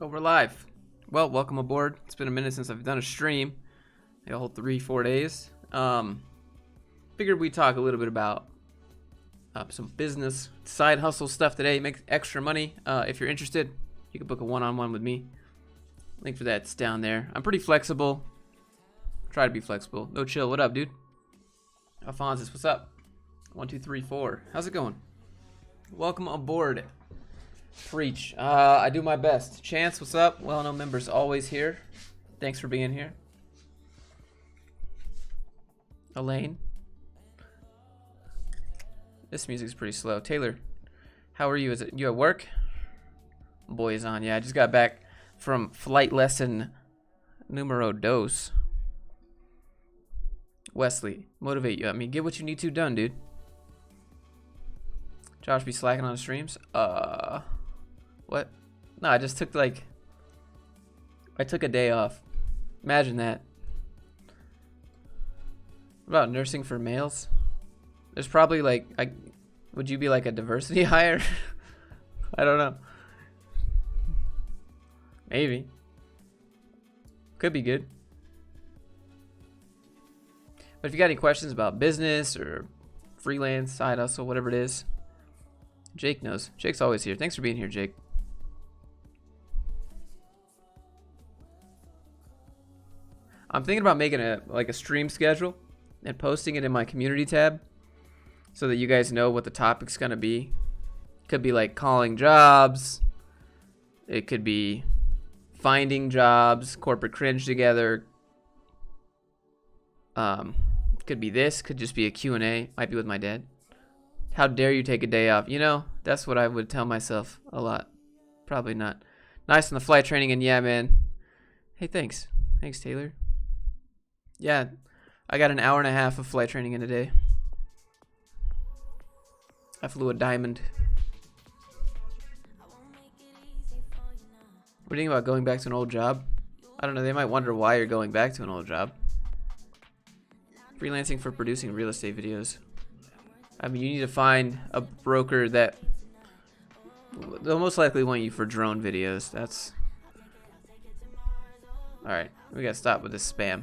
Oh, we're live. Well, welcome aboard. It's been a minute since I've done a stream. A whole 3-4 days. Figured we'd talk a little bit about some business, side hustle stuff today. Make extra money. If you're interested, you can book a one-on-one with me. Link for that's down there. I'm pretty flexible. Try to be flexible. No chill. What up, dude? Alphonsus, what's up? 1, 2, 3, 4. How's it going? Welcome aboard. Preach. I do my best. Chance, what's up? Well-known members always here. Thanks for being here. Elaine. This music's pretty slow. Taylor, how are you? Is it you at work? Boy is on. Yeah, I just got back from flight lesson numero dos. Wesley, motivate you. I mean, get what you need to done, dude. Josh be slacking on the streams. What? No, I just took I took a day off. Imagine that. What about nursing for males? There's probably would you be like a diversity hire? I don't know. Maybe. Could be good. But if you got any questions about business or freelance, side hustle, whatever it is, Jake knows. Jake's always here. Thanks for being here, Jake. I'm thinking about making a stream schedule and posting it in my community tab so that you guys know what the topic's gonna be. Could be like calling jobs. It could be finding jobs, corporate cringe together. Could be this, could just be a Q&A. Might be with my dad. How dare you take a day off? You know, that's what I would tell myself a lot. Probably not. Nice on the flight training, and yeah, man. Hey, thanks. Thanks, Taylor. Yeah, I got an hour and a half of flight training in a day. I flew a Diamond. What do you think about going back to an old job? I don't know, they might wonder why you're going back to an old job. Freelancing for producing real estate videos. I mean, you need to find a broker that they'll most likely want you for drone videos. That's alright. We gotta stop with this spam.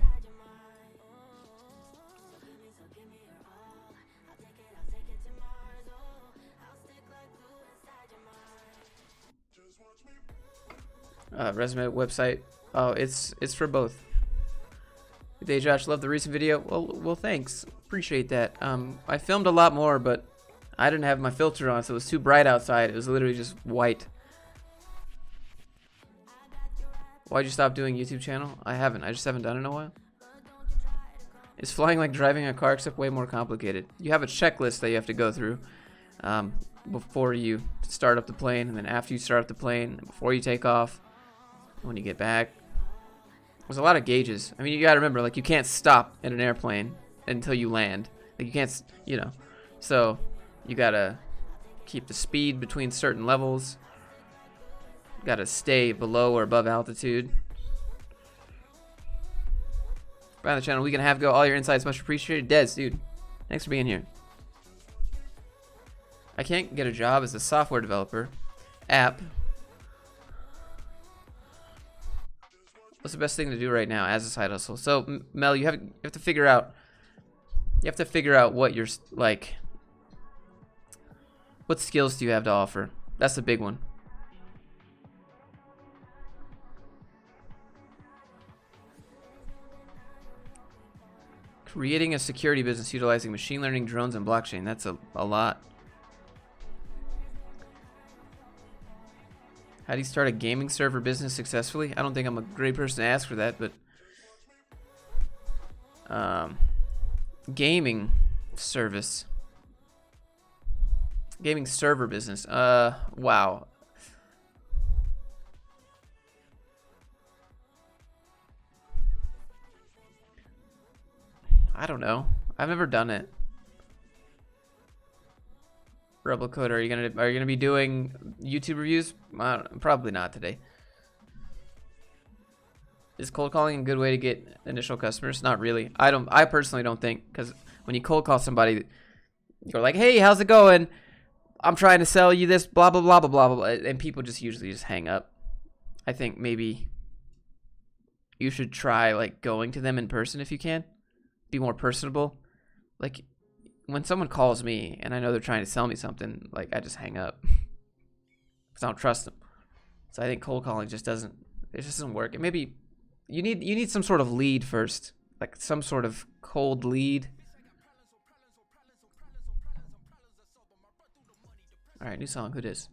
Resume website. Oh, it's for both. Good day, Josh. Love the recent video. Well, thanks. Appreciate that. I filmed a lot more, but I didn't have my filter on, so it was too bright outside. It was literally just white. Why'd you stop doing YouTube channel? I haven't. I just haven't done it in a while. Is flying like driving a car, except way more complicated? You have a checklist that you have to go through before you start up the plane, and then after you start up the plane, and before you take off, when you get back. There's a lot of gauges. I mean, you gotta remember, like, you can't stop in an airplane until you land. Like, you can't, you know. So, you gotta keep the speed between certain levels. You gotta stay below or above altitude. Find the channel. We can have go. All your insights much appreciated. Dez, dude. Thanks for being here. I can't get a job as a software developer. App. What's the best thing to do right now as a side hustle? So, Mel, you have to figure out. You have to figure out what you're like. What skills do you have to offer? That's a big one. Creating a security business utilizing machine learning, drones, and blockchain. That's a lot. How do you start a gaming server business successfully? I don't think I'm a great person to ask for that, but gaming service. Gaming server business. Wow. I don't know. I've never done it. Rebel Code, are you gonna be doing YouTube reviews? Probably not today. Is cold calling a good way to get initial customers? Not really. I personally don't think, because when you cold call somebody, you're like, hey, how's it going? I'm trying to sell you this, blah blah blah blah blah blah, and people just usually just hang up. I think maybe you should try like going to them in person if you can. Be more personable. Like when someone calls me and I know they're trying to sell me something, like I just hang up because I don't trust them. So I think cold calling just doesn't work. And maybe you need some sort of lead first, like some sort of cold lead. All right, new song. Who dis?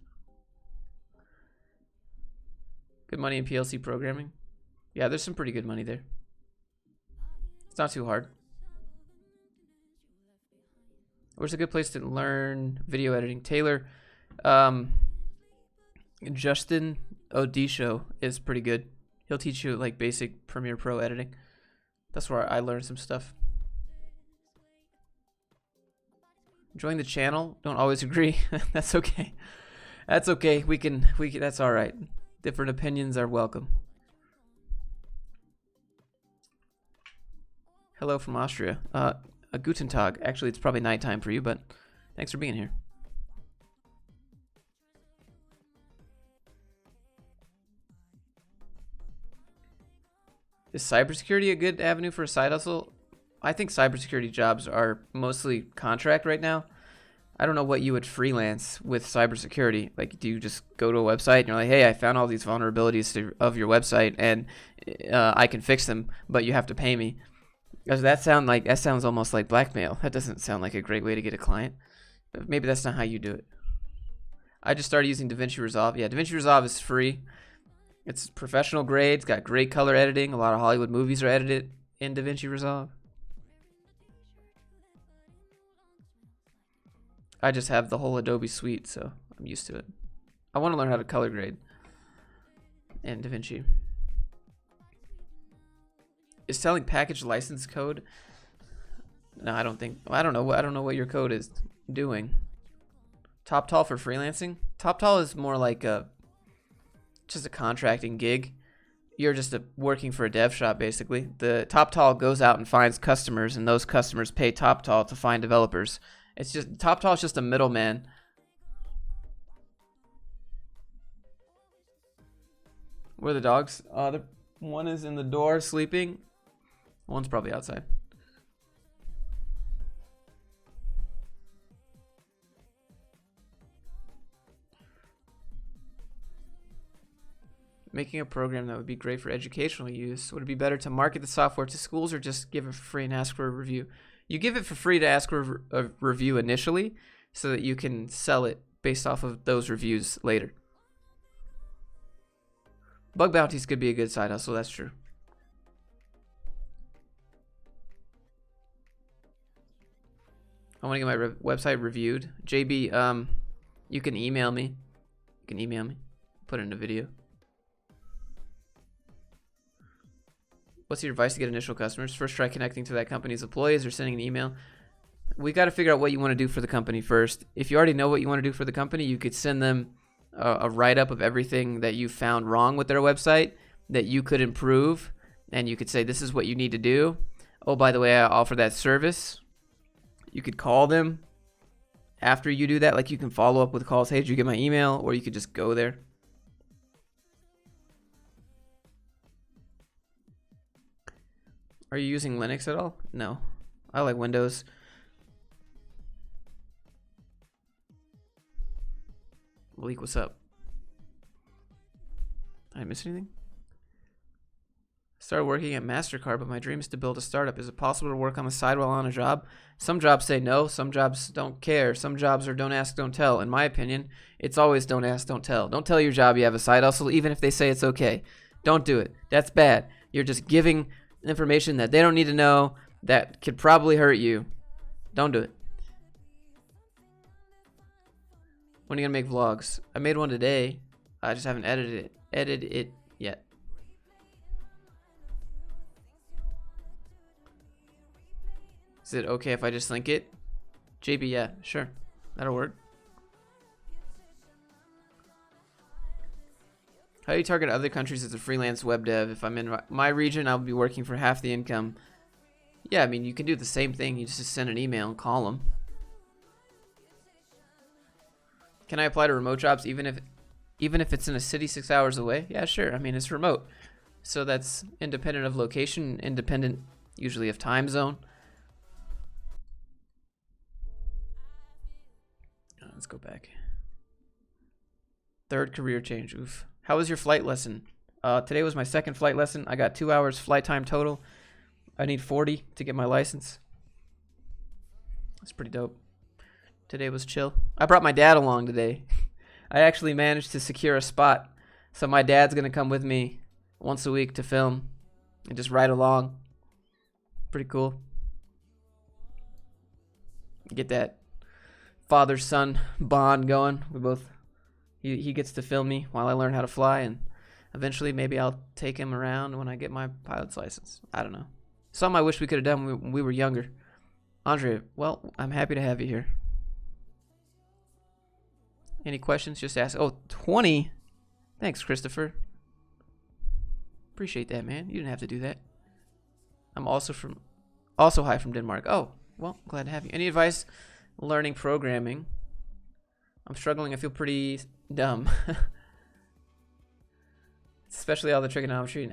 Good money in PLC programming. Yeah, there's some pretty good money there. It's not too hard. Where's a good place to learn video editing? Taylor, Justin Odisho is pretty good. He'll teach you like basic Premiere Pro editing. That's where I learned some stuff. Join the channel. Don't always agree. That's okay. That's okay. We can. That's all right. Different opinions are welcome. Hello from Austria. A Guten Tag. Actually, it's probably nighttime for you, but thanks for being here. Is cybersecurity a good avenue for a side hustle? I think cybersecurity jobs are mostly contract right now. I don't know what you would freelance with cybersecurity. Like, do you just go to a website and you're like, hey, I found all these vulnerabilities of your website and I can fix them, but you have to pay me. Does that sounds almost like blackmail? That doesn't sound like a great way to get a client. But maybe that's not how you do it. I just started using DaVinci Resolve. Yeah, DaVinci Resolve is free. It's professional grade. It's got great color editing. A lot of Hollywood movies are edited in DaVinci Resolve. I just have the whole Adobe suite, so I'm used to it. I want to learn how to color grade in DaVinci. Is selling package license code? No, I don't think. I don't know what your code is doing. TopTal for freelancing? TopTal is more like just a contracting gig. You're just working for a dev shop, basically. The TopTal goes out and finds customers, and those customers pay TopTal to find developers. It's just TopTal is just a middleman. Where are the dogs? One is in the door sleeping. One's probably outside. Making a program that would be great for educational use. Would it be better to market the software to schools or just give it for free and ask for a review? You give it for free to ask for a review initially so that you can sell it based off of those reviews later. Bug bounties could be a good side hustle, that's true. I want to get my website reviewed. JB, you can email me. Put it in a video. What's your advice to get initial customers? First, try connecting to that company's employees or sending an email. We got to figure out what you want to do for the company first. If you already know what you want to do for the company, you could send them a write-up of everything that you found wrong with their website that you could improve. And you could say, this is what you need to do. Oh, by the way, I offer that service. You could call them after you do that. Like, you can follow up with calls. Hey, did you get my email? Or you could just go there. Are you using Linux at all? No. I like Windows. Malik, what's up? Did I miss anything? Started working at MasterCard, but my dream is to build a startup. Is it possible to work on the side while on a job? Some jobs say no. Some jobs don't care. Some jobs are don't ask, don't tell. In my opinion, it's always don't ask, don't tell. Don't tell your job you have a side hustle, even if they say it's okay. Don't do it. That's bad. You're just giving information that they don't need to know that could probably hurt you. Don't do it. When are you gonna make vlogs? I made one today. I just haven't edited it yet. Is it okay if I just link it? JB, yeah, sure. That'll work. How do you target other countries as a freelance web dev? If I'm in my region, I'll be working for half the income. Yeah, I mean, you can do the same thing. You just send an email and call them. Can I apply to remote jobs even if Even if it's in a city 6 hours away, yeah, sure. I mean, it's remote. So that's independent of location, independent usually of time zone. Let's go back. Third career change. Oof. How was your flight lesson? Today was my second flight lesson. I got 2 hours flight time total. I need 40 to get my license. That's pretty dope. Today was chill. I brought my dad along today. I actually managed to secure a spot. So my dad's going to come with me once a week to film and just ride along. Pretty cool. Get that father-son bond going. He gets to film me while I learn how to fly, and eventually maybe I'll take him around when I get my pilot's license. I don't know. Something I wish we could have done when we were younger. Andre, well, I'm happy to have you here. Any questions? Just ask. Oh, 20? Thanks, Christopher. Appreciate that, man. You didn't have to do that. I'm also hi from Denmark. Oh, well, glad to have you. Any advice learning programming? I'm struggling. I feel pretty dumb. Especially all the trigonometry and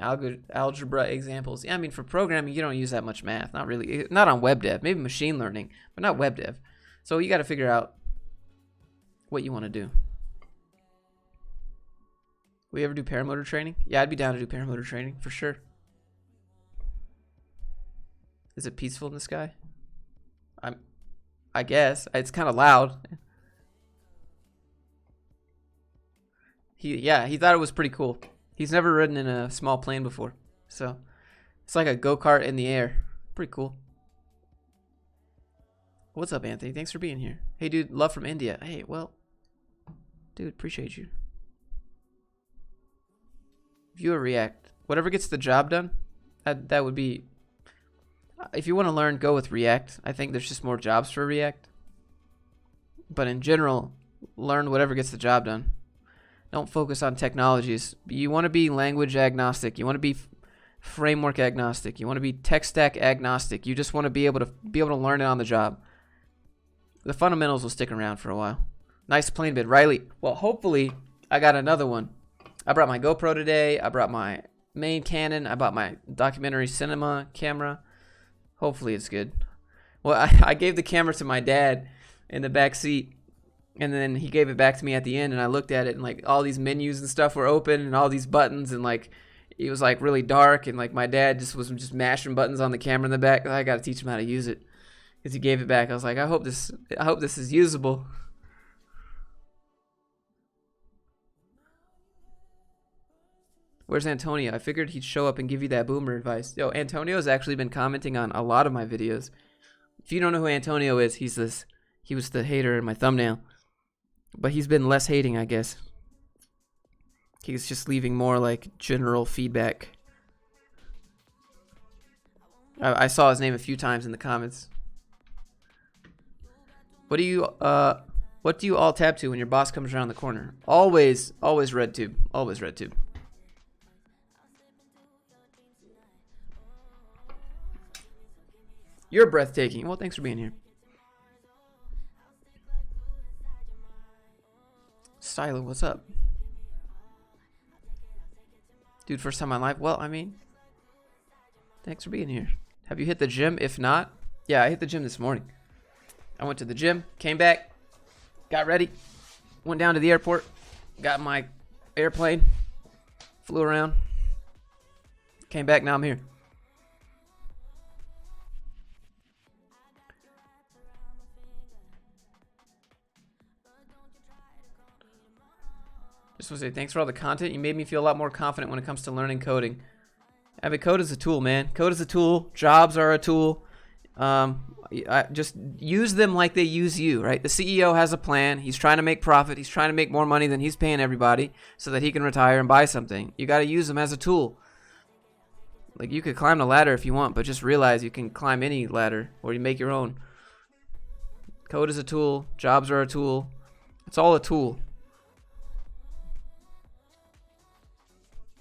algebra examples. Yeah, I mean, for programming, you don't use that much math. Not really. Not on web dev. Maybe machine learning, but not web dev. So you got to figure out what you want to do. Will you ever do paramotor training? Yeah, I'd be down to do paramotor training for sure. Is it peaceful in the sky? I guess. It's kind of loud. He thought it was pretty cool. He's never ridden in a small plane before. So it's like a go-kart in the air. Pretty cool. What's up, Anthony? Thanks for being here. Hey, dude, love from India. Hey, well, dude, appreciate you. Vue or React. Whatever gets the job done, that would be... If you want to learn, go with React. I think there's just more jobs for React. But in general, learn whatever gets the job done. Don't focus on technologies. You want to be language agnostic. You want to be framework agnostic. You want to be tech stack agnostic. You just want to be able to learn it on the job. The fundamentals will stick around for a while. Nice plane bid, Riley. Well, hopefully I got another one. I brought my GoPro today. I brought my main Canon. I bought my documentary cinema camera. Hopefully it's good. Well, I gave the camera to my dad in the back seat. And then he gave it back to me at the end, and I looked at it, and like all these menus and stuff were open, and all these buttons, and like it was like really dark, and like my dad was mashing buttons on the camera in the back. I got to teach him how to use it because he gave it back. I was like, I hope this is usable. Where's Antonio? I figured he'd show up and give you that boomer advice. Yo, Antonio's actually been commenting on a lot of my videos. If you don't know who Antonio is, he was the hater in my thumbnail. But he's been less hating, I guess. He's just leaving more like general feedback. I saw his name a few times in the comments. What do you all tab to when your boss comes around the corner? Always RedTube. Always RedTube. You're breathtaking. Well, thanks for being here. Stylo, what's up? Dude, first time on live? Well, I mean, thanks for being here. Have you hit the gym? If not, yeah, I hit the gym this morning. I went to the gym, came back, got ready, went down to the airport, got my airplane, flew around, came back, now I'm here. Just want to say thanks for all the content. You made me feel a lot more confident when it comes to learning coding. I mean, code is a tool, man. Code is a tool. Jobs are a tool. I just use them like they use you, right? The CEO has a plan. He's trying to make profit. He's trying to make more money than he's paying everybody so that he can retire and buy something. You got to use them as a tool. Like, you could climb the ladder if you want, but just realize you can climb any ladder or you make your own. Code is a tool. Jobs are a tool. It's all a tool.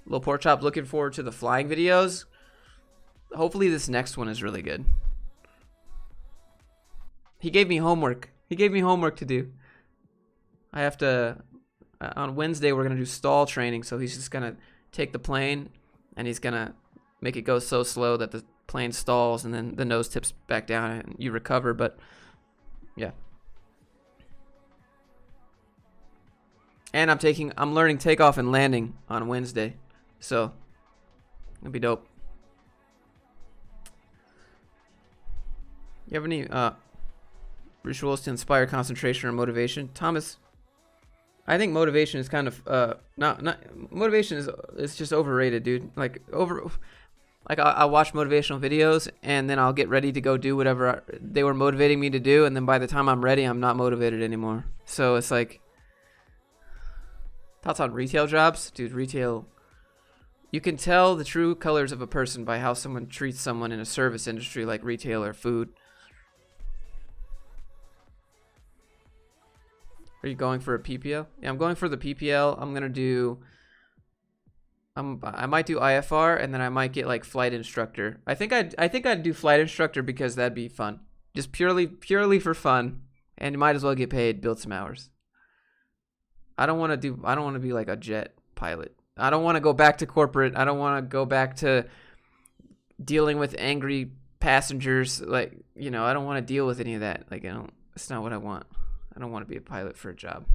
Little Pork Chop, looking forward to the flying videos. Hopefully this next one is really good. He gave me homework. He gave me homework to do. I have to on Wednesday we're gonna do stall training. So he's just gonna take the plane and he's gonna make it go so slow that the plane stalls and then the nose tips back down and you recover. But yeah. And I'm learning takeoff and landing on Wednesday. So it'll be dope. You have any rituals to inspire concentration or motivation? Thomas, I think motivation is kind of not motivation is just overrated, dude. Like I'll watch motivational videos and then I'll get ready to go do whatever they were motivating me to do, and then by the time I'm ready, I'm not motivated anymore. So it's like, thoughts on retail jobs? Dude, retail, you can tell the true colors of a person by how someone treats someone in a service industry like retail or food. Are you going for a PPL? Yeah, I'm going for the PPL. I'm gonna do. I might do IFR and then I might get like flight instructor. I think I'd do flight instructor because that'd be fun, just purely for fun, and you might as well get paid, build some hours. I don't want to be like a jet pilot. I don't want to go back to corporate. I don't want to go back to dealing with angry passengers. Like, I don't want to deal with any of that. Like, it's not what I want. I don't want to be a pilot for a job.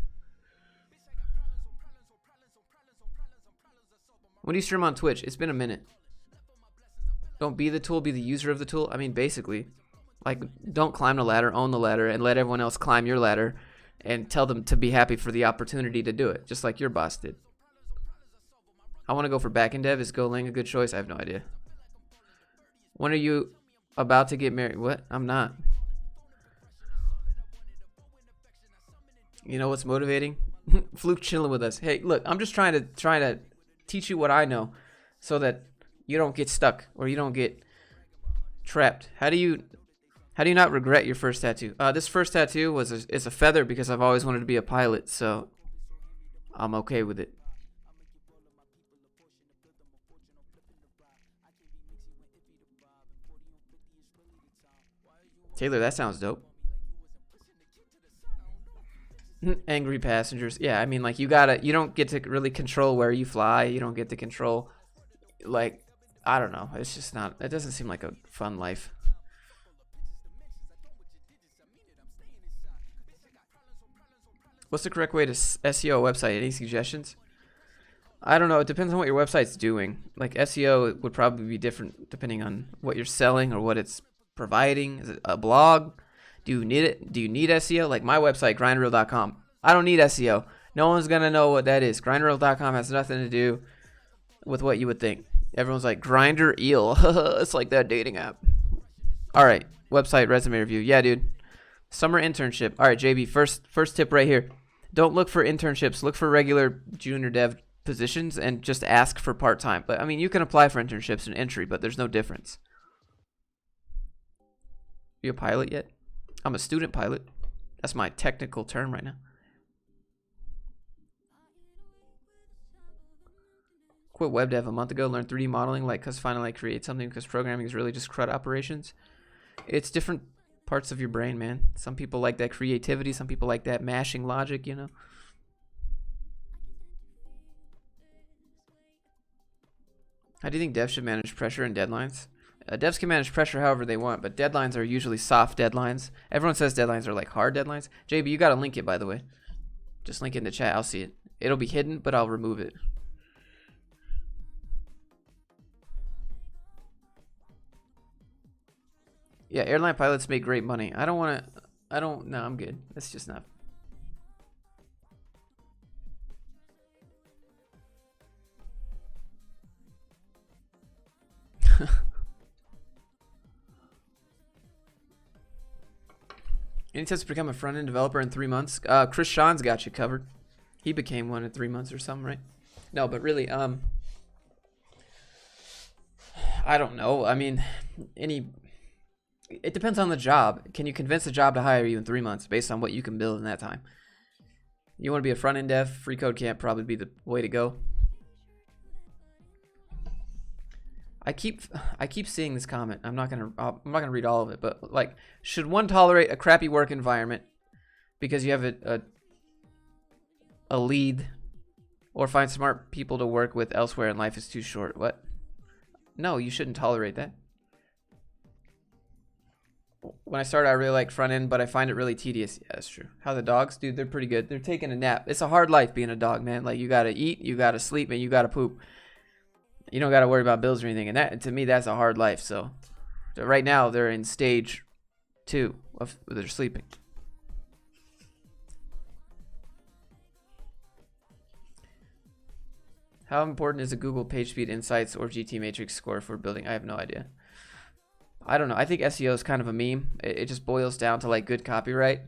When do you stream on Twitch? It's been a minute. Don't be the tool, be the user of the tool. I mean, basically, like, don't climb the ladder, own the ladder, and let everyone else climb your ladder and tell them to be happy for the opportunity to do it, just like your boss did. I want to go for backend dev. Is Golang a good choice? I have no idea. When are you about to get married? What? I'm not. You know what's motivating? Fluke chilling with us. Hey, look, I'm just trying to teach you what I know so that you don't get stuck or you don't get trapped. How do you not regret your first tattoo? This first tattoo is a feather because I've always wanted to be a pilot, so I'm okay with it. Taylor, that sounds dope. Angry passengers. Yeah, I mean, like, you don't get to really control where you fly. You don't get to control, like, I don't know. It's just not, it doesn't seem like a fun life. What's the correct way to SEO a website? Any suggestions? I don't know. It depends on what your website's doing. Like, SEO would probably be different depending on what you're selling or what it's providing. Is it a blog? Do you need it? Do you need SEO? Like my website, grindreel.com. I don't need SEO. No one's going to know what that is. Grindreel.com has nothing to do with what you would think. Everyone's like, Grinder Eel. It's like that dating app. All right. Website resume review. Yeah, dude. Summer internship. All right, JB. First tip right here. Don't look for internships. Look for regular junior dev positions and just ask for part-time. But I mean, you can apply for internships and entry, but there's no difference. You a pilot yet? I'm a student pilot. That's my technical term right now. Quit web dev a month ago. Learned 3D modeling, like, cause finally I create something because programming is really just CRUD operations. It's different parts of your brain, man. Some people like that creativity. Some people like that mashing logic, you know. How do you think devs should manage pressure and deadlines? Devs can manage pressure however they want, but deadlines are usually soft deadlines. Everyone says deadlines are like hard deadlines. JB, you got to link it, by the way. Just link it in the chat. I'll see it. It'll be hidden, but I'll remove it. Yeah, airline pilots make great money. No, I'm good. That's just not. Any tips to become a front-end developer in 3 months? Chris Sean's got you covered. He became one in 3 months or something, right? No, but really, I don't know. I mean, it depends on the job. Can you convince the job to hire you in 3 months based on what you can build in that time? You want to be a front-end dev? Free Code Camp probably be the way to go. I keep seeing this comment. I'm not gonna read all of it, but like, should one tolerate a crappy work environment because you have a lead Or find smart people to work with elsewhere and life is too short. What? No, you shouldn't tolerate that. When I started, I really liked front end, but I find it really tedious. Yeah, that's true. How the dogs? Dude, they're pretty good. They're taking a nap. It's a hard life being a dog, man. Like, you gotta eat, you gotta sleep, and you gotta poop. You don't gotta worry about bills or anything. And that, to me, that's a hard life. So right now, they're in stage 2 of they're sleeping. How important is a Google PageSpeed Insights or GT Matrix score for building? I have no idea. I don't know. I think SEO is kind of a meme. It just boils down to like good copyright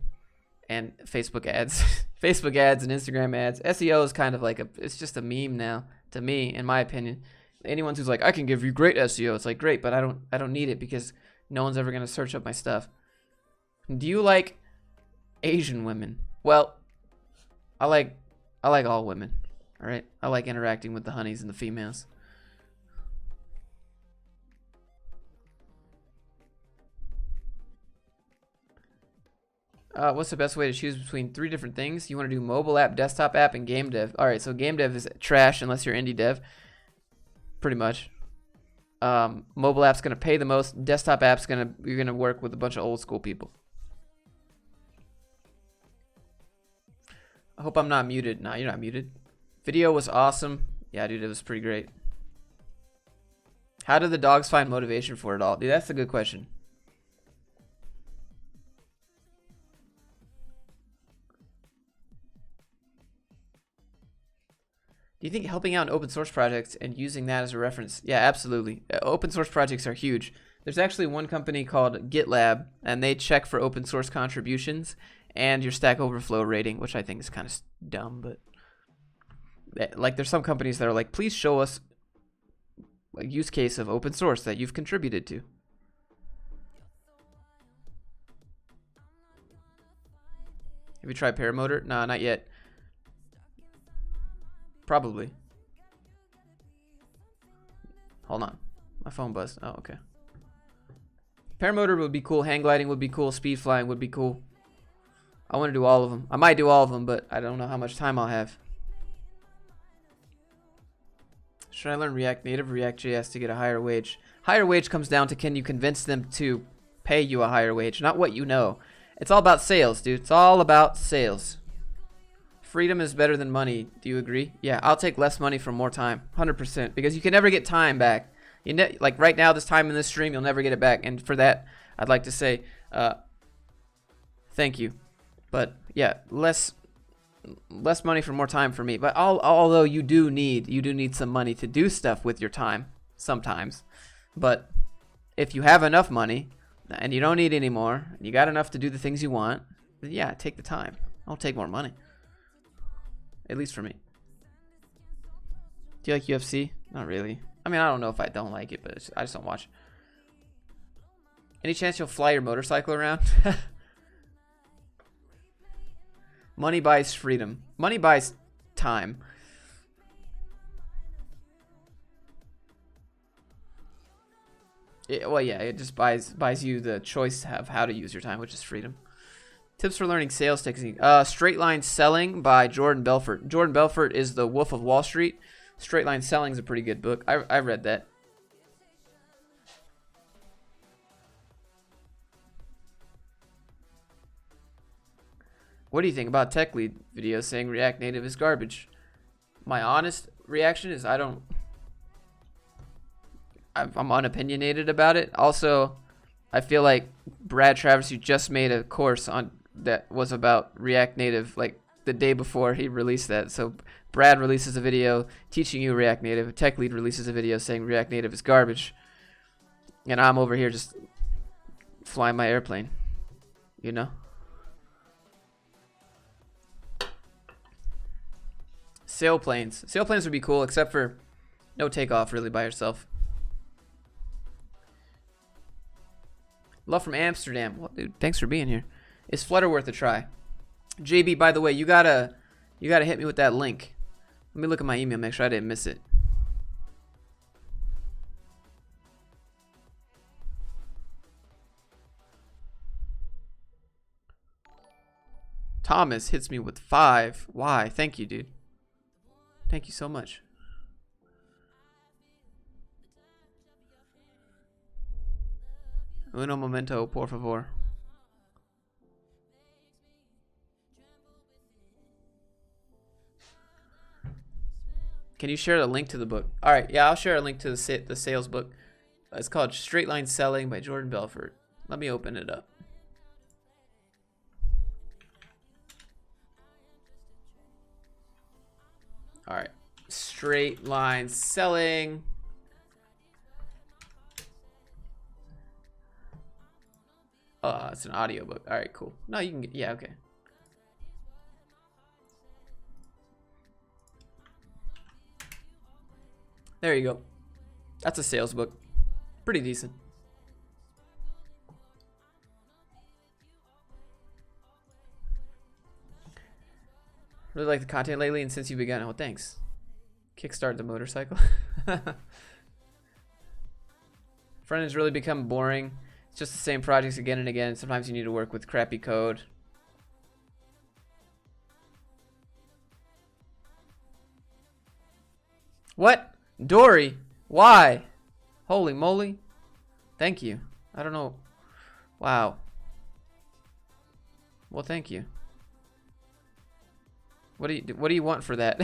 and Facebook ads. Facebook ads and Instagram ads. SEO is kind of like it's just a meme now, to me, in my opinion. Anyone who's like, I can give you great SEO, it's like, great, but I don't need it because no one's ever gonna search up my stuff. Do you like Asian women? Well, I like all women. All right, I like interacting with the honeys and the females. What's the best way to choose between 3 different things? You want to do mobile app, desktop app, and game dev. All right, so game dev is trash unless you're indie dev. Pretty much. Mobile app's gonna pay the most. Desktop app's you're gonna work with a bunch of old school people. I hope I'm not muted. No, you're not muted. Video was awesome. Yeah, dude, it was pretty great. How do the dogs find motivation for it all? Dude, that's a good question. Do you think helping out in open source projects and using that as a reference? Yeah, absolutely. Open source projects are huge. There's actually one company called GitLab, and they check for open source contributions and your Stack Overflow rating, which I think is kind of dumb, but like there's some companies that are like, please show us a use case of open source that you've contributed to. Have you tried Paramotor? No, not yet. Probably. Hold on. My phone buzzed. Oh, okay. Paramotor would be cool. Hang gliding would be cool. Speed flying would be cool. I want to do all of them. I might do all of them, but I don't know how much time I'll have. Should I learn React Native or React.js to get a higher wage? Higher wage comes down to, can you convince them to pay you a higher wage, not what you know. It's all about sales, dude. It's all about sales. Freedom is better than money. Do you agree? Yeah, I'll take less money for more time. 100%. Because you can never get time back. Like right now, this time in this stream, you'll never get it back. And for that, I'd like to say thank you. But yeah, less money for more time for me. But although you do need some money to do stuff with your time sometimes. But if you have enough money and you don't need any more, and you got enough to do the things you want, then yeah, take the time. I'll take more money. At least for me. Do you like UFC? Not really. I mean, I don't know if I don't like it, but I just don't watch. Any chance you'll fly your motorcycle around? Money buys freedom. Money buys time. Well, yeah, it just buys you the choice of how to use your time, which is freedom. Tips for learning sales technique. Straight Line Selling by Jordan Belfort. Jordan Belfort is the Wolf of Wall Street. Straight Line Selling is a pretty good book. I read that. What do you think about Tech Lead videos saying React Native is garbage? My honest reaction is I'm unopinionated about it. Also, I feel like Brad Travis, who just made a course on that was about React Native like the day before he released that. So Brad releases a video teaching you React Native. Tech Lead releases a video saying React Native is garbage. And I'm over here just flying my airplane, you know? Sailplanes. Sailplanes would be cool, except for no takeoff really by yourself. Love from Amsterdam. Well, dude, thanks for being here. Is Flutter worth a try? JB, by the way, you gotta hit me with that link. Let me look at my email, make sure I didn't miss it. Thomas hits me with 5. Why? Thank you, dude. Thank you so much. Uno momento, por favor. Can you share the link to the book? All right, yeah, I'll share a link to the sales book. It's called Straight Line Selling by Jordan Belfort. Let me open it up. All right, Straight Line Selling. Oh, it's an audiobook. All right, cool. No, you can get, yeah, okay. There you go. That's a sales book. Pretty decent. Really like the content lately, and since you began, oh, thanks. Kickstart the motorcycle. Front end's really become boring. It's just the same projects again and again. Sometimes you need to work with crappy code. What? Dory? Why? Holy moly. Thank you. I don't know. Wow. Well, thank you. What do you want for that?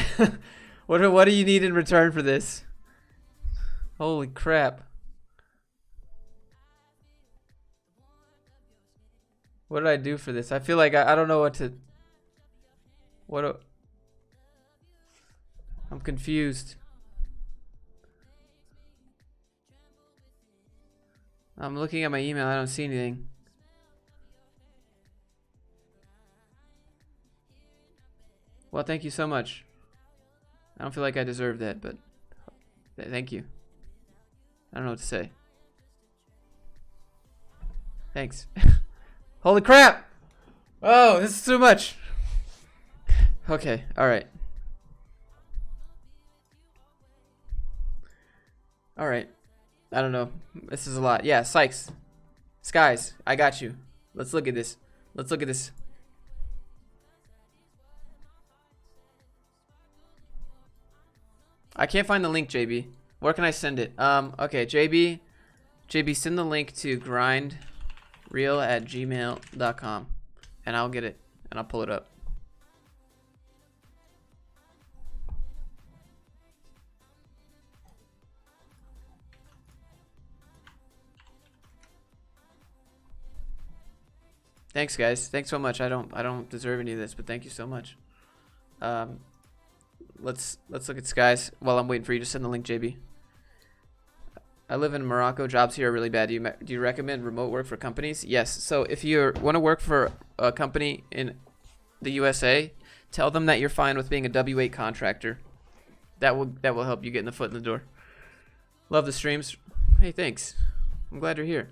what do you need in return for this? Holy crap. What did I do for this? I feel like I don't know what to... I'm confused. I'm looking at my email. I don't see anything. Well, thank you so much. I don't feel like I deserve that, but thank you. I don't know what to say. Thanks. Holy crap! Oh, this is too much. Okay, alright. Alright. I don't know. This is a lot. Yeah, Sykes. Skies, I got you. Let's look at this. Let's look at this. I can't find the link, JB. Where can I send it? Okay, JB, send the link to grindreal@gmail.com, and I'll get it, and I'll pull it up. Thanks, guys. Thanks so much. I don't deserve any of this, but thank you so much. Let's look at skies while I'm waiting for you to send the link, JB. I live in Morocco. Jobs here are really bad. Do you recommend remote work for companies? Yes. So if you want to work for a company in the USA, tell them that you're fine with being a W-8 contractor. That will help you get in the foot in the door. Love the streams. Hey, thanks. I'm glad you're here.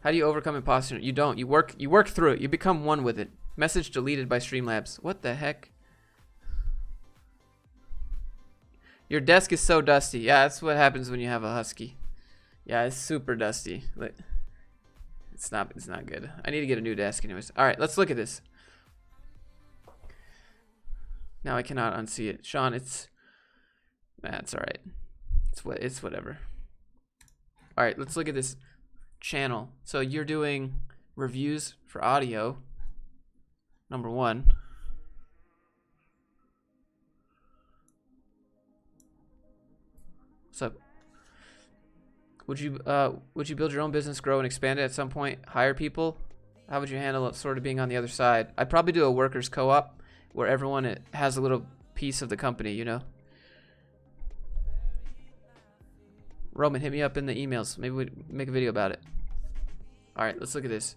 How do you overcome imposter? You don't. You work through it. You become one with it. Message deleted by Streamlabs. What the heck? Your desk is so dusty. Yeah, that's what happens when you have a husky. Yeah, it's super dusty. It's not good. I need to get a new desk anyways. All right, let's look at this. Now I cannot unsee it. Sean, it's all right. It's whatever. All right, let's look at this channel. So you're doing reviews for audio. Number 1. So would you build your own business, grow and expand it at some point, hire people? How would you handle it sort of being on the other side? I'd probably do a workers co-op where everyone has a little piece of the company, you know? Roman, hit me up in the emails. Maybe we'd make a video about it. All right, let's look at this.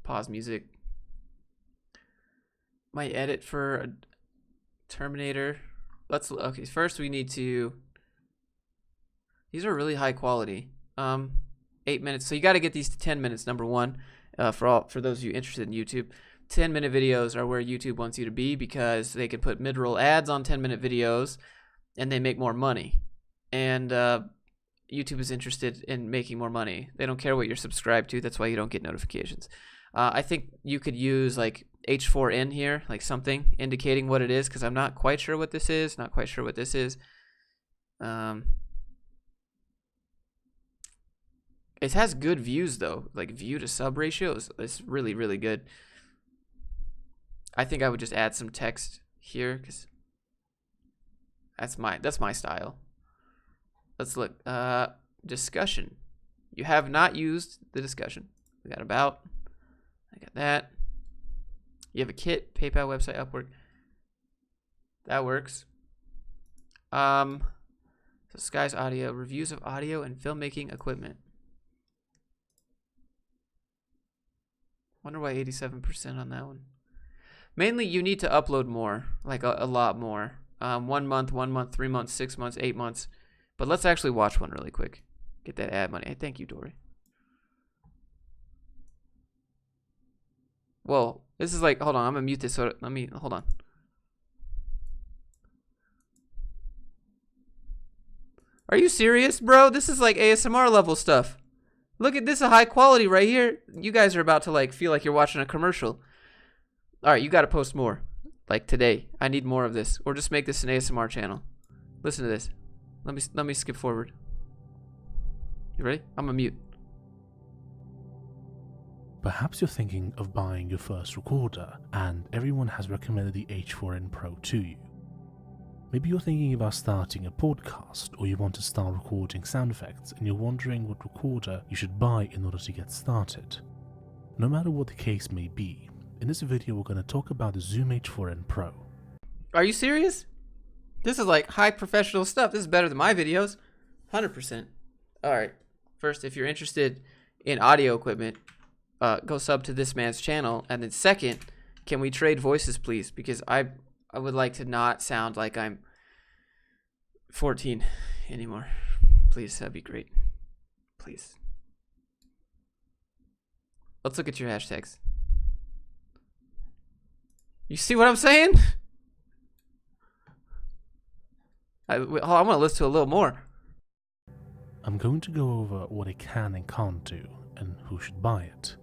Pause music. My edit for a Terminator. Okay, first we need to, these are really high quality. 8 minutes. So you got to get these to 10 minutes, number 1, for those of you interested in YouTube. 10-minute videos are where YouTube wants you to be because they can put mid-roll ads on 10-minute videos and they make more money. And YouTube is interested in making more money. They don't care what you're subscribed to. That's why you don't get notifications. I think you could use like H4n here, like something indicating what it is, because I'm not quite sure what this is. Not quite sure what this is. It has good views though, like view to sub ratio is really, really good. I think I would just add some text here because that's my style. Let's look. Discussion. You have not used the discussion. We got about. I got that. You have a kit, PayPal website, Upwork. That works. So Sky's audio, reviews of audio and filmmaking equipment. Wonder why 87% on that one. Mainly, you need to upload more, like a lot more. 1 month, 3 months, 6 months, 8 months. But let's actually watch one really quick. Get that ad money. Hey, thank you, Dory. Whoa, this is like, hold on, I'm gonna mute this. So hold on. Are you serious, bro? This is like ASMR level stuff. Look at this, a high quality right here. You guys are about to like feel like you're watching a commercial. All right, you got to post more. Like today, I need more of this, or just make this an ASMR channel. Listen to this. Let me skip forward. You ready? I'm gonna mute. Perhaps you're thinking of buying your first recorder, and everyone has recommended the H4n Pro to you. Maybe you're thinking about starting a podcast, or you want to start recording sound effects and you're wondering what recorder you should buy in order to get started. No matter what the case may be, in this video we're going to talk about the Zoom H4n Pro. Are you serious? This is like high professional stuff. This is better than my videos. 100%. Alright, first, if you're interested in audio equipment, go sub to this man's channel. And then second, can we trade voices please? Because I would like to not sound like I'm 14 anymore. Please, that'd be great. Please. Let's look at your hashtags. You see what I'm saying? I want to listen to a little more. I'm going to go over what it can and can't do, and who should buy it.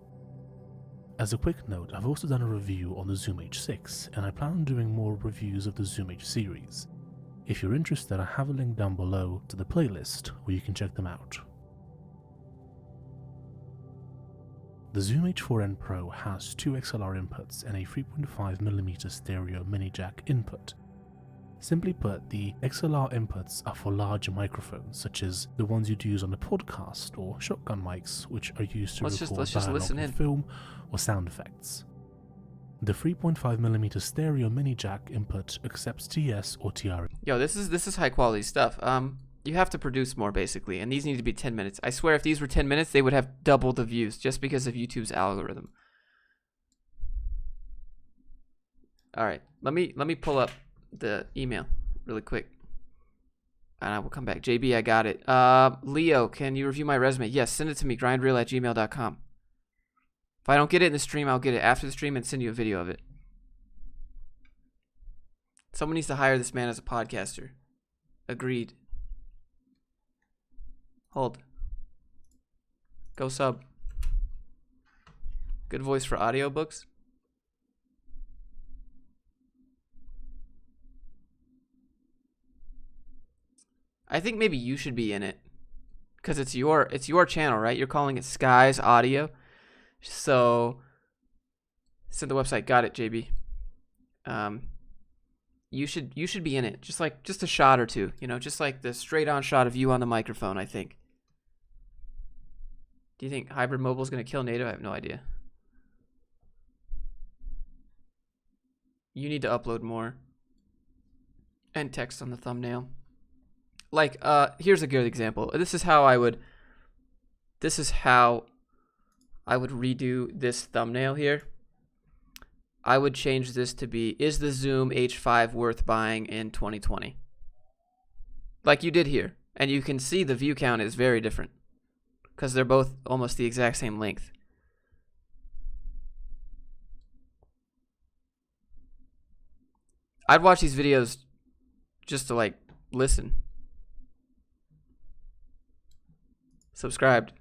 As a quick note, I've also done a review on the Zoom H6, and I plan on doing more reviews of the Zoom H series. If you're interested, I have a link down below to the playlist where you can check them out. The Zoom H4n Pro has 2 XLR inputs and a 3.5mm stereo mini jack input. Simply put, the XLR inputs are for larger microphones, such as the ones you'd use on a podcast, or shotgun mics, which are used to record dialogue in film or sound effects. The 3.5mm stereo mini jack input accepts TS or TR. Yo, this is high quality stuff. You have to produce more basically, and these need to be 10 minutes. I swear if these were 10 minutes, they would have double the views just because of YouTube's algorithm. All right, let me pull up the email really quick, and I will come back. JB, I got it. Leo, can you review my resume? Yes, send it to me, grindreal@gmail.com. If I don't get it in the stream, I'll get it after the stream and send you a video of it. Someone needs to hire this man as a podcaster. Agreed. Hold. Go sub. Good voice for audiobooks. I think maybe you should be in it, because it's your channel, right? You're calling it Sky's Audio, so send the website. Got it, JB. You should be in it, just a shot or two, just like the straight on shot of you on the microphone. I think. Do you think hybrid mobile is gonna kill native? I have no idea. You need to upload more and text on the thumbnail. Like, here's a good example. This is how I would redo this thumbnail here. I would change this to be, is the Zoom H5 worth buying in 2020? Like you did here. And you can see the view count is very different, because they're both almost the exact same length. I'd watch these videos just to like listen. Subscribed.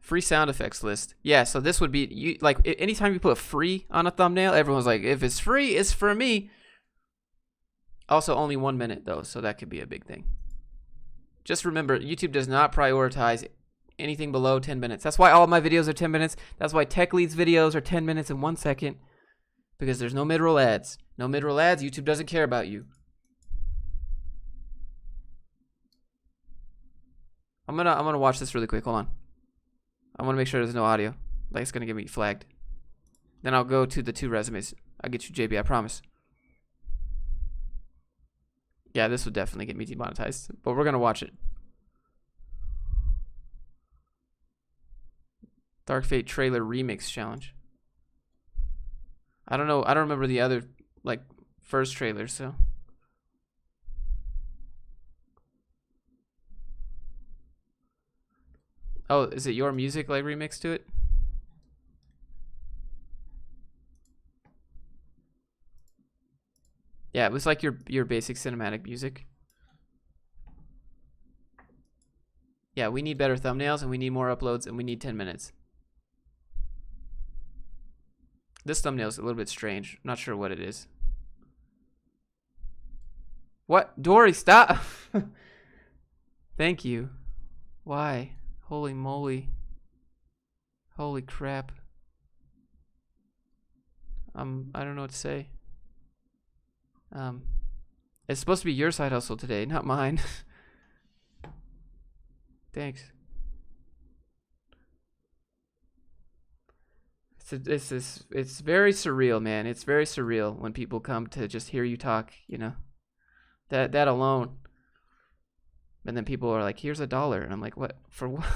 Free sound effects list. Yeah, so this would be, you like, anytime you put free on a thumbnail, everyone's like, if it's free, it's for me. Also, only 1 minute, though, so that could be a big thing. Just remember, YouTube does not prioritize anything below 10 minutes. That's why all of my videos are 10 minutes. That's why Tech Lead's videos are 10 minutes and 1 second. Because there's no mid-roll ads. No mid-roll ads, YouTube doesn't care about you. I'm gonna watch this really quick. Hold on. I want to make sure there's no audio. Like it's gonna get me flagged. Then I'll go to the 2 resumes. I'll get you JB, I promise. Yeah, this would definitely get me demonetized, but we're gonna watch it. Dark Fate trailer remix challenge. I don't know. I don't remember the other like first trailer, so. Oh, is it your music like remix to it? Yeah, it was like your basic cinematic music. Yeah, we need better thumbnails and we need more uploads and we need 10 minutes. This thumbnail is a little bit strange. Not sure what it is. What? Dory, stop! Thank you. Why? Holy moly. Holy crap. I don't know what to say. It's supposed to be your side hustle today, not mine. Thanks. It's very surreal, man. It's very surreal when people come to just hear you talk, you know. That alone. And then people are like, here's $1. And I'm like, what? For what?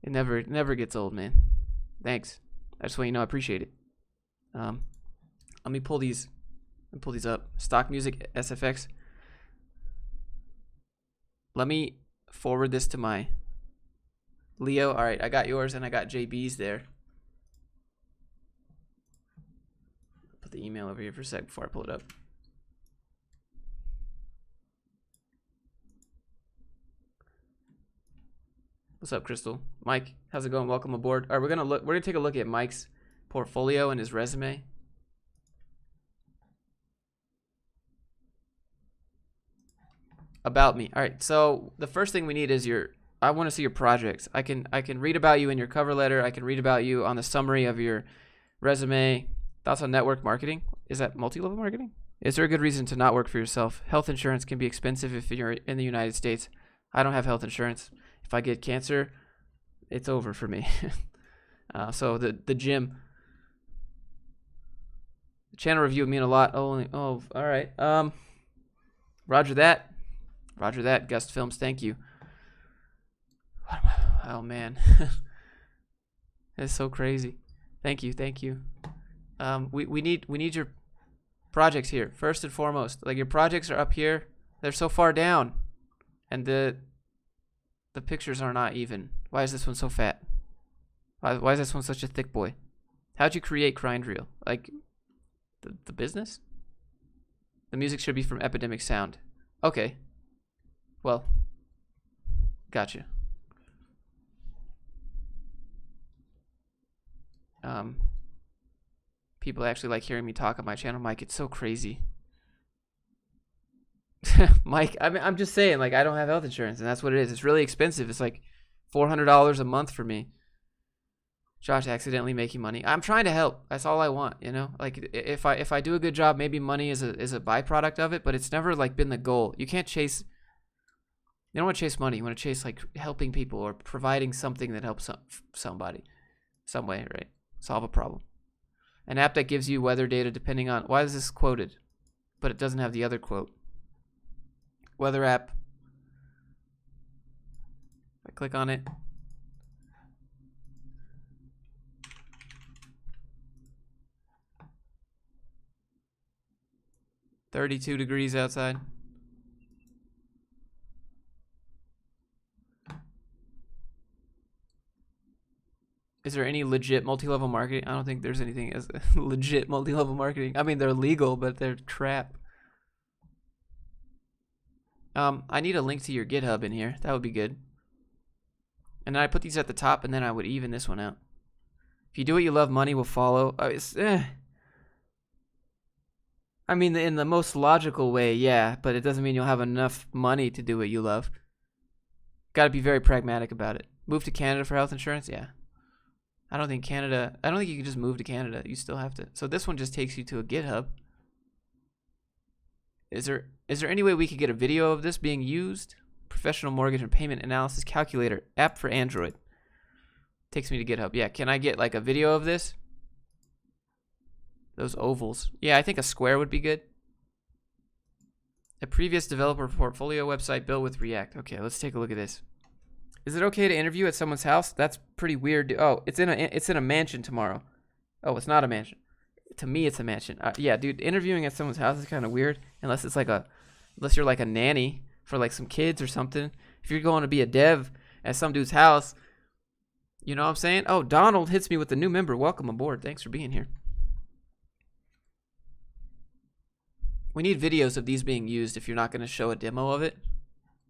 It never gets old, man. Thanks. I just want you to know I appreciate it. Let me pull these up. Stock music, SFX. Let me forward this to my Leo. All right, I got yours and I got JB's there. Put the email over here for a sec before I pull it up. What's up, Crystal? Mike, how's it going? Welcome aboard. All right, we're gonna take a look at Mike's portfolio and his resume. About me. All right, so the first thing we need is I want to see your projects. I can read about you in your cover letter. I can read about you on the summary of your resume. Thoughts on network marketing? Is that multi-level marketing? Is there a good reason to not work for yourself? Health insurance can be expensive if you're in the United States. I don't have health insurance. If I get cancer, it's over for me. So the gym. The channel review would mean a lot. Oh, all right. Roger that. Roger that. Gust Films, thank you. Oh man, that's so crazy. Thank you. We need your projects here first and foremost. Like your projects are up here. They're so far down, and the pictures are not even. Why is this one so fat? Why is this one such a thick boy? How'd you create Grind Reel? Like the business? The music should be from Epidemic Sound. Okay. Well, gotcha. People actually like hearing me talk on my channel, Mike. It's so crazy. Mike, I mean, I'm just saying, like, I don't have health insurance, and that's what it is. It's really expensive. It's like $400 a month for me. Josh accidentally making money. I'm trying to help. That's all I want, you know? Like, if I do a good job, maybe money is a byproduct of it, but it's never, like, been the goal. You can't chase... You don't want to chase money. You want to chase, like, helping people or providing something that helps somebody. Some way, right? Solve a problem. An app that gives you weather data depending on... Why is this quoted? But it doesn't have the other quote. Weather app. I click on it. "32 degrees outside." Is there any legit multi-level marketing? I don't think there's anything as legit multi-level marketing. I mean, they're legal, but they're crap. I need a link to your GitHub in here. That would be good. And then I put these at the top, and then I would even this one out. If you do what you love, money will follow. I mean, in the most logical way, yeah, but it doesn't mean you'll have enough money to do what you love. Got to be very pragmatic about it. Move to Canada for health insurance? Yeah. I don't think you can just move to Canada. You still have to. So this one just takes you to a GitHub. Is there any way we could get a video of this being used? Professional mortgage and payment analysis calculator app for Android. Takes me to GitHub. Yeah, can I get like a video of this? Those ovals. Yeah, I think a square would be good. A previous developer portfolio website built with React. Okay, let's take a look at this. Is it okay to interview at someone's house? That's pretty weird. Oh, it's in a mansion tomorrow. Oh, it's not a mansion. To me, it's a mansion. Yeah, dude, interviewing at someone's house is kind of weird unless you're like a nanny for like some kids or something. If you're going to be a dev at some dude's house, you know what I'm saying? Oh, Donald hits me with a new member. Welcome aboard. Thanks for being here. We need videos of these being used if you're not going to show a demo of it.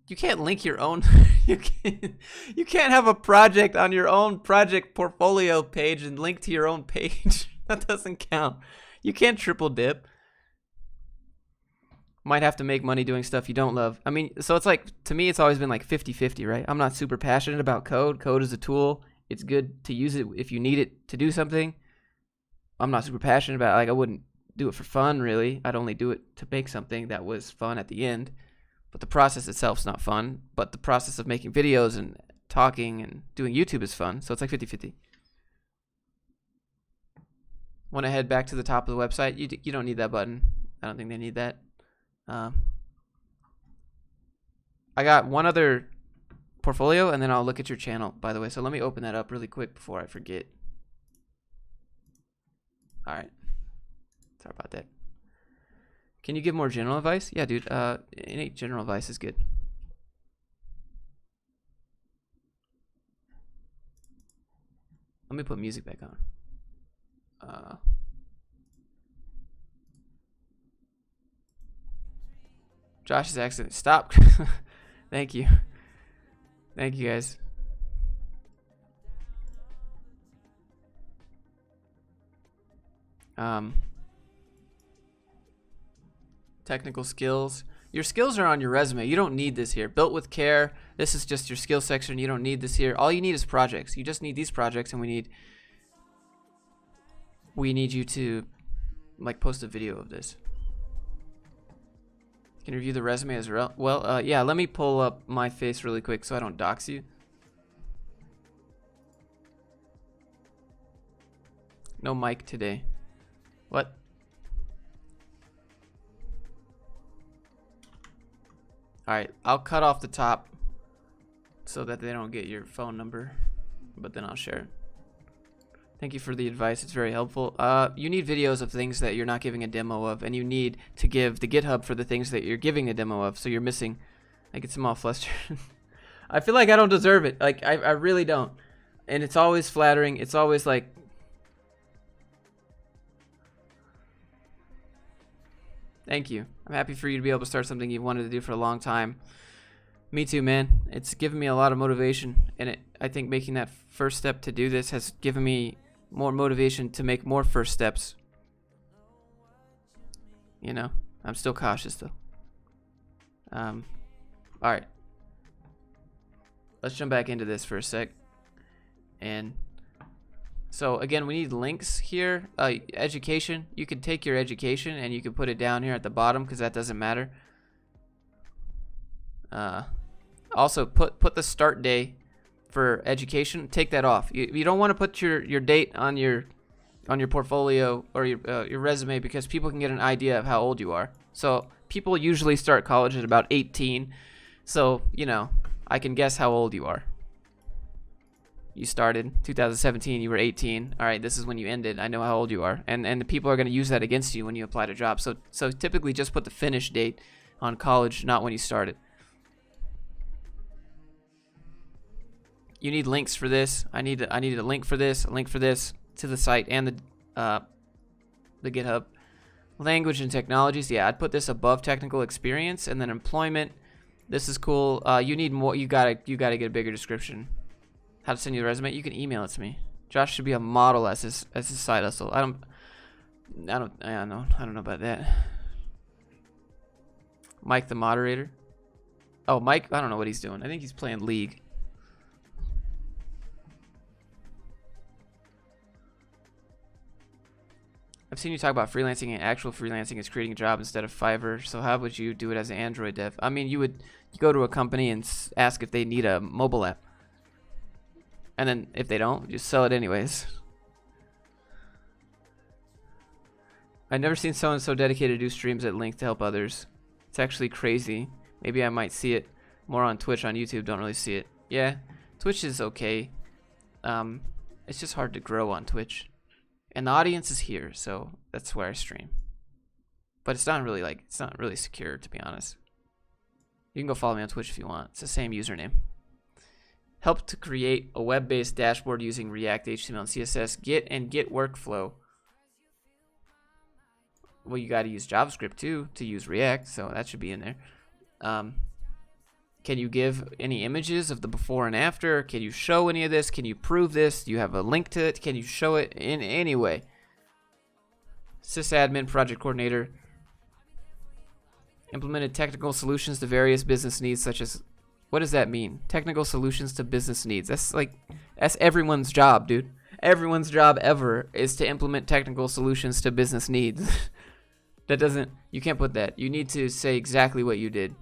You can't link your own. You can't have a project on your own project portfolio page and link to your own page. That doesn't count. You can't triple dip. Might have to make money doing stuff you don't love. I mean, so it's like, to me, it's always been like 50-50, right? I'm not super passionate about code. Code is a tool. It's good to use it if you need it to do something. I'm not super passionate about it. Like, I wouldn't do it for fun, really. I'd only do it to make something that was fun at the end. But the process itself's not fun. But the process of making videos and talking and doing YouTube is fun. So it's like 50-50. Want to head back to the top of the website? You don't need that button. I don't think they need that. I got one other portfolio, and then I'll look at your channel, by the way. So let me open that up really quick before I forget. All right. Sorry about that. Can you give more general advice? Yeah, dude. Any general advice is good. Let me put music back on. Josh's accent. Stop. Thank you. Thank you, guys. Technical skills. Your skills are on your resume. You don't need this here. Built with care. This is just your skill section. You don't need this here. All you need is projects. You just need these projects, and we need you to like post a video of this. Can review the resume as well. Yeah, let me pull up my face really quick so I don't dox you. No mic today. What? Alright, I'll cut off the top so that they don't get your phone number, but then I'll share it. Thank you for the advice. It's very helpful. You need videos of things that you're not giving a demo of, and you need to give the GitHub for the things that you're giving a demo of, so you're missing. I get some all flustered. I feel like I don't deserve it. Like, I really don't. And it's always flattering. It's always like... Thank you. I'm happy for you to be able to start something you've wanted to do for a long time. Me too, man. It's given me a lot of motivation, and I think making that first step to do this has given me more motivation to make more first steps. You know, I'm still cautious though. All right. Let's jump back into this for a sec. And so again, we need links here. Education. You can take your education and you can put it down here at the bottom because that doesn't matter. Also, put the start day for education. Take that off. You don't want to put your date on your portfolio or your resume because people can get an idea of how old you are. So people usually start college at about 18. So, you know, I can guess how old you are. You started 2017, you were 18. All right, this is when you ended. I know how old you are. And the people are going to use that against you when you apply to jobs. So typically just put the finish date on college, not when you started. You need links for this. I needed a link for this, a link for this to the site and the GitHub. Language and technologies. Yeah, I'd put this above technical experience, and then employment. This is cool. You need more. You gotta get a bigger description. how to send you the resume, you can email it to me. Josh should be a model as his side hustle. I don't know about that. Mike the moderator. Oh, Mike, I don't know what he's doing. I think he's playing League. I've seen you talk about freelancing, and actual freelancing is creating a job instead of Fiverr. So how would you do it as an Android dev? I mean, you go to a company and ask if they need a mobile app. And then if they don't, just sell it anyways. I've never seen someone so dedicated to do streams at length to help others. It's actually crazy. Maybe I might see it more on Twitch. On YouTube, don't really see it. Yeah, Twitch is okay. It's just hard to grow on Twitch. And the audience is here, so that's where I stream. But it's not really secure, to be honest. You can go follow me on Twitch if you want. It's the same username. Help to create a web-based dashboard using React, HTML, and CSS. Git workflow. Well, you got to use JavaScript too to use React, so that should be in there. Can you give any images of the before and after? Can you show any of this? Can you prove this? Do you have a link to it? Can you show it in any way? Sysadmin, project coordinator. Implemented technical solutions to various business needs, such as, what does that mean? Technical solutions to business needs. That's everyone's job, dude. Everyone's job ever is to implement technical solutions to business needs. You can't put that. You need to say exactly what you did.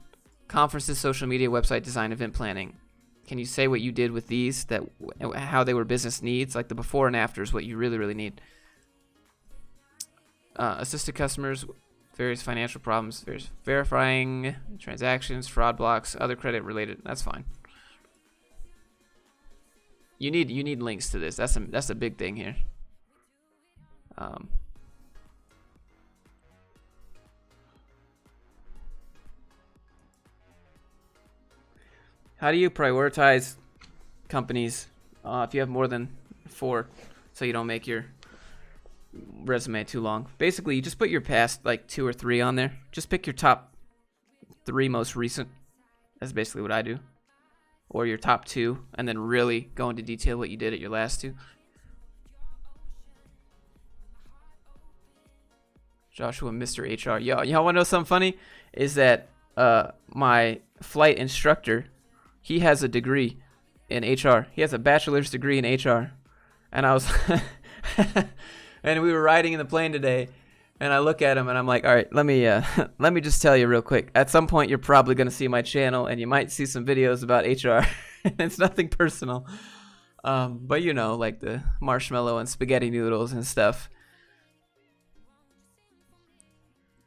Conferences, social media, website design, event planning. Can you say what you did with these, how they were business needs? Like the before and after is what you really, really need. Assisted customers, various financial problems, verifying transactions, fraud blocks, other credit related. That's fine. You need links to this. That's a big thing here. How do you prioritize companies if you have more than 4, so you don't make your resume too long? Basically, you just put your past 2 or 3 on there. Just pick your top 3 most recent. That's basically what I do. Or your top 2, and then really go into detail what you did at your last 2. Joshua, Mr. HR. Y'all want to know something funny? Is that my flight instructor, he has a degree in HR. He has a bachelor's degree in HR. And I was and we were riding in the plane today, and I look at him and I'm like, all right, let me just tell you real quick. At some point you're probably going to see my channel and you might see some videos about HR. It's nothing personal. But like the marshmallow and spaghetti noodles and stuff.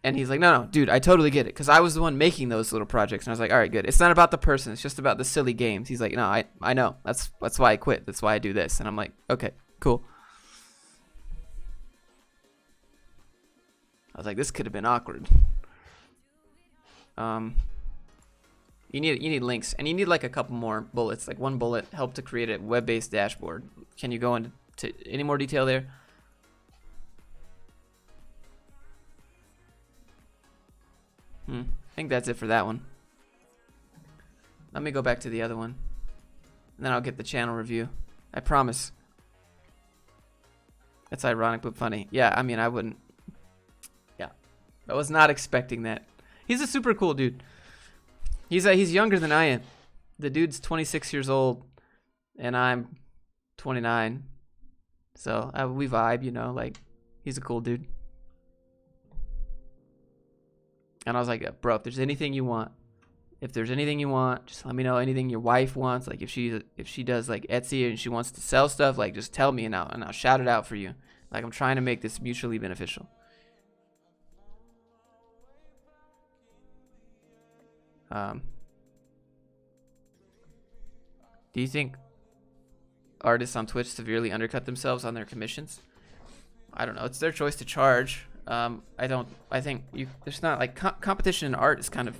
And he's like, no, dude, I totally get it. Because I was the one making those little projects. And I was like, all right, good. It's not about the person. It's just about the silly games. He's like, no, I know. That's why I quit. That's why I do this. And I'm like, okay, cool. I was like, this could have been awkward. You need links. And you need a couple more bullets. Like one bullet, help to create a web-based dashboard. Can you go into any more detail there? I think that's it for that one. Let me go back to the other one. And then I'll get the channel review. I promise. That's ironic but funny. Yeah, I mean, I wouldn't. Yeah. I was not expecting that. He's a super cool dude. He's younger than I am. The dude's 26 years old. And I'm 29. So we vibe, he's a cool dude. And I was like, bro, if there's anything you want, just let me know. Anything your wife wants, if she does Etsy and she wants to sell stuff, just tell me and I'll shout it out for you. I'm trying to make this mutually beneficial. Do you think artists on Twitch severely undercut themselves on their commissions? I don't know. It's their choice to charge. I think there's not competition in art is kind of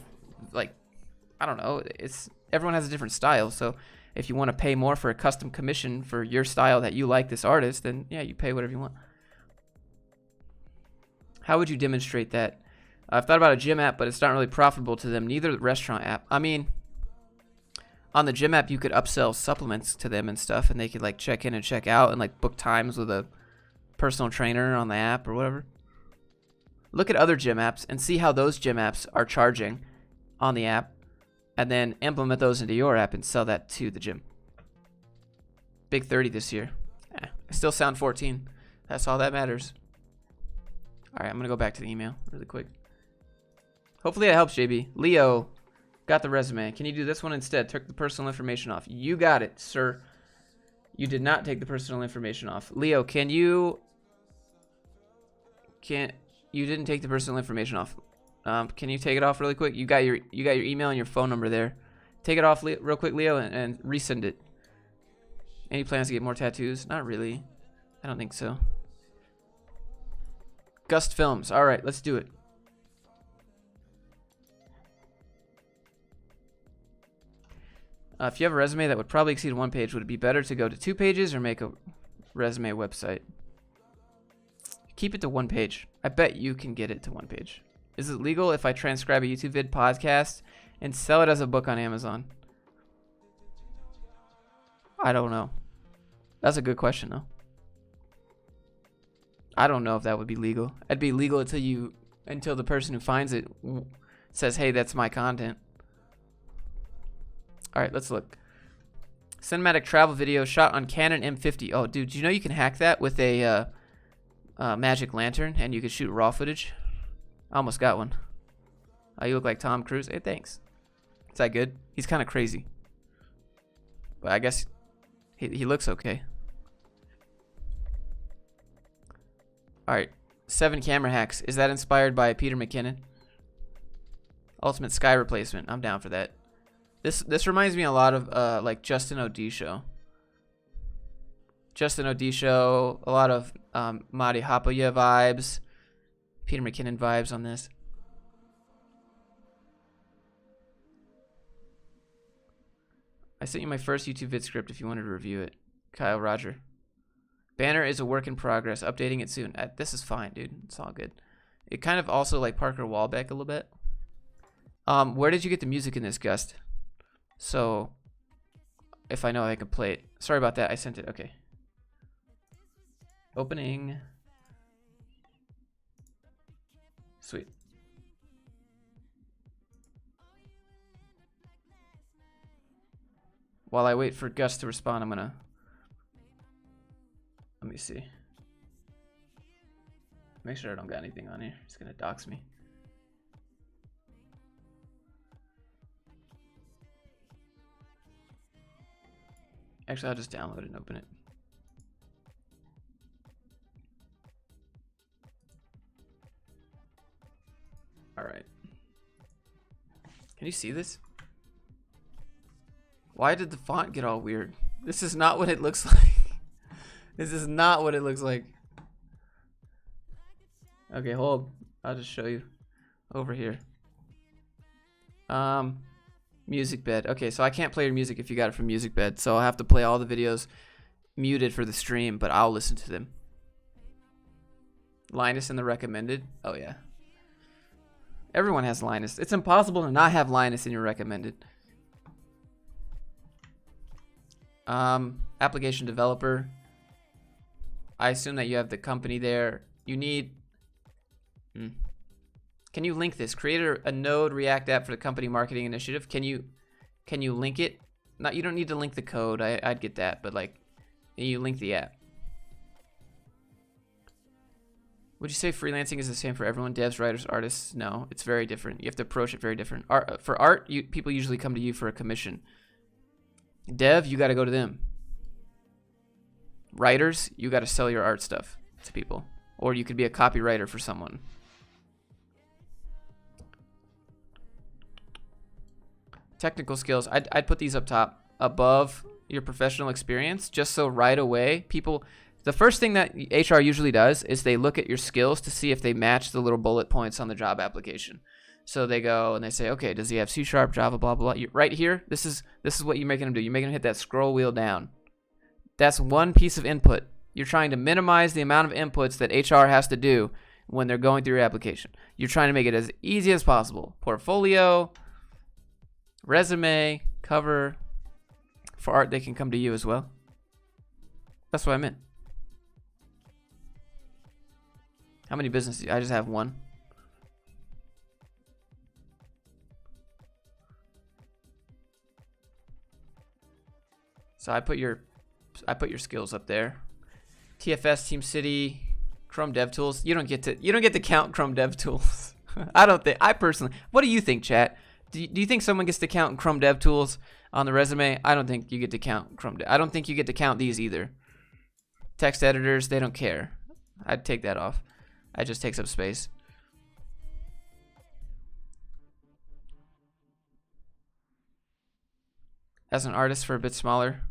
I don't know. Everyone has a different style. So if you want to pay more for a custom commission for your style that you like this artist, then yeah, you pay whatever you want. How would you demonstrate that? I've thought about a gym app, but it's not really profitable to them. Neither the restaurant app. I mean, on the gym app, you could upsell supplements to them and stuff, and they could like check in and check out and like book times with a personal trainer on the app or whatever. Look at other gym apps and see how those gym apps are charging on the app, and then implement those into your app and sell that to the gym. Big 30 this year. I still sound 14. That's all that matters. All right, I'm going to go back to the email really quick. Hopefully that helps, JB. Leo got the resume. Can you do this one instead? Took the personal information off. You got it, sir. You did not take the personal information off. Leo, you didn't take the personal information off. Can you take it off really quick? You got your email and your phone number there. Take it off real quick, Leo, and resend it. Any plans to get more tattoos? Not really. I don't think so. Gust Films. All right, let's do it. If you have a resume that would probably exceed 1 page, would it be better to go to 2 pages or make a resume website? Keep it to 1 page. I bet you can get it to 1 page. Is it legal if I transcribe a YouTube vid podcast and sell it as a book on Amazon? I don't know. That's a good question, though. I don't know if that would be legal. It'd be legal until the person who finds it says, hey, that's my content. All right, let's look. Cinematic travel video shot on Canon M50. Oh, dude, do you know you can hack that with a magic lantern and you can shoot raw footage? I almost got one. You look like Tom Cruise. Hey, thanks. Is that good? He's kind of crazy. But I guess he looks okay. All right, 7 camera hacks. Is that inspired by Peter McKinnon? Ultimate sky replacement. I'm down for that. This reminds me a lot of like Justin O'D show. Justin O'D show. A lot of Madi Hapaya vibes. Peter McKinnon vibes on this. I sent you my first YouTube vid script if you wanted to review it. Kyle Roger. Banner is a work in progress. Updating it soon. This is fine, dude. It's all good. It kind of also like Parker Walbeck a little bit. Where did you get the music in this, Gust? So, if I know, I can play it. Sorry about that. I sent it. Okay. Opening. Sweet. While I wait for Gus to respond, I'm gonna... Let me see. Make sure I don't got anything on here. It's gonna dox me. Actually, I'll just download it and open it. All right. Can you see this? Why did the font get all weird? This is not what it looks like. This is not what it looks like. Okay, hold. I'll just show you over here. Music bed. Okay, so I can't play your music if you got it from music bed, so I'll have to play all the videos muted for the stream, but I'll listen to them. Linus in the recommended. Oh yeah. Everyone has Linus. It's impossible to not have Linus in your recommended. Application developer. I assume that you have the company there. You need... Can you link this? Create a Node React app for the company marketing initiative. Can you link it? Not, you don't need to link the code. I'd get that, but like, you link the app. Would you say freelancing is the same for everyone? Devs, writers, artists? No, it's very different. You have to approach it very different. For art, people usually come to you for a commission. Dev, you got to go to them. Writers, you got to sell your art stuff to people. Or you could be a copywriter for someone. Technical skills, I'd put these up top above your professional experience, just so right away people... The first thing that HR usually does is they look at your skills to see if they match the little bullet points on the job application. So they go and they say, okay, does he have C#, Java, blah, blah, blah. Right here, this is what you're making him do. You're making him hit that scroll wheel down. That's one piece of input. You're trying to minimize the amount of inputs that HR has to do when they're going through your application. You're trying to make it as easy as possible. Portfolio, resume, cover, for art, they can come to you as well. That's what I meant. How many businesses? I just have one. So I put your skills up there. TFS, Team City, Chrome DevTools. You don't get to count Chrome DevTools. I personally. What do you think, chat? Do you think someone gets to count Chrome DevTools on the resume? I don't think you get to count Chrome. I don't think you get to count these either. Text editors, they don't care. I'd take that off. It just takes up space. As an artist for a bit smaller.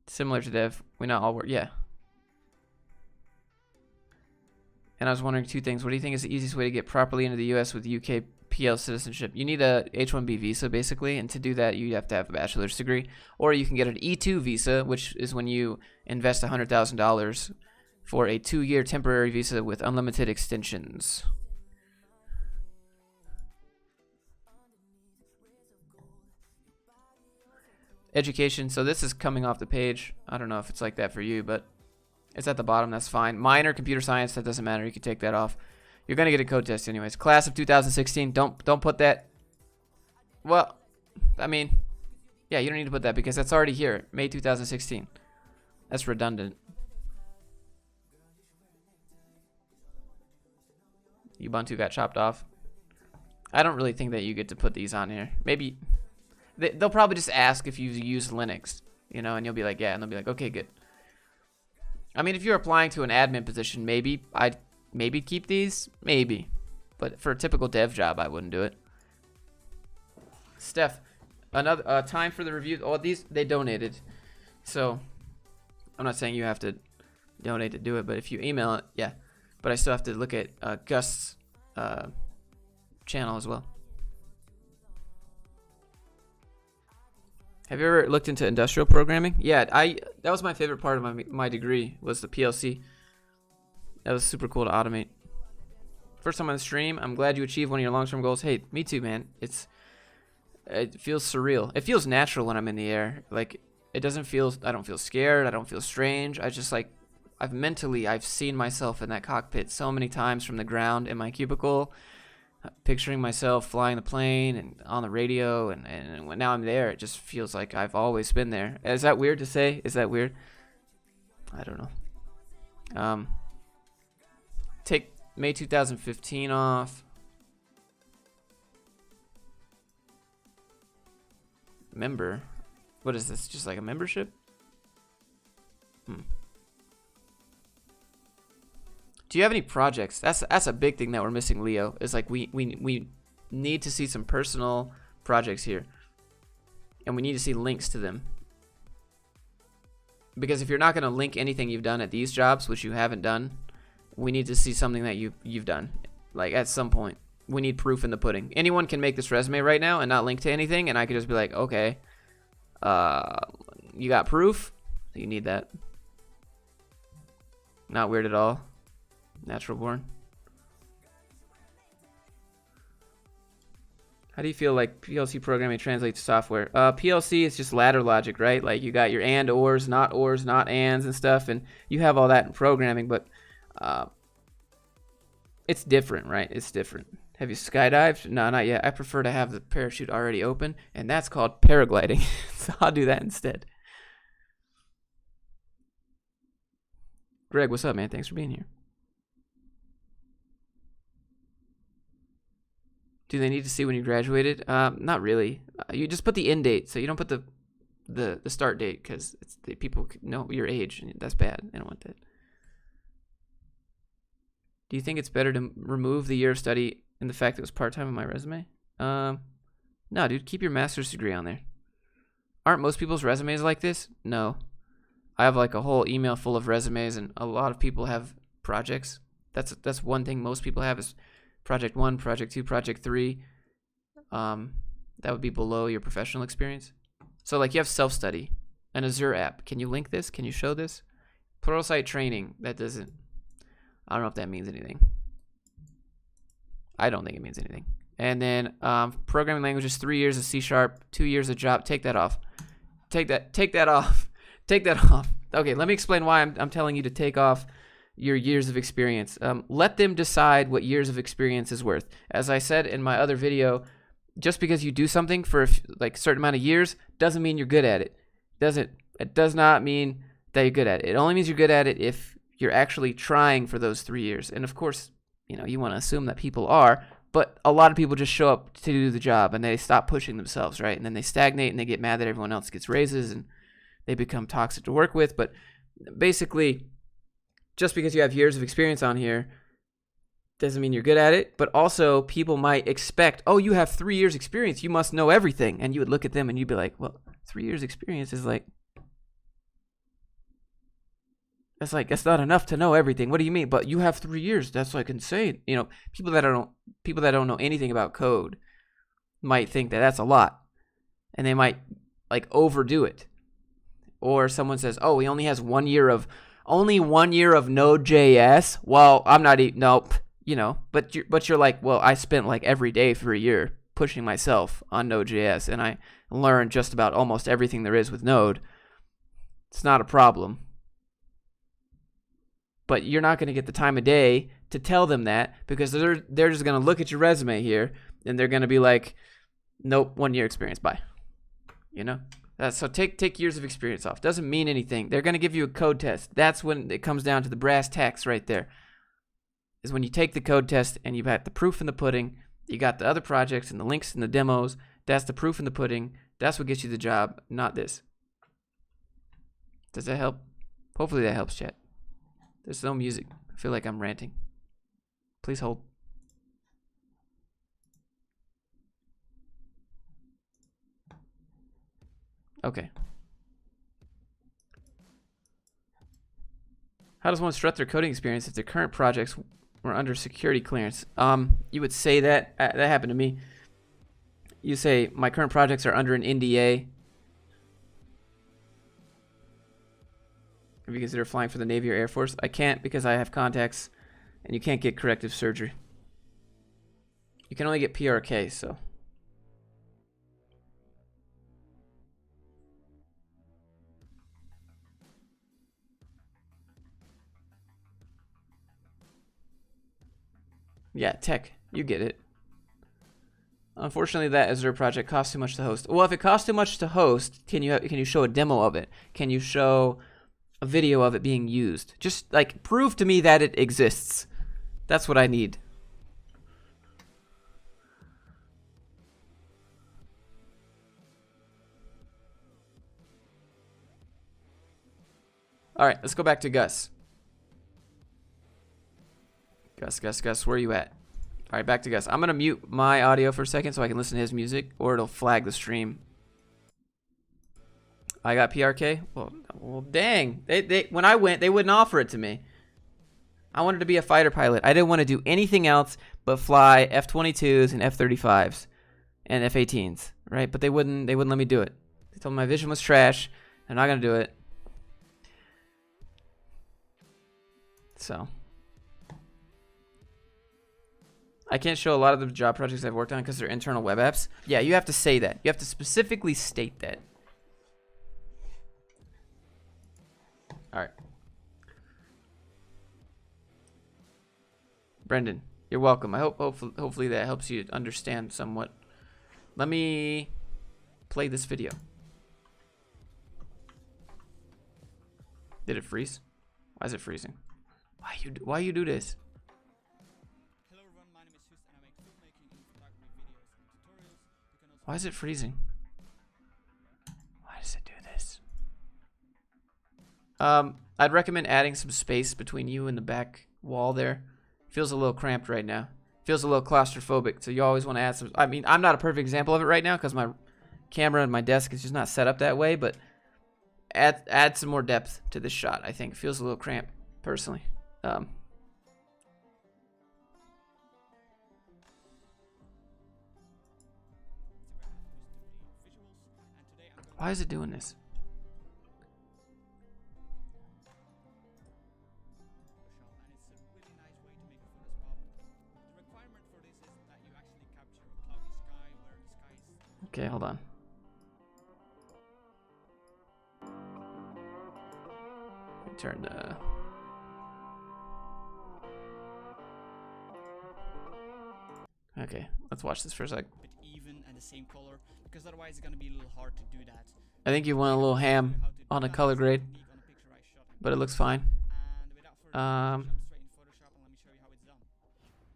Similar to dev, we not all work. Yeah. And I was wondering two things. What do you think is the easiest way to get properly into the U.S. with UK PL citizenship? You need a H-1B visa, basically, and to do that, you have to have a bachelor's degree. Or you can get an E-2 visa, which is when you invest $100,000 for a 2-year temporary visa with unlimited extensions. Education. So this is coming off the page. I don't know if it's like that for you, but it's at the bottom. That's fine. Minor computer science. That doesn't matter. You can take that off. You're gonna get a code test anyways. Class of 2016. Don't put that. Well, I mean, yeah, you don't need to put that because that's already here. May 2016. That's redundant. Ubuntu got chopped off. I don't really think that you get to put these on here. Maybe they'll probably just ask if you use Linux, you know, and you'll be like, yeah, and they'll be like, okay, good. I mean, if you're applying to an admin position, maybe I'd keep these, maybe, but for a typical dev job, I wouldn't do it. Steph, another time for the review. Oh, these they donated, so I'm not saying you have to donate to do it, but if you email it, yeah. But I still have to look at Gust's channel as well. Have you ever looked into industrial programming? Yeah, that was my favorite part of my degree was the PLC. That was super cool to automate. First time on the stream. I'm glad you achieved one of your long-term goals. Hey, me too, man. It feels surreal. It feels natural when I'm in the air. Like I don't feel scared. I don't feel strange. I just like I've seen myself in that cockpit so many times from the ground in my cubicle, picturing myself flying the plane and on the radio, and when now I'm there, it just feels like I've always been there. Is that weird to say? Is that weird? I don't know. Take May 2015 off. Member? What is this? Just like a membership? Do you have any projects? That's a big thing that we're missing, Leo. Is like we need to see some personal projects here, and we need to see links to them. Because if you're not going to link anything you've done at these jobs, which you haven't done, we need to see something that you've done. Like at some point, we need proof in the pudding. Anyone can make this resume right now and not link to anything, and I could just be like, okay, you got proof? You need that. Not weird at all. Natural born. How do you feel like PLC programming translates to software? PLC is just ladder logic, right? Like you got your and, ors, not ands and stuff, and you have all that in programming, but it's different, right? It's different. Have you skydived? No, not yet. I prefer to have the parachute already open, and that's called paragliding. So I'll do that instead. Greg, what's up, man? Thanks for being here. Do they need to see when you graduated? Not really. You just put the end date, so you don't put the start date because people know your age, and that's bad. They don't want that. Do you think it's better to remove the year of study and the fact that it was part-time on my resume? No, dude. Keep your master's degree on there. Aren't most people's resumes like this? No. I have like a whole email full of resumes, and a lot of people have projects. That's one thing most people have is Project 1, Project 2, Project 3. That would be below your professional experience. So like you have self-study, an Azure app. Can you link this? Can you show this? Pluralsight training. That doesn't. I don't know if that means anything. I don't think it means anything. And then programming language is 3 years of C#, 2 years of Java. Take that off. Take that off. Take that off. Okay, let me explain why I'm telling you to take off your years of experience. Let them decide what years of experience is worth. As I said in my other video, just because you do something for like a certain amount of years doesn't mean you're good at it. It does not mean that you're good at it. It only means you're good at it if you're actually trying for those 3 years. And of course, you want to assume that people are, but a lot of people just show up to do the job and they stop pushing themselves, right? And then they stagnate and they get mad that everyone else gets raises and they become toxic to work with. But basically, just because you have years of experience on here doesn't mean you're good at it. But also, people might expect, oh, you have 3 years experience, you must know everything. And you would look at them and you'd be like, well, 3 years experience is that's not enough to know everything. What do you mean? But you have 3 years. That's like insane. People that don't know anything about code might think that that's a lot, and they might overdo it. Or someone says, "Oh, he only has 1 year of Node.js." Well, I'm not nope. But you're like, well, I spent every day for a year pushing myself on Node.js, and I learned just about almost everything there is with Node. It's not a problem. But you're not going to get the time of day to tell them that, because they're just going to look at your resume here and they're going to be like, nope, 1 year experience, bye. So take years of experience off. Doesn't mean anything. They're going to give you a code test. That's when it comes down to the brass tacks right there, is when you take the code test and you've got the proof in the pudding. You got the other projects and the links and the demos. That's the proof in the pudding. That's what gets you the job, not this. Does that help? Hopefully that helps, chat. There's no music. I feel like I'm ranting. Please hold. Okay. How does one strut their coding experience if their current projects were under security clearance? You would say that. That happened to me. You say, my current projects are under an NDA. If you consider flying for the Navy or Air Force, I can't because I have contacts, and you can't get corrective surgery. You can only get PRK, so. Yeah, tech, you get it. Unfortunately, that Azure project costs too much to host. Well, if it costs too much to host, can you show a demo of it? Can you show a video of it being used? Just prove to me that it exists. That's what I need. All right, let's go back to Gus. Gus, where are you at? All right, back to Gus. I'm gonna mute my audio for a second so I can listen to his music, or it'll flag the stream. I got PRK? Well, dang. They when I went, they wouldn't offer it to me. I wanted to be a fighter pilot. I didn't want to do anything else but fly F-22s and F-35s and F-18s, right? But they wouldn't let me do it. They told me my vision was trash. They're not gonna do it. So I can't show a lot of the job projects I've worked on because they're internal web apps. Yeah, you have to say that. You have to specifically state that. All right. Brendan, you're welcome. I hopefully that helps you understand somewhat. Let me play this video. Did it freeze? Why is it freezing? Why you do this? Hello everyone, my name is Hus and I make filmmaking and photography videos and tutorials. You can also Why is it freezing? Why does it do this? I'd recommend adding some space between you and the back wall there. Feels a little cramped right now. Feels a little claustrophobic, so you always want to add some. I mean, I'm not a perfect example of it right now because my camera and my desk is just not set up that way, but add some more depth to this shot. I think it feels a little cramped, personally. Why is it doing this? and it's a really nice way to make a photos pop. The requirement for this is that you actually capture Okay, hold on. Let me turn the... Okay, let's watch this for a sec. bit even and the same color, because otherwise it's gonna be a little hard to do that. I think you went a little ham on a color grade, but it looks fine. And without further ado, jump straight in Photoshop and let me show you how it's done.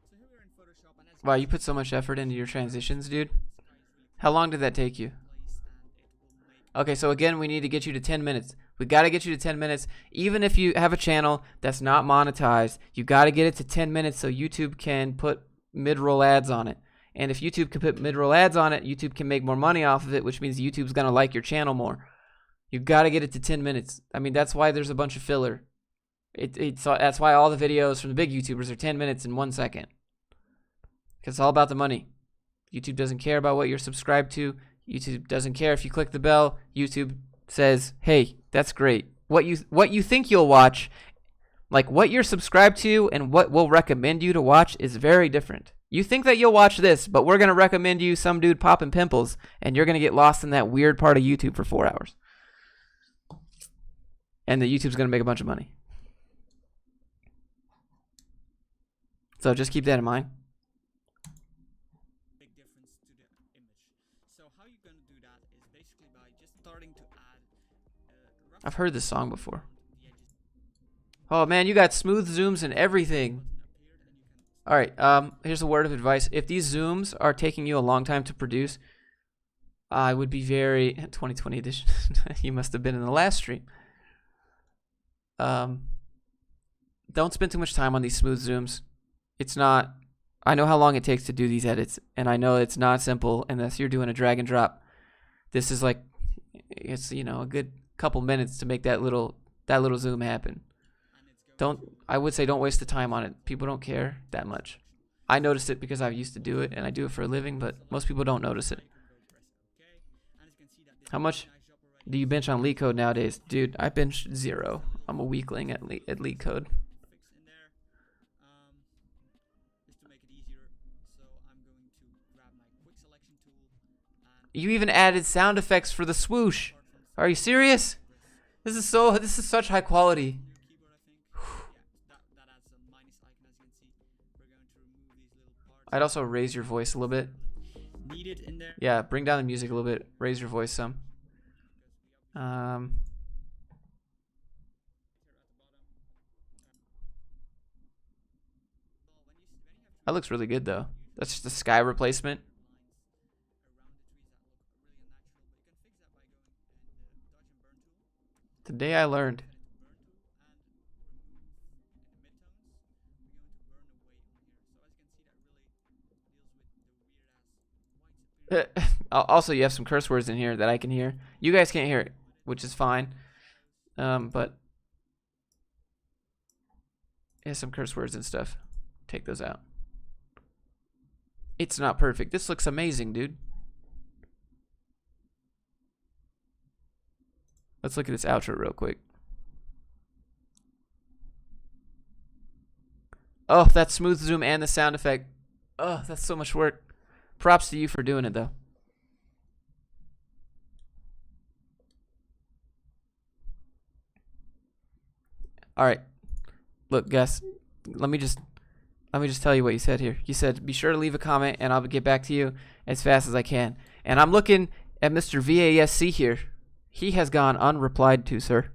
So here we're in Photoshop, and as Wow, you put so much effort into your transitions, dude. How long did that take you? Okay, so again, we need to get you to 10 minutes. We got to get you to 10 minutes. Even if you have a channel that's not monetized, you got to get it to 10 minutes so YouTube can put mid-roll ads on it. And if YouTube can put mid-roll ads on it, YouTube can make more money off of it, which means YouTube's going to like your channel more. You got to get it to 10 minutes. I mean, that's why there's a bunch of filler. That's why all the videos from the big YouTubers are 10 minutes and 1 second. Because it's all about the money. YouTube doesn't care about what you're subscribed to. YouTube doesn't care if you click the bell. YouTube says, hey, that's great. What you think you'll watch, like what you're subscribed to and what we'll recommend you to watch is very different. You think that you'll watch this, but we're going to recommend you some dude popping pimples, and you're going to get lost in that weird part of YouTube for 4 hours. And the YouTube's going to make a bunch of money. So just keep that in mind. big difference to the image. So how you're gonna do that is basically by just starting to add rough I've heard this song before. the edges Oh man, you got smooth zooms and everything. appeared, and you can All right, here's a word of advice. If these zooms are taking you a long time to produce, I would be very 2020 edition. You must have been in the last stream. Don't spend too much time on these smooth zooms. It's not. I know how long it takes to do these edits, and I know it's not simple unless you're doing a drag and drop. This is like, it's a good couple minutes to make that little zoom happen. I would say don't waste the time on it. People don't care that much. I noticed it because I used to do it and I do it for a living, but most people don't notice it. How much do you bench on leak code nowadays? Dude, I bench 0. I'm a weakling at leak code. fix in there. Just to make it easier, so I'm going to grab my quick selection tool and You even added sound effects for the swoosh. Are you serious? This is such high quality. your keyboard, I think. Yeah, that adds a minus icon, as you can see. We're going to remove these little parts. I'd also raise your voice a little bit. Need it in there. Yeah, bring down the music a little bit. Raise your voice some. That looks really good though. That's just a sky replacement. Today I learned. Also, you have some curse words in here that I can hear. You guys can't hear it, which is fine. But it has some curse words and stuff. Take those out. It's not perfect. This looks amazing, dude. Let's look at this outro real quick. Oh, that smooth zoom and the sound effect. Oh, that's so much work. Props to you for doing it, though. All right. Look, Gus, let me just tell you what you said here. You said, be sure to leave a comment, and I'll get back to you as fast as I can. And I'm looking at Mr. VASC here. He has gone unreplied to, sir.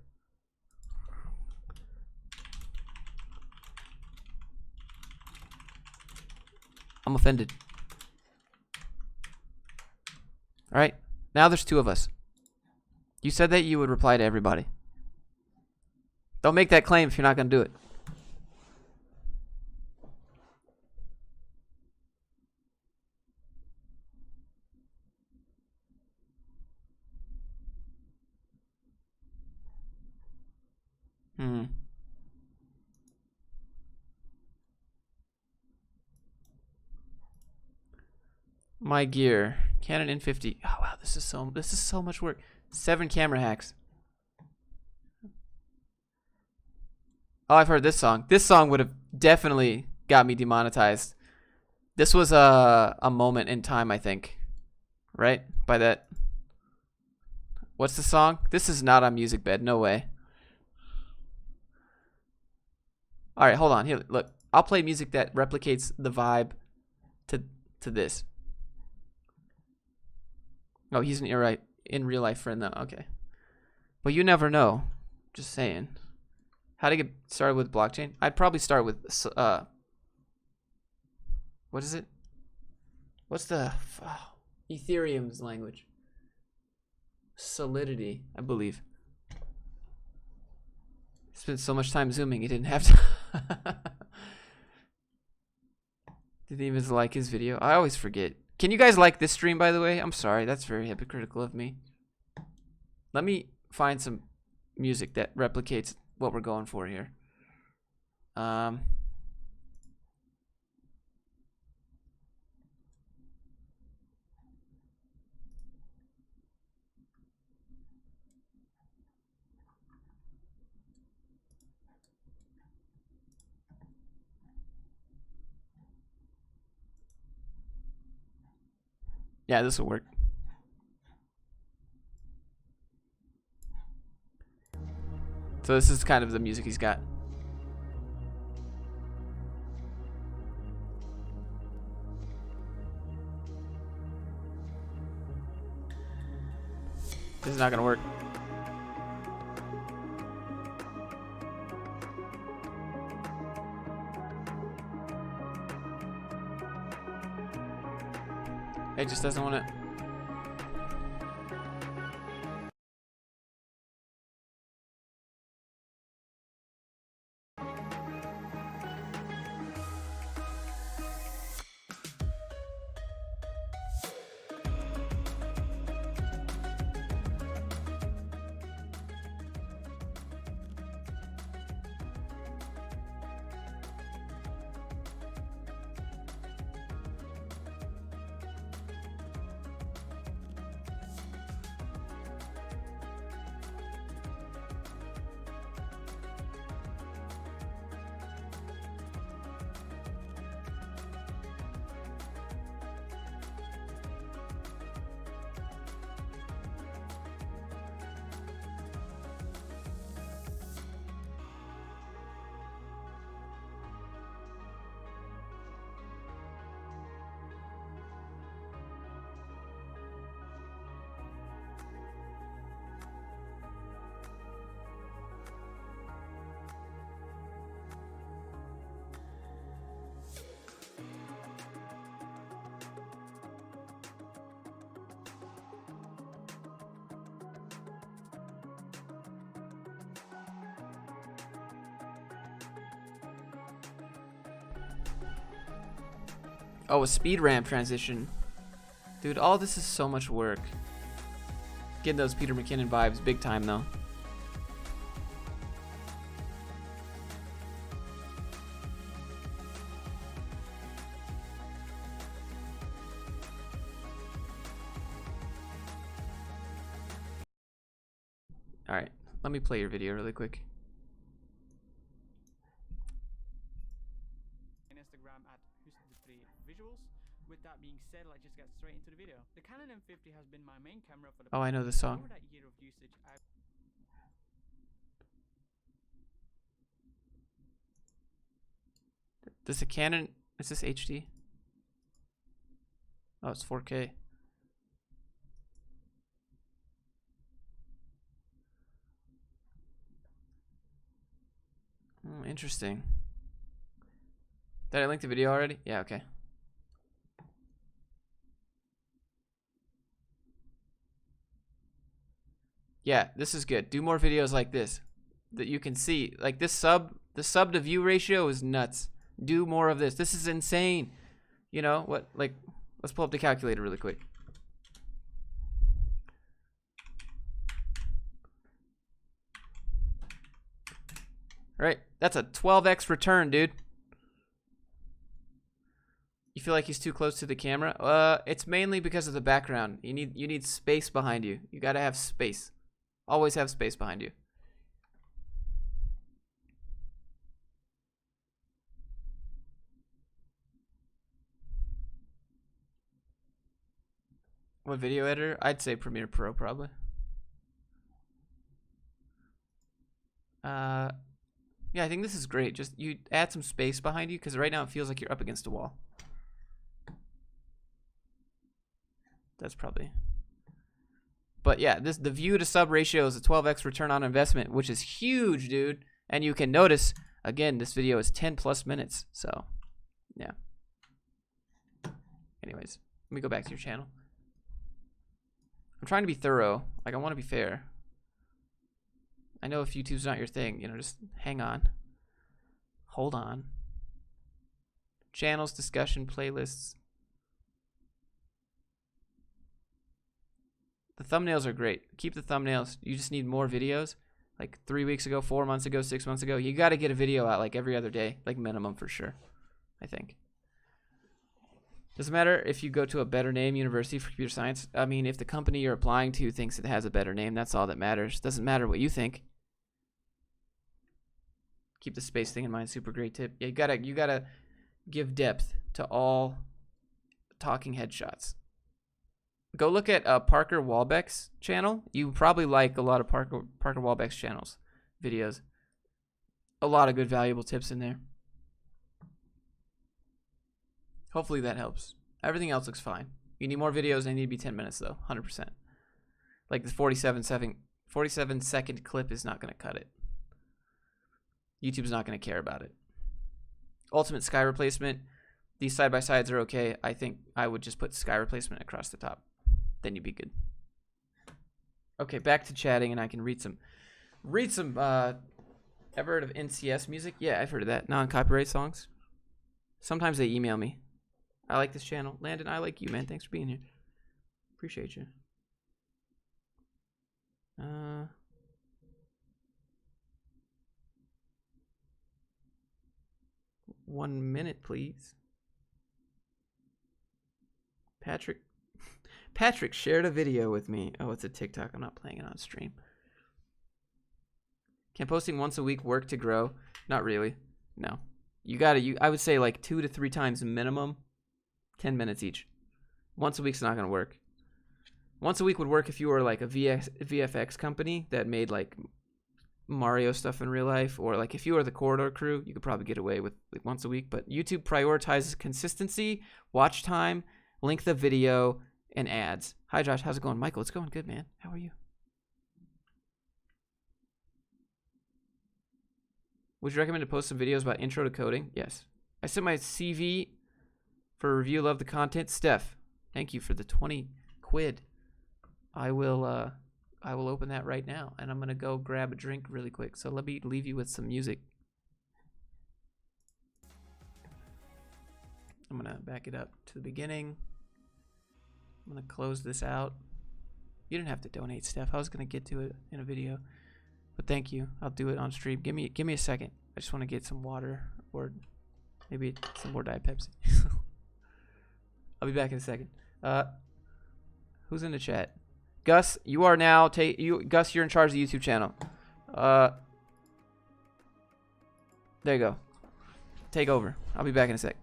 I'm offended. All right. Now there's 2 of us. You said that you would reply to everybody. Don't make that claim if you're not going to do it. My gear. Canon N50. Oh wow, this is so much work. 7 camera hacks. Oh, I've heard this song. This song would have definitely got me demonetized. This was a moment in time, I think. right? By that. What's the song? This is not on Music Bed. No way. All right, hold on. Here, look. I'll play music that replicates the vibe to this. Oh, he's an in real life friend though. Okay. But you never know. Just saying. How to get started with blockchain? I'd probably start with what is it? What's the Ethereum's language? Solidity, I believe. Spent so much time zooming, he didn't have to. Didn't even like his video. I always forget. Can you guys like this stream, by the way? I'm sorry, that's very hypocritical of me. Let me find some music that replicates what we're going for here. Yeah, this will work. So this is kind of the music he's got. This is not gonna work. It just doesn't want to. Oh, a speed ramp transition. Dude, all this is so much work. Getting those Peter McKinnon vibes big time though. Alright, let me play your video really quick. Instagram at Visuals. With that being said, let's just get straight into the video. The Canon M50 has been my main camera for the Oh, I know this song. over that year of usage. This a Canon? Is this HD? Oh, it's 4K. Interesting. Did I link the video already? Yeah, okay. Yeah, this is good. Do more videos like this that you can see. Like the sub to view ratio is nuts. Do more of this. This is insane. You know what? Like, let's pull up the calculator really quick. All right, that's a 12x return, dude. You feel like he's too close to the camera? It's mainly because of the background. You need space behind you. You gotta have space. Always have space behind you. What video editor? I'd say Premiere Pro probably. Yeah, I think this is great. Just you add some space behind you because right now it feels like you're up against a wall. That's probably. But yeah, the view to sub ratio is a 12x return on investment, which is huge, dude. And you can notice, again, this video is 10 plus minutes. So, yeah. Anyways, let me go back to your channel. I'm trying to be thorough. Like, I want to be fair. I know if YouTube's not your thing, you know, just hang on. Hold on. Channels, discussion, playlists. The thumbnails are great. Keep the thumbnails. You just need more videos. Like 3 weeks ago, 4 months ago, 6 months ago. You got to get a video out like every other day. Like minimum for sure, I think. Doesn't matter if you go to a better name university for computer science. I mean, if the company you're applying to thinks it has a better name, that's all that matters. Doesn't matter what you think. Keep the space thing in mind. Super great tip. Yeah, you gotta give depth to all talking headshots. Go look at Parker Walbeck's channel. You probably like a lot of Parker Walbeck's channels, videos. A lot of good valuable tips in there. Hopefully that helps. Everything else looks fine. You need more videos. They need to be 10 minutes though, 100%. Like the 47-second clip is not going to cut it. YouTube's not going to care about it. Ultimate sky replacement. These side-by-sides are okay. I think I would just put sky replacement across the top. Then you'd be good. Okay, back to chatting, and I can read some. Ever heard of NCS music? Yeah, I've heard of that. Non-copyright songs. Sometimes they email me. I like this channel. Landon, I like you, man. Thanks for being here. Appreciate you. 1 minute, please. Patrick shared a video with me. Oh, it's a TikTok. I'm not playing it on stream. Can posting once a week work to grow? Not really. No. I would say like 2 to 3 times minimum. 10 minutes each. Once a week's not going to work. Once a week would work if you were like a VFX company that made like Mario stuff in real life, or like if you were the Corridor Crew, you could probably get away with like once a week. But YouTube prioritizes consistency, watch time, length of video, and ads. Hi Josh, how's it going? Michael, it's going good, man. How are you? Would you recommend to post some videos about intro to coding? Yes. I sent my CV for review. Love the content. Steph, thank you for the 20 quid. I will open that right now, and I'm going to go grab a drink really quick. So let me leave you with some music. I'm going to back it up to the beginning. I'm going to close this out. You didn't have to donate, Steph. I was going to get to it in a video. But thank you. I'll do it on stream. Give me a second. I just want to get some water or maybe some more Diet Pepsi. I'll be back in a second. Who's in the chat? Gus, you are now Gus, you're in charge of the YouTube channel. There you go. Take over. I'll be back in a sec.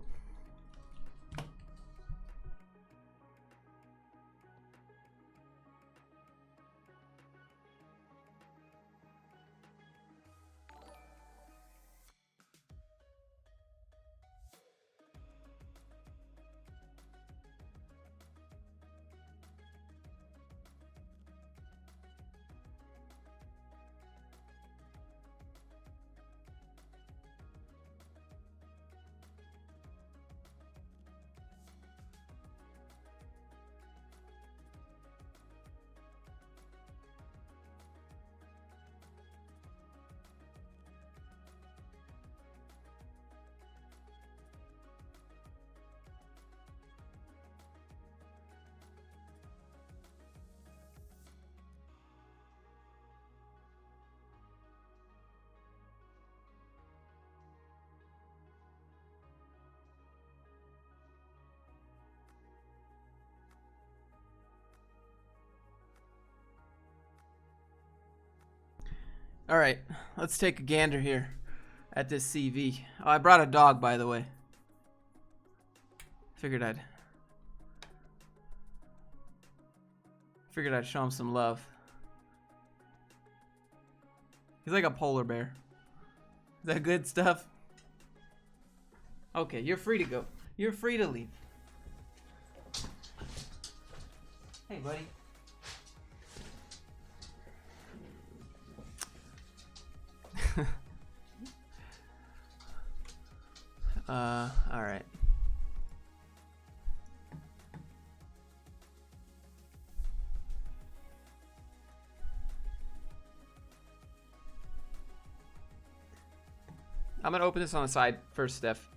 All right, let's take a gander here at this CV. Oh, I brought a dog, by the way. Figured I'd Figured I'd show him some love. He's like a polar bear. Is that good stuff? Okay, you're free to go. You're free to leave. Hey, buddy. All right. I'm gonna open this on the side first, Steph.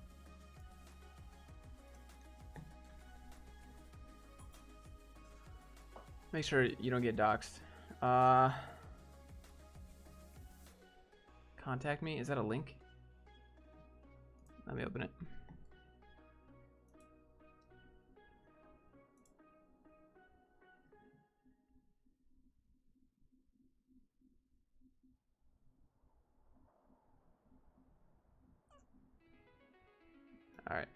Make sure you don't get doxxed. Contact me. Is that a link? Let me open it. All right.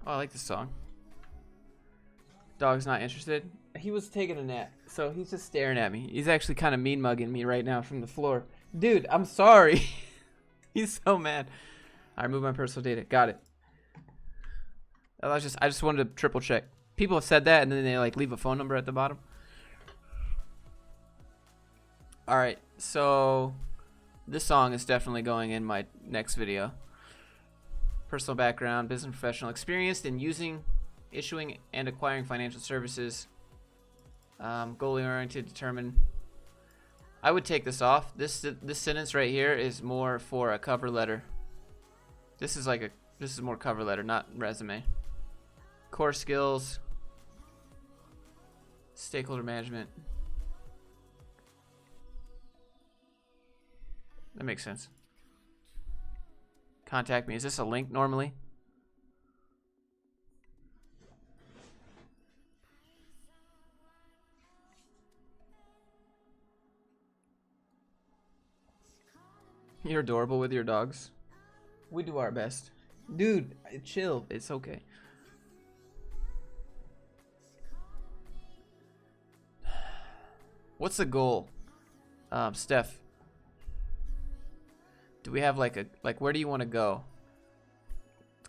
Oh, I like this song. Dog's not interested. He was taking a nap, so he's just staring at me. He's actually kind of mean mugging me right now from the floor. Dude, I'm sorry. He's so mad. I removed my personal data. Got it. I just wanted to triple check. People have said that, and then they like leave a phone number at the bottom. All right, so this song is definitely going in my next video. Personal background, business professional, experienced in using, issuing, and acquiring financial services. Goal-oriented, determined. I would take this off. This sentence right here is more for a cover letter. This is more cover letter, not resume. Core skills, stakeholder management. That makes sense. Contact me. Is this a link normally? You're adorable with your dogs. We do our best. Dude, chill. It's okay. What's the goal? Steph. Do we have like where do you want to go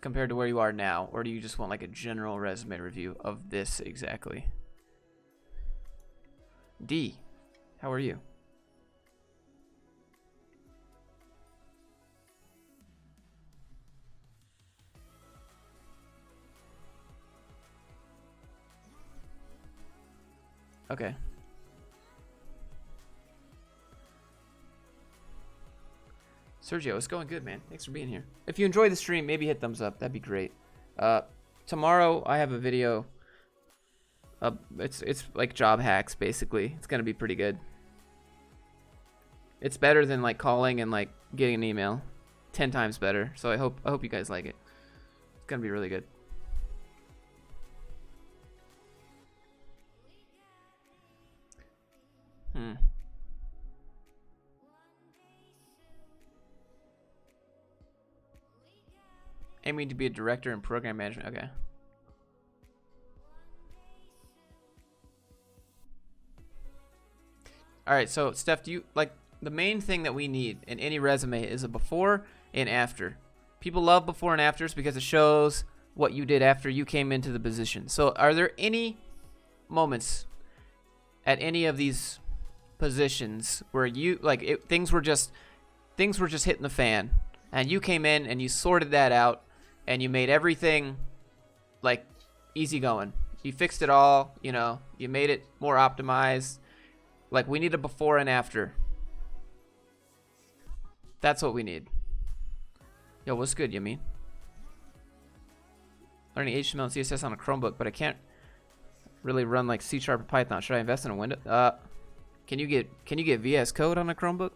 compared to where you are now? Or do you just want like a general resume review of this exactly? D, how are you? Okay. Sergio, it's going good, man. Thanks for being here. If you enjoy the stream, maybe hit thumbs up. That'd be great. Tomorrow I have a video. It's like job hacks, basically. It's gonna be pretty good. It's better than like calling and like getting an email. 10 times better. So I hope you guys like it. It's gonna be really good. Aiming to be a director in program management. Okay. All right, so Steph, do you like the main thing that we need in any resume is a before and after. People love before and afters because it shows what you did after you came into the position. So are there any moments at any of these positions where you like things were just hitting the fan and you came in and you sorted that out and you made everything like easy going? You fixed it all, you know, you made it more optimized. Like we need a before and after. That's what we need. Yo, what's good, you mean? Learning HTML and CSS on a Chromebook, but I can't really run like C# or Python. Should I invest in a window? Can you get VS Code on a Chromebook?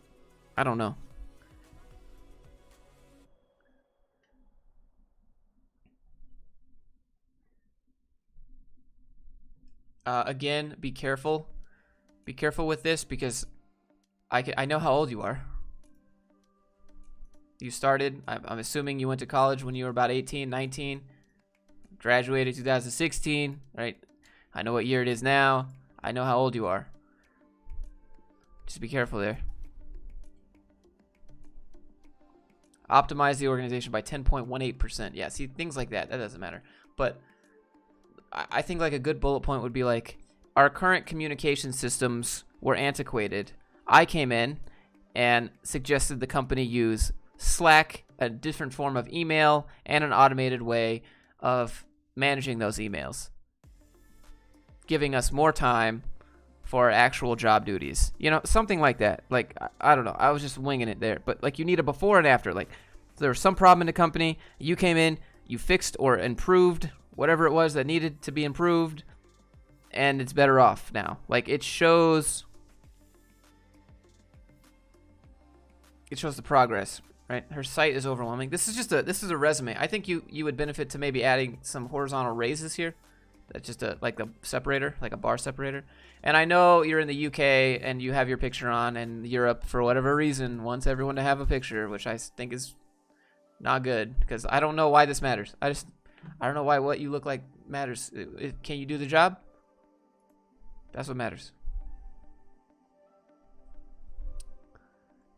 I don't know. Again, be careful. Be careful with this because I know how old you are. You started, I'm assuming you went to college when you were about 18, 19. graduated 2016, right? I know what year it is now. I know how old you are. Just be careful there. Optimize the organization by 10.18%. Yeah, see, things like that. That doesn't matter. But I think like a good bullet point would be like, our current communication systems were antiquated. I came in and suggested the company use Slack, a different form of email, and an automated way of managing those emails, giving us more time for our actual job duties. You know, something like that. Like, I don't know. I was just winging it there. But, like, you need a before and after. Like, there was some problem in the company. You came in, you fixed or improved whatever it was that needed to be improved, and it's better off now. Like, it shows the progress, right? Her site is overwhelming. This is a resume. I think you would benefit to maybe adding some horizontal raises here. That's just like a separator, like a bar separator. And I know you're in the UK and you have your picture on, and Europe, for whatever reason, wants everyone to have a picture, which I think is not good, because I don't know why this matters. I don't know why what you look like matters. Can you do the job? That's what matters.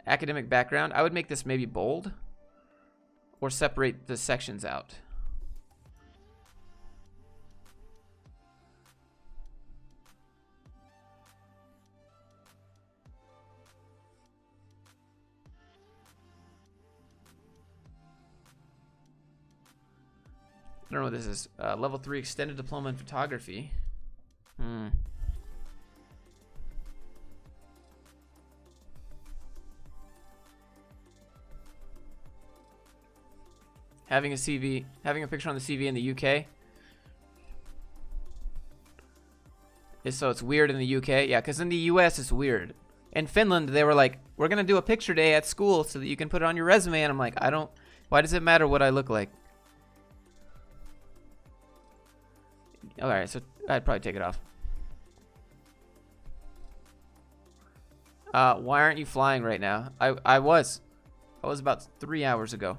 Academic background. I would make this maybe bold or separate the sections out. I don't know what this is. Level 3 extended diploma in photography. Having a picture on the CV in the UK. So it's weird in the UK? Yeah, because in the US it's weird. In Finland, they were like, we're going to do a picture day at school so that you can put it on your resume. And I'm like, why does it matter what I look like? Alright, so I'd probably take it off. Why aren't you flying right now? I was about 3 hours ago.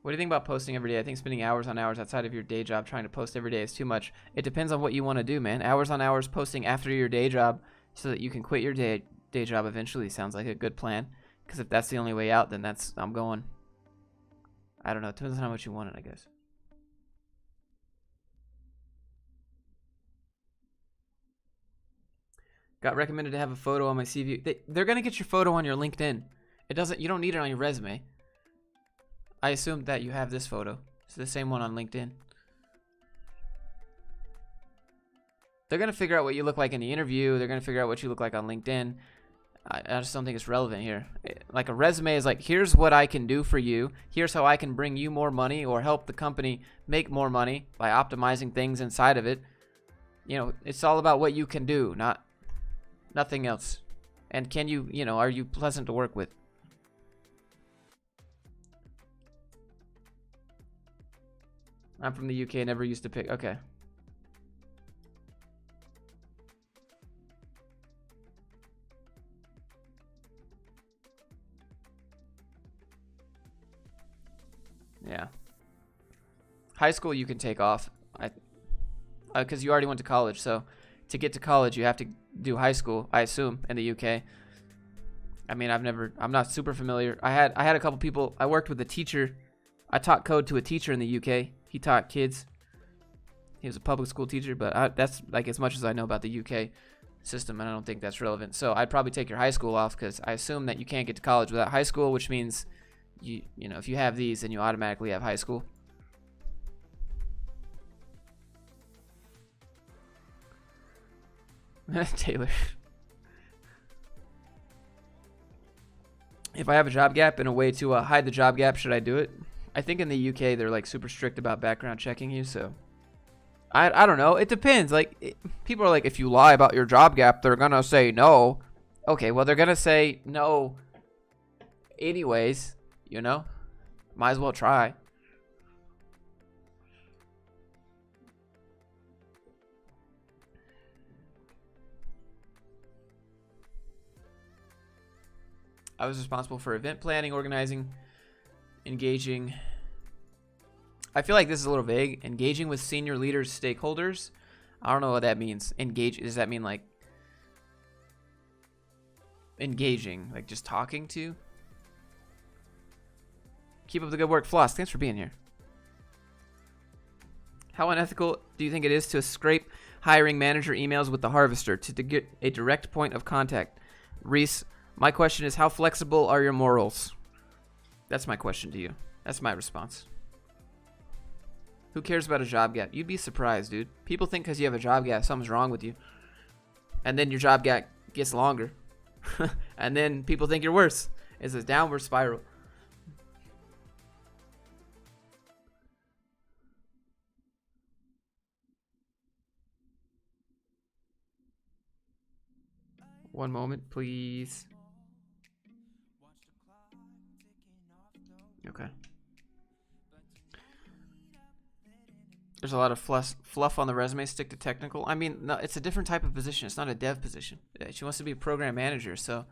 What do you think about posting every day? I think spending hours on hours outside of your day job trying to post every day is too much. It depends on what you want to do, man. Hours on hours posting after your day job so that you can quit your day job eventually sounds like a good plan. Because if that's the only way out, then I'm going. I don't know. It depends on how much you want it, I guess. Got recommended to have a photo on my CV. They're going to get your photo on your LinkedIn. You don't need it on your resume. I assume that you have this photo. It's the same one on LinkedIn. They're going to figure out what you look like in the interview. They're going to figure out what you look like on LinkedIn. I just don't think it's relevant here. Like a resume is like, here's what I can do for you. Here's how I can bring you more money or help the company make more money by optimizing things inside of it. You know, it's all about what you can do, nothing else. And can you, are you pleasant to work with? I'm from the UK, never used to pick. Okay. Yeah. High school you can take off. Because you already went to college, so to get to college you have to do high school, I assume, in the UK. I mean, I'm not super familiar. I had a couple people. I worked with a teacher. I taught code to a teacher in the UK. He taught kids. He was a public school teacher, but that's like as much as I know about the UK system, and I don't think that's relevant. So I'd probably take your high school off, because I assume that you can't get to college without high school, which means you know, if you have these, then you automatically have high school. Taylor. If I have a job gap and a way to hide the job gap, should I do it? I think in the UK they're like super strict about background checking you, so I don't know. It depends. Like, people are like, if you lie about your job gap, they're gonna say no. Okay, well, they're gonna say no anyways, might as well try. I was responsible for event planning, organizing Engaging. I feel like this is a little vague. Engaging with senior leaders, stakeholders. I don't know what that means. Engage. Does that mean like engaging, like just talking to? Keep up the good work, Floss. Thanks for being here. How unethical do you think it is to scrape hiring manager emails with the harvester to get a direct point of contact? Reese, my question is, how flexible are your morals? That's my question to you. That's my response. Who cares about a job gap? You'd be surprised, dude. People think because you have a job gap, something's wrong with you. And then your job gap gets longer. And then people think you're worse. It's a downward spiral. One moment, please. Okay. There's a lot of fluff on the resume. Stick to technical. I mean, no, it's a different type of position. It's not a dev position. She wants to be a program manager, so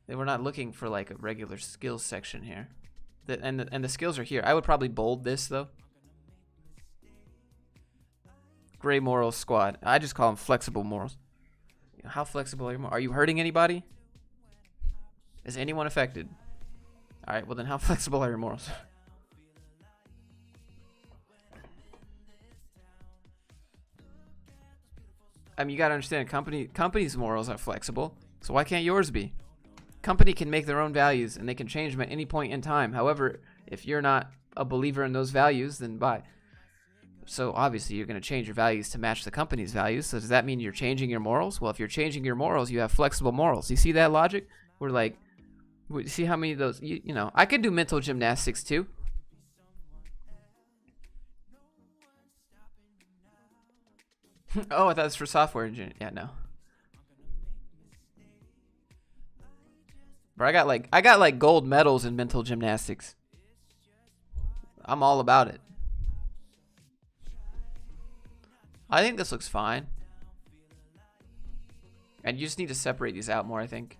we're not looking for like a regular skills section here. And the skills are here. I would probably bold this though. Gray morals squad. I just call them flexible morals. How flexible are you? Are you hurting anybody? Is anyone affected? All right. Well, then, how flexible are your morals? I mean, you gotta understand, company's morals are flexible, so why can't yours be? Company can make their own values, and they can change them at any point in time. However, if you're not a believer in those values, then bye. So obviously, you're gonna change your values to match the company's values. So does that mean you're changing your morals? Well, if you're changing your morals, you have flexible morals. You see that logic? We're like, see how many of those? You know, I could do mental gymnastics too. Oh, I thought it was for software engineering. Yeah, no. But I got like gold medals in mental gymnastics. I'm all about it. I think this looks fine. And you just need to separate these out more, I think.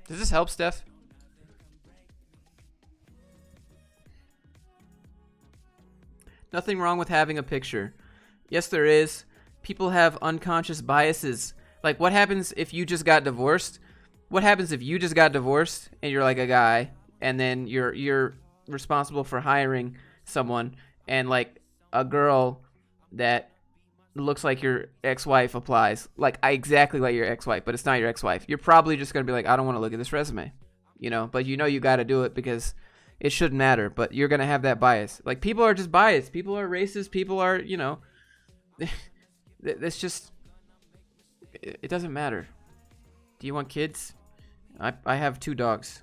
Does this help, Steph? Nothing wrong with having a picture. Yes, there is. People have unconscious biases. Like, what happens if you just got divorced? What happens if you just got divorced and you're like a guy, and then you're responsible for hiring someone, and like a girl that looks like your ex-wife applies, like exactly like your ex-wife, but it's not your ex-wife. You're probably just gonna be like, I don't want to look at this resume, you know. But you know you got to do it because it shouldn't matter, but you're going to have that bias. Like, people are just biased. People are racist. People are, you know, it's just, it doesn't matter. Do you want kids? I have 2 dogs.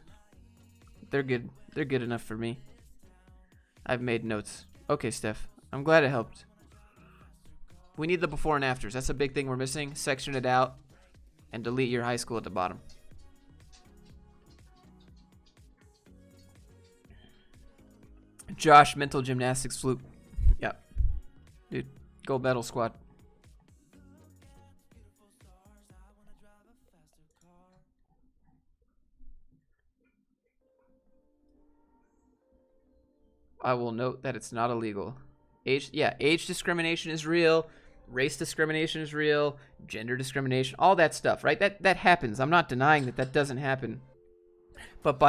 They're good. They're good enough for me. I've made notes. Okay, Steph. I'm glad it helped. We need the before and afters. That's a big thing we're missing. Section it out and delete your high school at the bottom. Josh, mental gymnastics fluke. Yep. Dude, gold medal squad. I will note that it's not illegal. Age discrimination is real. Race discrimination is real. Gender discrimination, all that stuff, right? That happens. I'm not denying that doesn't happen. But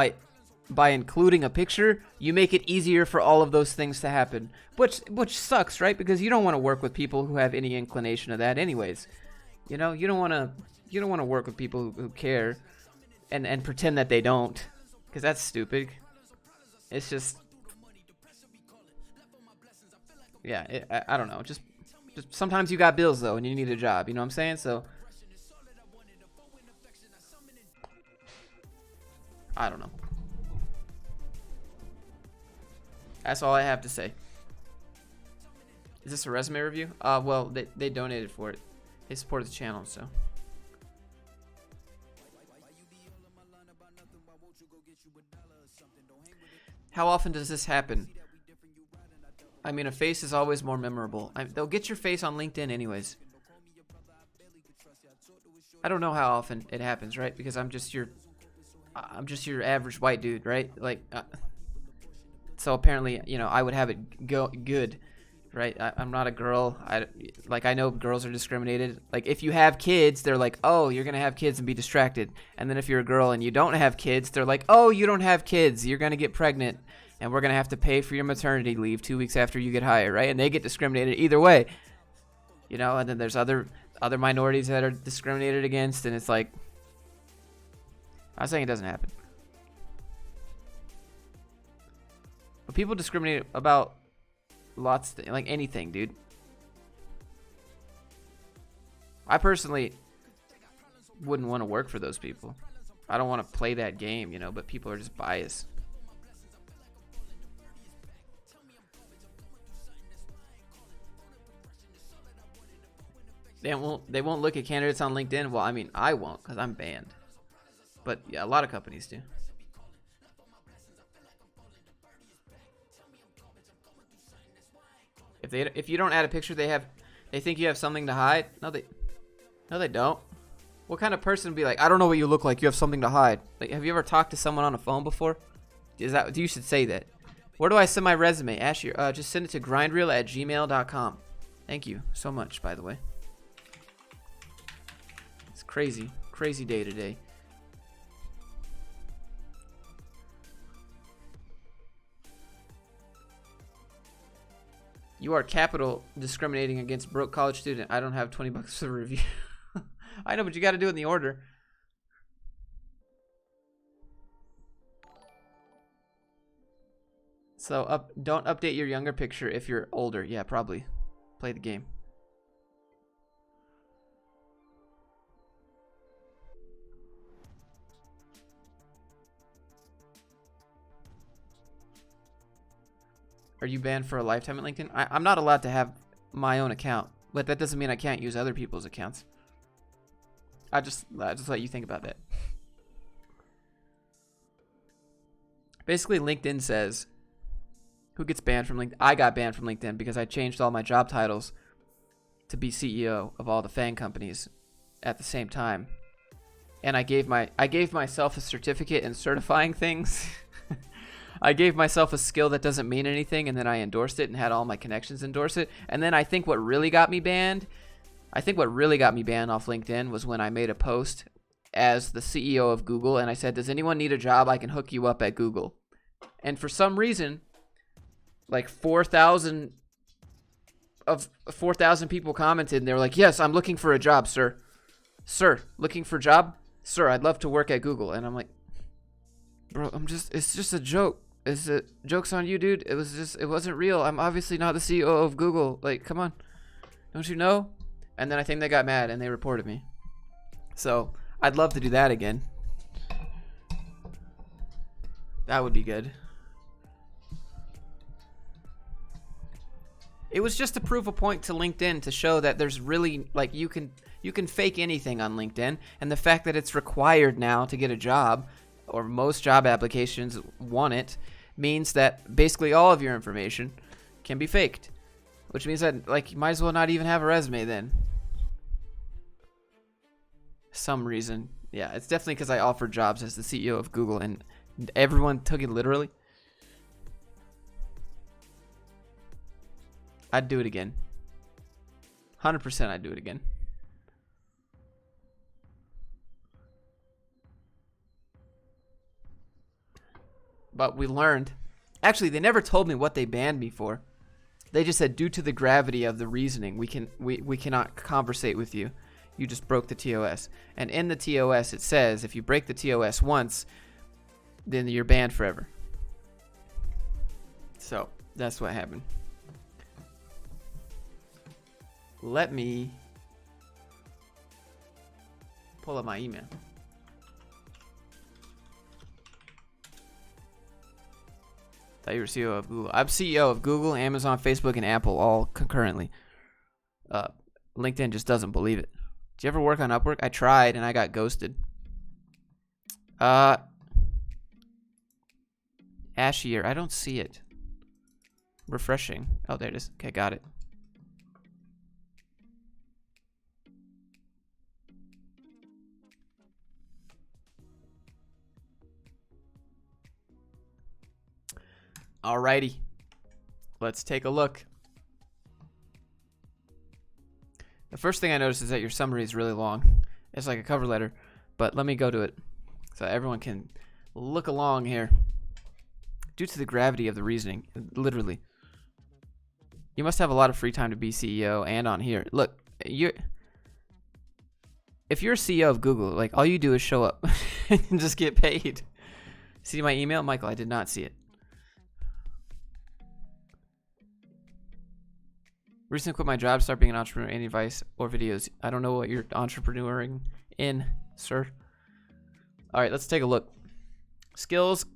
by including a picture, you make it easier for all of those things to happen, which sucks, right? Because you don't want to work with people who have any inclination of that anyways. You know, you don't want to work with people who care and pretend that they don't, because that's stupid. It's just, yeah, I don't know. Just sometimes you got bills though, and you need a job. You know what I'm saying? So I don't know. That's all I have to say. Is this a resume review? Well, they donated for it. They supported the channel, so. How often does this happen? I mean, a face is always more memorable. They'll get your face on LinkedIn anyways. I don't know how often it happens, right? Because I'm just your average white dude, right? Like, so apparently, you know, I would have it go good, right? I'm not a girl. I know girls are discriminated. Like, if you have kids, they're like, oh, you're gonna have kids and be distracted. And then if you're a girl and you don't have kids, they're like, oh, you don't have kids, you're gonna get pregnant, and we're gonna have to pay for your maternity leave 2 weeks after you get hired, right? And they get discriminated either way, you know. And then there's other minorities that are discriminated against, and it's like, I'm saying it doesn't happen, but people discriminate about lots of like anything, dude. I personally wouldn't want to work for those people. I don't want to play that game, you know, but people are just biased. They won't look at candidates on LinkedIn. Well, I mean, I won't, because I'm banned. But yeah, a lot of companies do. If you don't add a picture, they think you have something to hide. No, they don't. What kind of person would be like, I don't know what you look like, you have something to hide? Like, have you ever talked to someone on a phone before? You should say that. Where do I send my resume? Ash, just send it to grindreel@gmail.com. Thank you so much, by the way. It's crazy day today. You are capital discriminating against broke college student. I don't have $20 for the review. I know, but you got to do it in the order. So don't update your younger picture if you're older. Yeah, probably. Play the game. Are you banned for a lifetime at LinkedIn? I'm not allowed to have my own account, but that doesn't mean I can't use other people's accounts. I just let you think about that. Basically, LinkedIn says, who gets banned from LinkedIn? I got banned from LinkedIn because I changed all my job titles to be CEO of all the FANG companies at the same time. And I gave myself a certificate in certifying things. I gave myself a skill that doesn't mean anything, and then I endorsed it and had all my connections endorse it. And then I think what really got me banned off LinkedIn was when I made a post as the CEO of Google, and I said, does anyone need a job? I can hook you up at Google. And for some reason, like 4,000 people commented, and they were like, yes, I'm looking for a job, sir. Sir, looking for a job? Sir, I'd love to work at Google. And I'm like, bro, it's just a joke. Joke's on you, dude. It wasn't real. I'm obviously not the CEO of Google. Like, come on. Don't you know? And then I think they got mad and they reported me. So I'd love to do that again. That would be good. It was just to prove a point to LinkedIn to show that there's really, like, you can fake anything on LinkedIn, and the fact that it's required now to get a job, or most job applications want it, means that basically all of your information can be faked, which means that, like, you might as well not even have a resume then. Some reason. Yeah, it's definitely because I offered jobs as the CEO of Google and everyone took it literally. I'd do it again. 100% I'd do it again. But we learned. Actually, they never told me what they banned me for. They just said, due to the gravity of the reasoning, we cannot conversate with you. You just broke the TOS. And in the TOS, it says, if you break the TOS once, then you're banned forever. So, that's what happened. Let me pull up my email. Thought you were CEO of Google. I'm CEO of Google, Amazon, Facebook, and Apple all concurrently. LinkedIn just doesn't believe it. Did you ever work on Upwork? I tried and I got ghosted. Ashier, I don't see it. Refreshing. Oh, there it is. Okay, got it. Alrighty. Let's take a look. The first thing I noticed is that your summary is really long. It's like a cover letter, but let me go to it so everyone can look along here. Due to the gravity of the reasoning, literally. You must have a lot of free time to be CEO and on here. Look, if you're a CEO of Google, like all you do is show up and just get paid. See my email? Michael, I did not see it. Recently quit my job, start being an entrepreneur. Any advice or videos? I don't know what you're entrepreneuring in, sir. All right, let's take a look. Skills.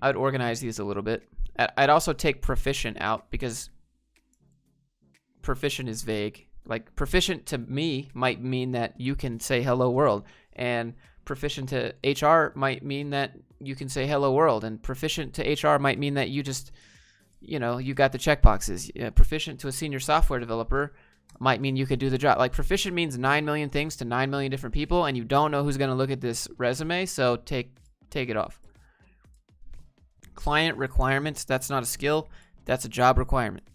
I'd organize these a little bit. I'd also take proficient out because proficient is vague. Like proficient to me might mean that you can say hello world, and proficient to HR might mean that you can say hello world, and proficient to HR might mean that you just, you know, you got the checkboxes. Proficient to a senior software developer might mean you could do the job. Like proficient means 9 million things to 9 million different people, and you don't know who's going to look at this resume, so take it off. Client requirements, that's not a skill, that's a job requirement.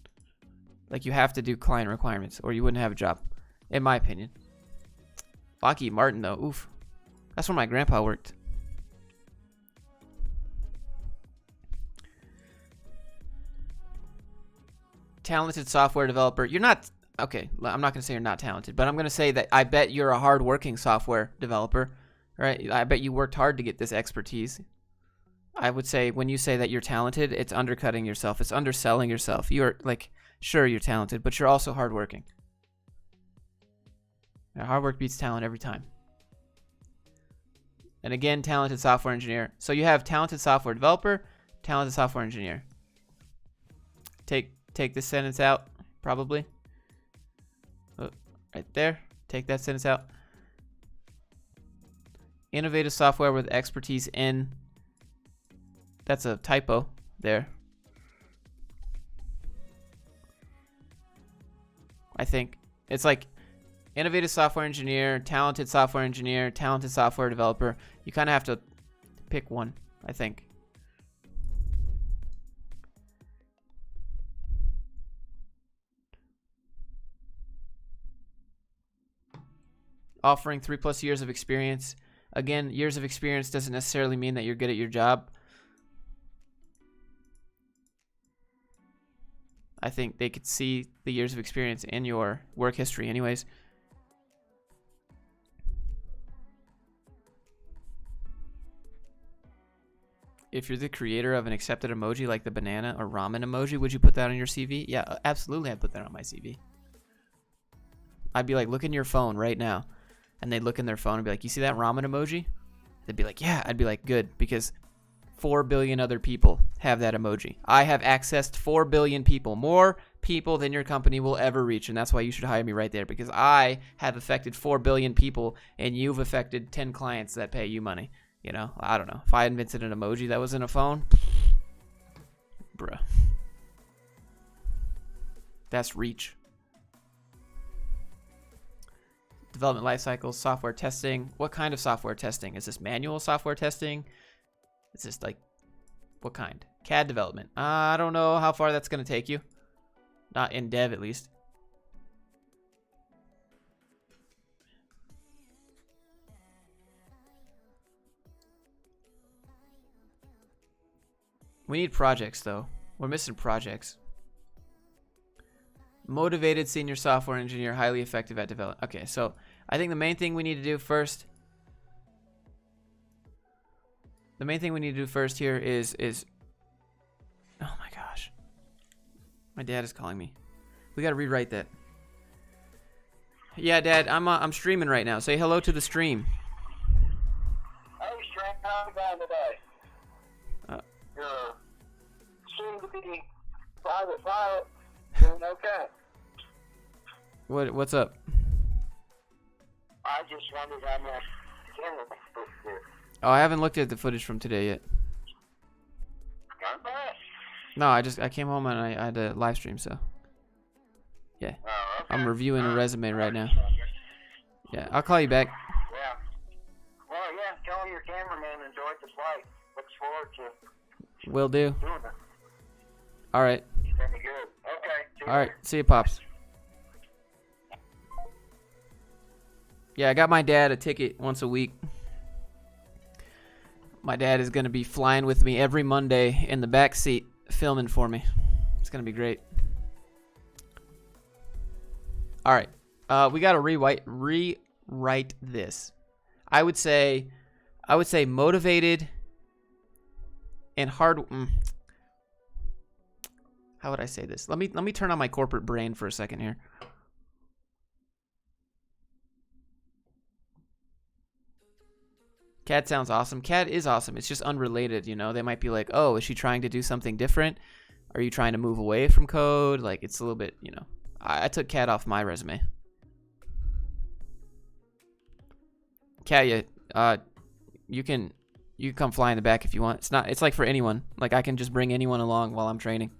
Like you have to do client requirements or you wouldn't have a job, in my opinion. Lockheed Martin though, oof. That's where my grandpa worked. Talented software developer. You're not, okay, I'm not going to say you're not talented, but I'm going to say that I bet you're a hard-working software developer, right? I bet you worked hard to get this expertise. I would say when you say that you're talented, it's undercutting yourself. It's underselling yourself. You're like, sure, you're talented, but you're also hardworking. Now, hard work beats talent every time. And again, talented software engineer. So you have talented software developer, talented software engineer. Take this sentence out, probably. Oh, right there. Take that sentence out. Innovative software with expertise in. That's a typo there. I think it's like innovative software engineer, talented software developer. You kind of have to pick one, I think. Offering 3+ years of experience. Again, years of experience doesn't necessarily mean that you're good at your job. I think they could see the years of experience in your work history anyways. If you're the creator of an accepted emoji like the banana or ramen emoji, would you put that on your CV? Yeah, absolutely I'd put that on my CV. I'd be like, look in your phone right now. And they'd look in their phone and be like, you see that ramen emoji? They'd be like, yeah. I'd be like, good, because 4 billion other people have that emoji. I have accessed 4 billion people, more people than your company will ever reach, and that's why you should hire me right there, because I have affected 4 billion people, and you've affected 10 clients that pay you money. You know, I don't know. If I invented an emoji that was in a phone, bruh. That's reach. Development life cycles, software testing. What kind of software testing? Is this manual software testing? Is this like, what kind? CAD development. I don't know how far that's going to take you. Not in dev, at least. We need projects, though. We're missing projects. Motivated senior software engineer, highly effective at development. Okay, so I think the main thing we need to do first. The main thing we need to do first here is. Oh my gosh, my dad is calling me. We gotta rewrite that. Yeah, Dad, I'm streaming right now. Say hello to the stream. Hey, Stream, how's it going today? You're soon to be private pilot. Doing okay. What's up? I just wondered how much camera was here. Oh, I haven't looked at the footage from today yet. Not bad. No, I came home and I had a live stream, so yeah. Oh, okay. I'm reviewing a resume right now. Yeah, I'll call you back. Yeah. Well, yeah, tell your cameraman enjoyed the flight. Looks forward to Will do. doing it. All right. It's gonna be good. Okay. See you All right. later. See you, Pops. Yeah, I got my dad a ticket once a week. My dad is going to be flying with me every Monday in the back seat filming for me. It's going to be great. All right. We got to rewrite this. I would say motivated and hard. How would I say this? Let me turn on my corporate brain for a second here. CAD sounds awesome. CAD is awesome. It's just unrelated, you know. They might be like, "Oh, is she trying to do something different? Are you trying to move away from code?" Like, it's a little bit, you know. I took CAD off my resume. CAD, you can come fly in the back if you want. It's like for anyone. Like, I can just bring anyone along while I'm training.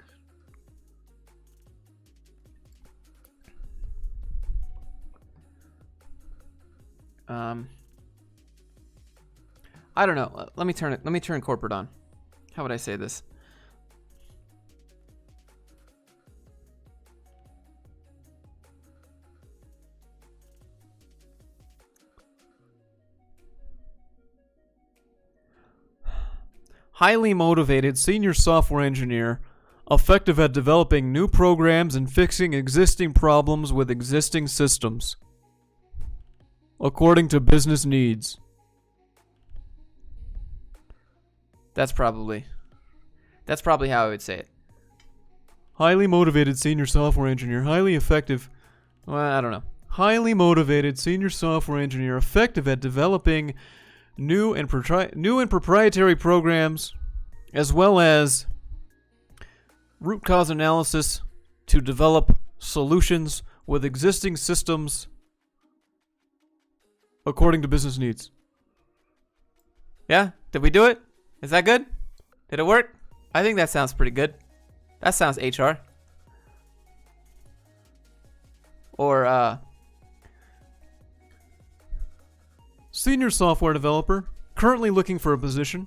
I don't know. Let me turn corporate on. How would I say this? Highly motivated senior software engineer, effective at developing new programs and fixing existing problems with existing systems, according to business needs. That's probably how I would say it. Highly motivated senior software engineer, highly effective. Well, I don't know. Highly motivated senior software engineer, effective at developing new and proprietary programs, as well as root cause analysis to develop solutions with existing systems according to business needs. Yeah? Did we do it? Is that good? Did it work? I think that sounds pretty good. That sounds HR. Or, senior software developer, currently looking for a position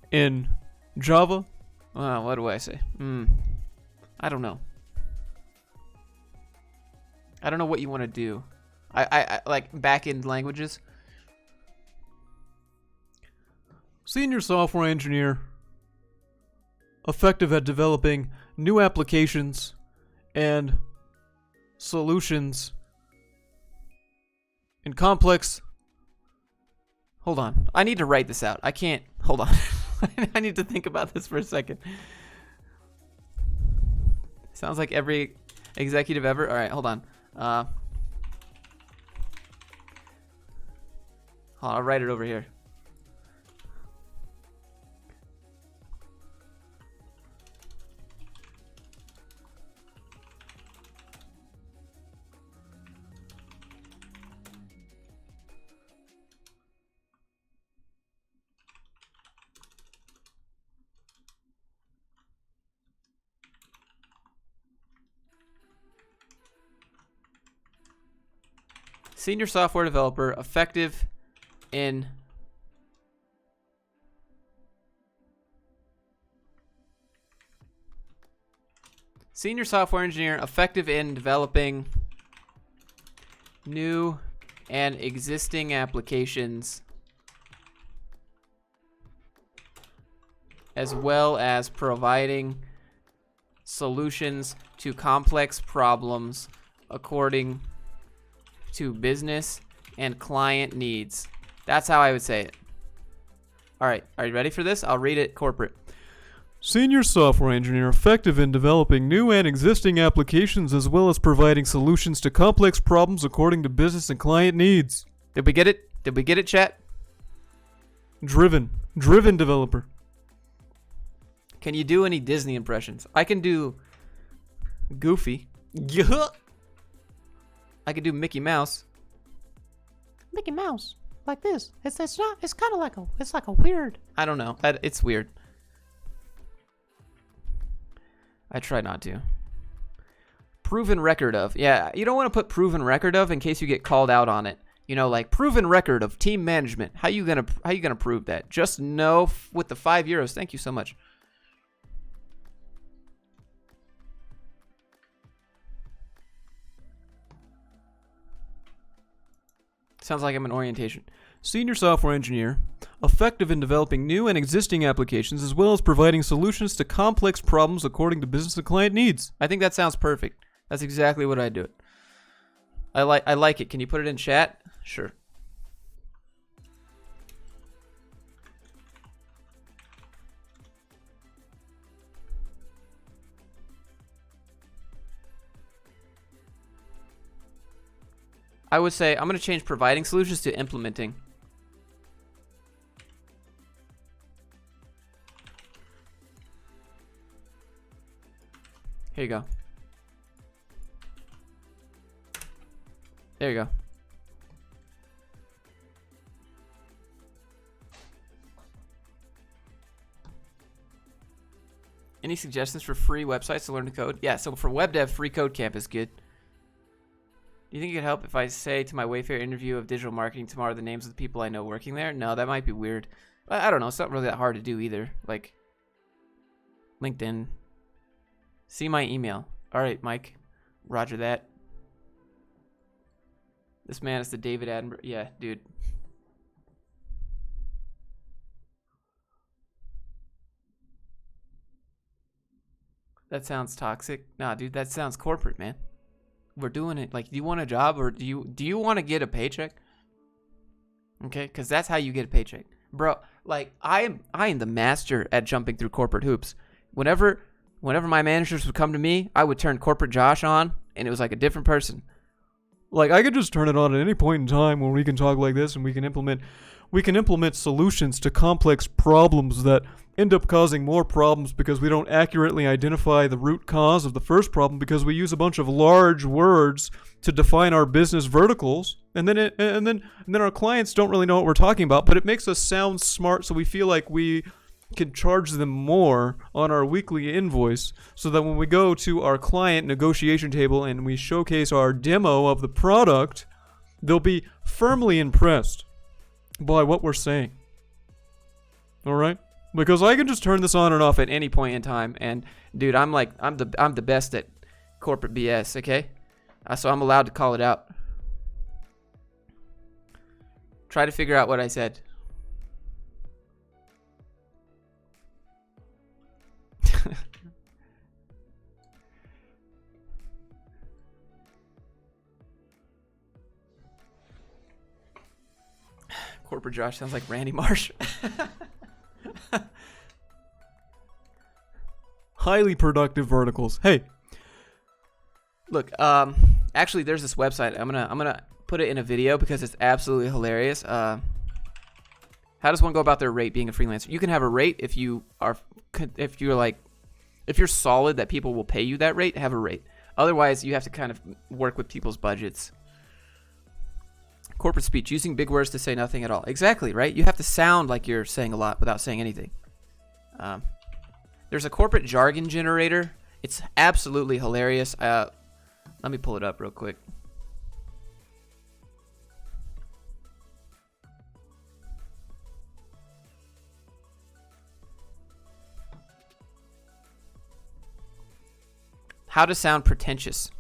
in Java. What do I say? I don't know. I don't know what you want to do. I like back-end languages. Senior software engineer, effective at developing new applications and solutions in complex. Hold on. I need to write this out. I can't. Hold on. I need to think about this for a second. Sounds like every executive ever. All right, hold on. I'll write it over here. Senior software developer, effective in senior software engineer, effective in developing new and existing applications, as well as providing solutions to complex problems according to business and client needs. That's how I would say it. All right, are you ready for this? I'll read it corporate. Senior software engineer, effective in developing new and existing applications as well as providing solutions to complex problems according to business and client needs. Did we get it? Did we get it, chat? Driven developer. Can you do any Disney impressions? I can do Goofy. I could do Mickey Mouse. Mickey Mouse, like this. It's kind of like a weird. I don't know. It's weird. I try not to. Proven record of. Yeah, you don't want to put proven record of in case you get called out on it. You know, like proven record of team management. How you gonna prove that? Just know with the €5. Thank you so much. Sounds like I'm in orientation. Senior software engineer, effective in developing new and existing applications as well as providing solutions to complex problems according to business and client needs. I think that sounds perfect. That's exactly what I do. I like it. Can you put it in chat? Sure. I would say I'm going to change providing solutions to implementing. Here you go. There you go. Any suggestions for free websites to learn to code? Yeah, so for web dev, free code camp is good. Do you think it could help if I say to my Wayfair interview of digital marketing tomorrow the names of the people I know working there? No, that might be weird. I don't know. It's not really that hard to do either. Like, LinkedIn. See my email. All right, Mike. Roger that. This man is the David Attenborough. Yeah, dude. That sounds toxic. Nah, dude, that sounds corporate, man. We're doing it. Like, do you want a job or do you want to get a paycheck? Okay, because that's how you get a paycheck, bro. Like, I am the master at jumping through corporate hoops. Whenever my managers would come to me, I would turn corporate Josh on, and it was like a different person. Like, I could just turn it on at any point in time where we can talk like this, and we can implement solutions to complex problems that end up causing more problems because we don't accurately identify the root cause of the first problem because we use a bunch of large words to define our business verticals, and then our clients don't really know what we're talking about, but it makes us sound smart, so we feel like we can charge them more on our weekly invoice so that when we go to our client negotiation table and we showcase our demo of the product, they'll be firmly impressed by what we're saying. All right? Because I can just turn this on and off at any point in time, and dude, I'm the best at corporate BS, okay? So I'm allowed to call it out. Try to figure out what I said. Corporate Josh sounds like Randy Marsh. Highly productive verticals. Hey, look. Actually, there's this website. I'm gonna put it in a video because it's absolutely hilarious. How does one go about their rate being a freelancer? You can have a rate if you're solid that people will pay you that rate. Have a rate. Otherwise, you have to kind of work with people's budgets. Corporate speech, using big words to say nothing at all. Exactly, right? You have to sound like you're saying a lot without saying anything. There's a corporate jargon generator. It's absolutely hilarious. Let me pull it up real quick. How to sound pretentious.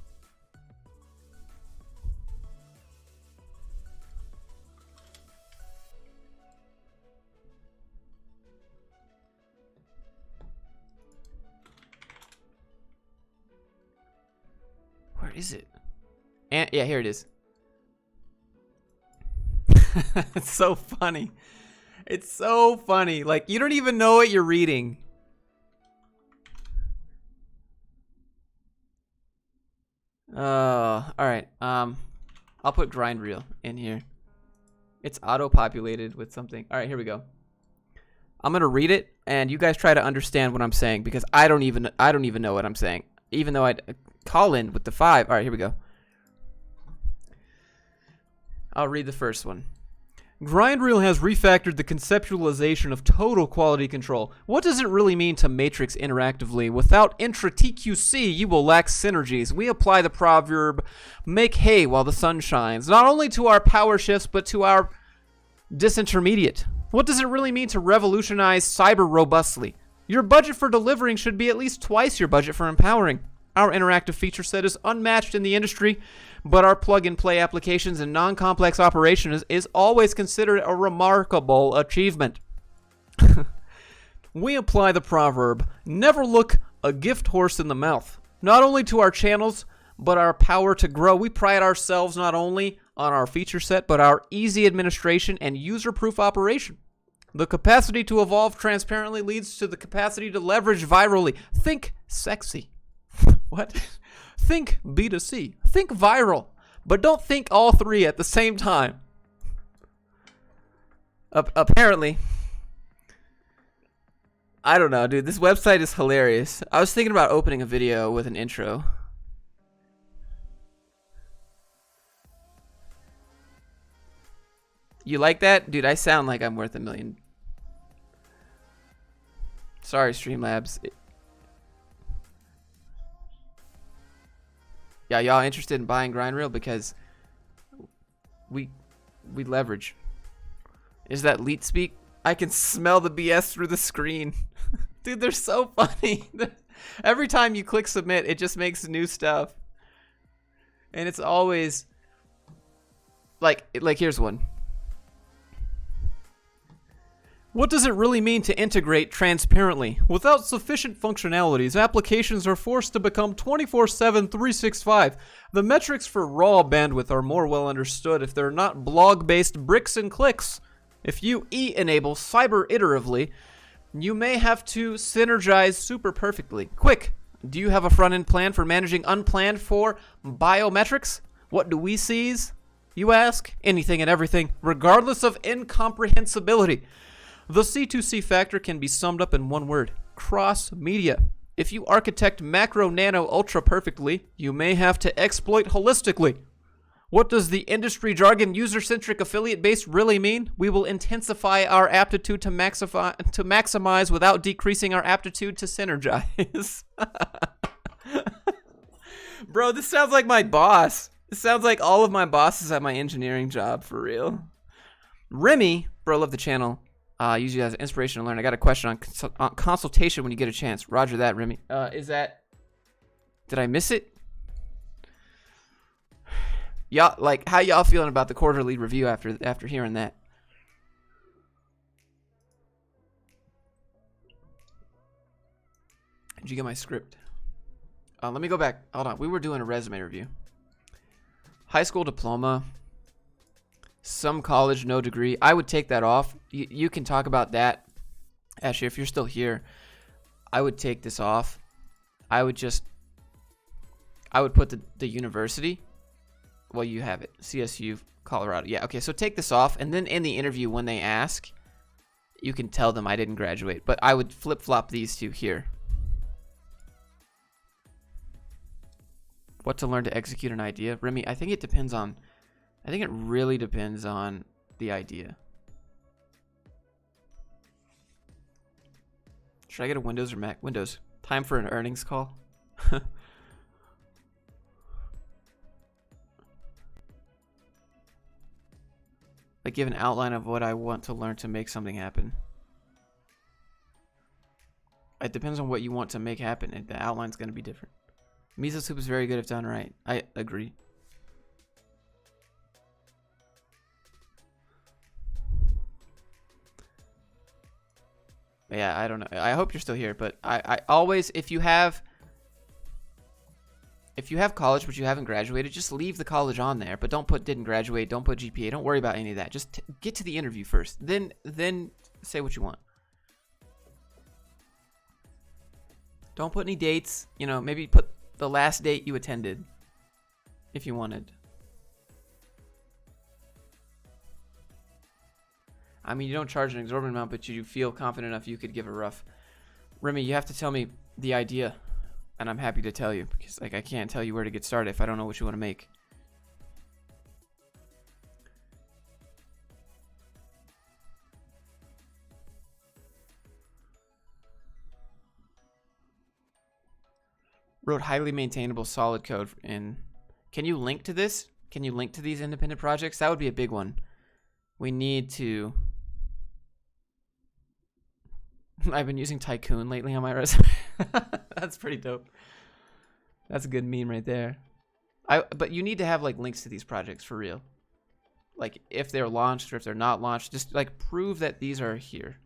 Where is it? And yeah, here it is. It's so funny. It's so funny. Like, you don't even know what you're reading. All right. I'll put grind reel in here. It's auto-populated with something. All right, here we go. I'm gonna read it, and you guys try to understand what I'm saying because I don't even know what I'm saying, even though I call in with the 5. All right, here we go. I'll read the first one. Grindreel has refactored the conceptualization of total quality control. What does it really mean to matrix interactively? Without intra-TQC, you will lack synergies. We apply the proverb, make hay while the sun shines, not only to our power shifts, but to our disintermediate. What does it really mean to revolutionize cyber robustly? Your budget for delivering should be at least twice your budget for empowering. Our interactive feature set is unmatched in the industry, but our plug-and-play applications and non-complex operations is always considered a remarkable achievement. We apply the proverb, never look a gift horse in the mouth. Not only to our channels, but our power to grow. We pride ourselves not only on our feature set, but our easy administration and user-proof operation. The capacity to evolve transparently leads to the capacity to leverage virally. Think sexy. What? Think B2C. Think viral. But don't think all three at the same time. Apparently. I don't know, dude. This website is hilarious. I was thinking about opening a video with an intro. You like that? Dude, I sound like I'm worth $1 million. Sorry, Streamlabs. Yeah, y'all interested in buying GrindReel? Because we leverage. Is that leet speak? I can smell the BS through the screen. Dude, they're so funny. Every time you click submit, it just makes new stuff. And it's always like here's one. What does it really mean to integrate transparently? Without sufficient functionalities, applications are forced to become 24/7, 365. The metrics for raw bandwidth are more well understood if they're not blog-based bricks and clicks. If you enable cyber iteratively, you may have to synergize super perfectly. Quick, do you have a front-end plan for managing unplanned for biometrics? What do we seize? You ask? Anything and everything, regardless of incomprehensibility. The C2C factor can be summed up in one word: cross-media. If you architect macro, nano, ultra perfectly, you may have to exploit holistically. What does the industry jargon user-centric affiliate base really mean? We will intensify our aptitude to maximize without decreasing our aptitude to synergize. Bro, this sounds like my boss. This sounds like all of my bosses at my engineering job, for real. Remy, bro, love the channel. Use you as an inspiration to learn. I got a question on consultation when you get a chance. Roger that, Remy. Did I miss it? Y'all, like, how y'all feeling about the quarterly review after hearing that? Did you get my script? Let me go back. Hold on. We were doing a resume review. High school diploma. Some college, no degree. I would take that off. You can talk about that. Actually, if you're still here, I would take this off. I would put the university. Well, you have it. CSU, Colorado. Yeah, okay. So take this off. And then in the interview, when they ask, you can tell them I didn't graduate. But I would flip-flop these two here. What to learn to execute an idea? Remy, I think it really depends on the idea. Should I get a Windows or Mac? Windows. Time for an earnings call. Like, give an outline of what I want to learn to make something happen. It depends on what you want to make happen, and the outline's going to be different. Miso soup is very good if done right. I agree. Yeah, I don't know. I hope you're still here, but I always, if you have college but you haven't graduated, just leave the college on there, but don't put didn't graduate, don't put GPA, don't worry about any of that. Just get to the interview first, then say what you want. Don't put any dates, maybe put the last date you attended if you wanted. I mean, you don't charge an exorbitant amount, but you feel confident enough you could give a rough. Remy, you have to tell me the idea, and I'm happy to tell you, because I can't tell you where to get started if I don't know what you want to make. Wrote highly maintainable solid code in. Can you link to this? Can you link to these independent projects? That would be a big one. We need to. I've been using Tycoon lately on my resume. That's pretty dope. That's a good meme right there. But you need to have like links to these projects for real. Like if they're launched or if they're not launched, just like prove that these are here.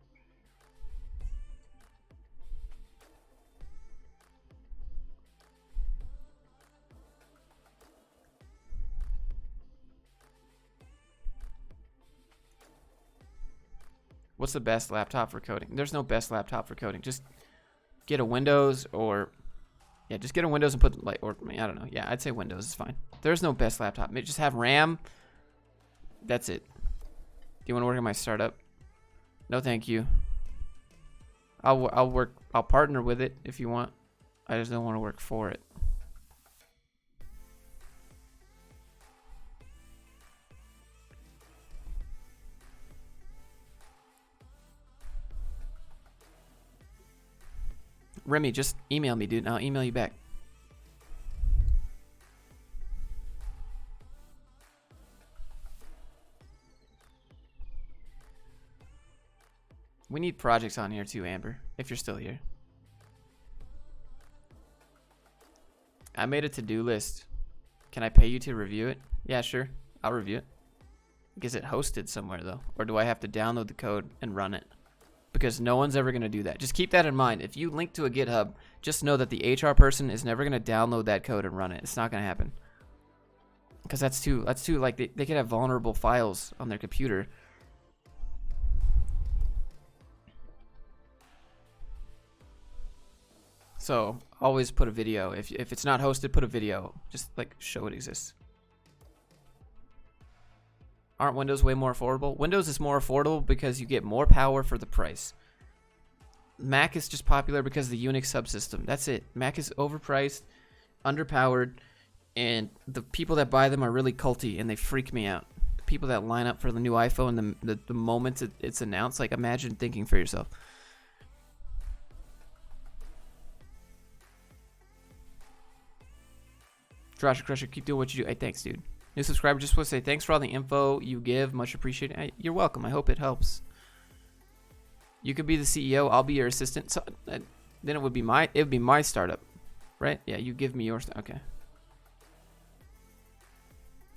What's the best laptop for coding? There's no best laptop for coding. Just get a Windows or just get a Windows and put like, or I don't know. Yeah, I'd say Windows is fine. There's no best laptop. Just have RAM. That's it. Do you want to work on my startup? No, thank you. I'll partner with it if you want. I just don't want to work for it. Remy, just email me, dude, and I'll email you back. We need projects on here too, Amber, if you're still here. I made a to-do list. Can I pay you to review it? Yeah, sure. I'll review it. Is it hosted somewhere, though? Or do I have to download the code and run it? Because no one's ever going to do that. Just keep that in mind. If you link to a GitHub, just know that the HR person is never going to download that code and run it. It's not going to happen. Because that's too like, they could have vulnerable files on their computer. So always put a video. If it's not hosted, put a video. Just like show it exists. Aren't Windows way more affordable? Windows is more affordable because you get more power for the price. Mac is just popular because of the Unix subsystem. That's it. Mac is overpriced, underpowered, and the people that buy them are really culty and they freak me out. The people that line up for the new iPhone the moment it's announced, like imagine thinking for yourself. Josh Crusher, keep doing what you do. Hey, thanks, dude. New subscriber, just want to say thanks for all the info you give. Much appreciated. You're welcome. I hope it helps. You could be the CEO. I'll be your assistant. So then it would be my startup, right? Yeah, you give me your okay.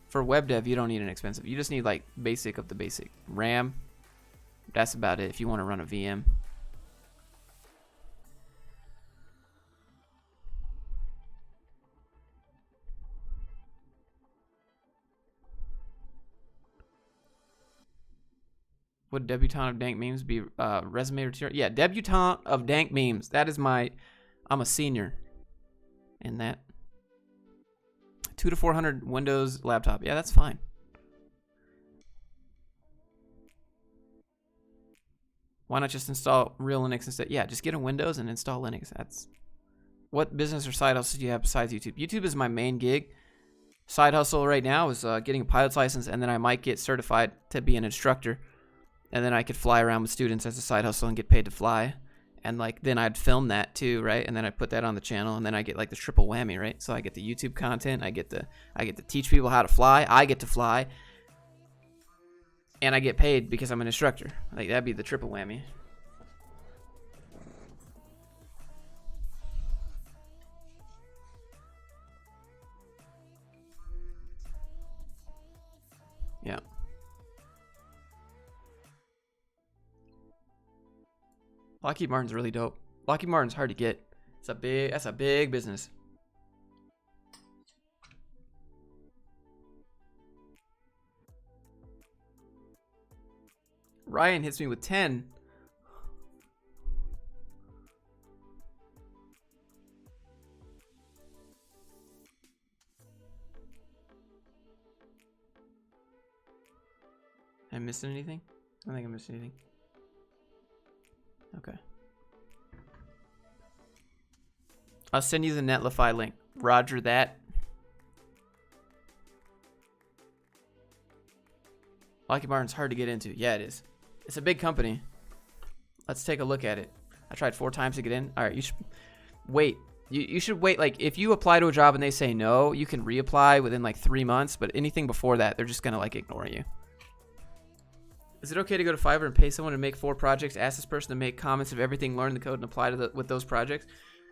For web dev, you don't need an expensive. You just need like basic of the basic. RAM. That's about it. If you want to run a VM. Would debutante of dank memes be resume or tier? Yeah, debutante of dank memes. That is I'm a senior in that. 200 to 400 Windows laptop. Yeah, that's fine. Why not just install real Linux instead? Yeah, just get a Windows and install Linux. That's what business or side hustle do you have besides YouTube? YouTube is my main gig. Side hustle right now is getting a pilot's license, and then I might get certified to be an instructor. And then I could fly around with students as a side hustle and get paid to fly. And like then I'd film that too, right? And then I'd put that on the channel, and then I get like the triple whammy, right? So I get the YouTube content, I get to teach people how to fly, I get to fly, and I get paid because I'm an instructor. Like that'd be the triple whammy. Yeah. Lockheed Martin's really dope. Lockheed Martin's hard to get. That's a big business. Ryan hits me with 10. Am I missing anything? I don't think I'm missing anything. Okay. I'll send you the Netlify link. Roger that. Lockheed Martin's hard to get into. Yeah, it is. It's a big company. Let's take a look at it. I tried 4 times to get in. All right, you should wait. You should wait. Like, if you apply to a job and they say no, you can reapply within like 3 months. But anything before that, they're just gonna like ignore you. Is it okay to go to Fiverr and pay someone to make 4 projects? Ask this person to make comments of everything, learn the code, and apply to with those projects.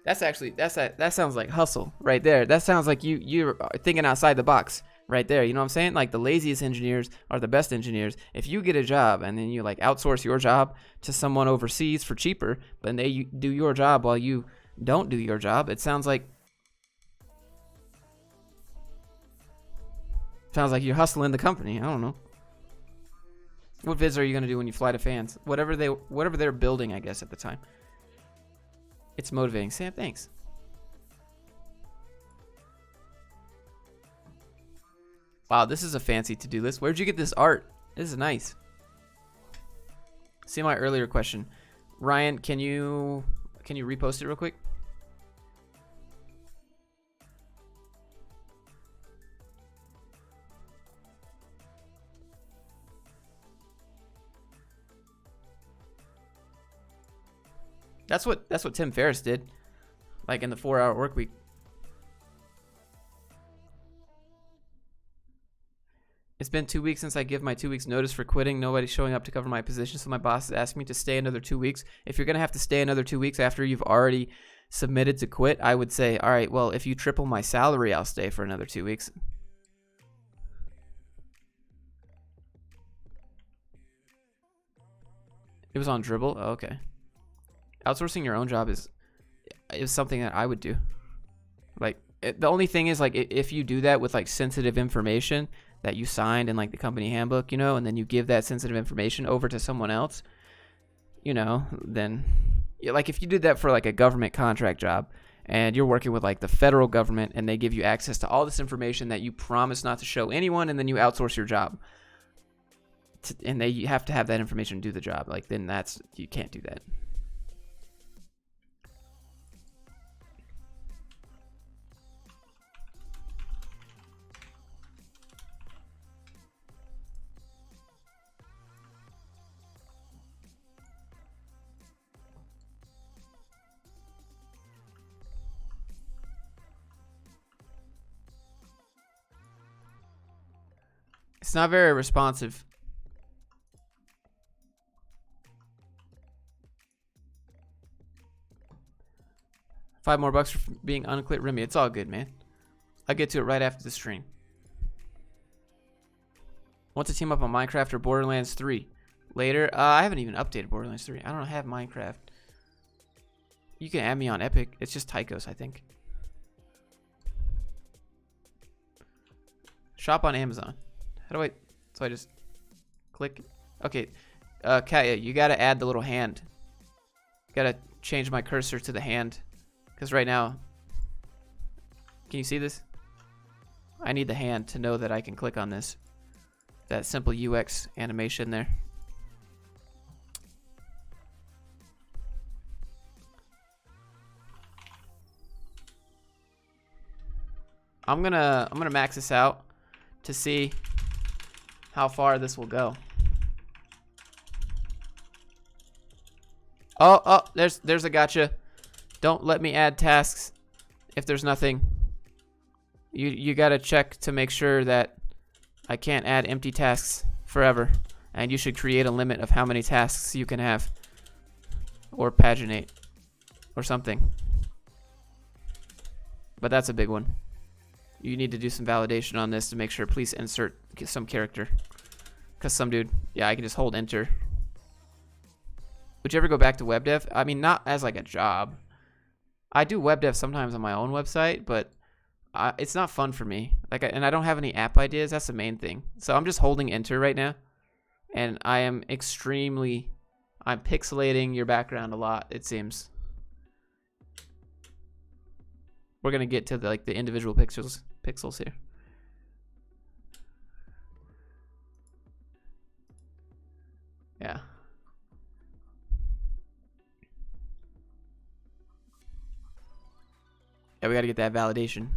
That's actually that sounds like hustle right there. That sounds like you're thinking outside the box right there. You know what I'm saying? Like the laziest engineers are the best engineers. If you get a job and then you like outsource your job to someone overseas for cheaper, but they do your job while you don't do your job, it sounds like you're hustling the company. I don't know. What vids are you gonna do when you fly to fans? Whatever they're building, I guess at the time. It's motivating. Sam, thanks. Wow, this is a fancy to-do list. Where'd you get this art? This is nice. See my earlier question. Ryan, can you repost it real quick? That's what Tim Ferriss did, like in the 4-hour work week. It's been 2 weeks since I give my 2 weeks notice for quitting. Nobody's showing up to cover my position, so my boss has asked me to stay another 2 weeks. If you're gonna have to stay another 2 weeks after you've already submitted to quit, I would say, all right, well, if you triple my salary, I'll stay for another 2 weeks. It was on Dribble. Oh, okay. Outsourcing your own job is something that I would do. Like the only thing is like if you do that with like sensitive information that you signed in like the company handbook, you know, and then you give that sensitive information over to someone else, you know, then like if you did that for like a government contract job and you're working with like the federal government and they give you access to all this information that you promise not to show anyone, and then you outsource your job and you have to have that information to do the job, like then you can't do that. It's not very responsive. $5 more for being unclipped, Remy. It's all good, man. I'll get to it right after the stream. Want to team up on Minecraft or Borderlands 3 later? I haven't even updated Borderlands 3. I don't have Minecraft. You can add me on Epic. It's just Tychos, I think. Shop on Amazon. How do I... So I just click... Okay. Katya, you gotta add the little hand. Gotta change my cursor to the hand. Because right now... Can you see this? I need the hand to know that I can click on this. That simple UX animation there. I'm gonna max this out to see how far this will go. Oh, there's a gotcha. Don't let me add tasks if there's nothing. You gotta check to make sure that I can't add empty tasks forever, and you should create a limit of how many tasks you can have, or paginate, or something. But that's a big one. You need to do some validation on this to make sure. Please insert some character, because some dude, yeah, I can just hold enter. Would you ever go back to web dev? I mean, not as like a job. I do web dev sometimes on my own website, but it's not fun for me. And I don't have any app ideas. That's the main thing. So I'm just holding enter right now, and I'm pixelating your background a lot, it seems. We're gonna get to the individual pixels here. Yeah. Yeah, we gotta get that validation.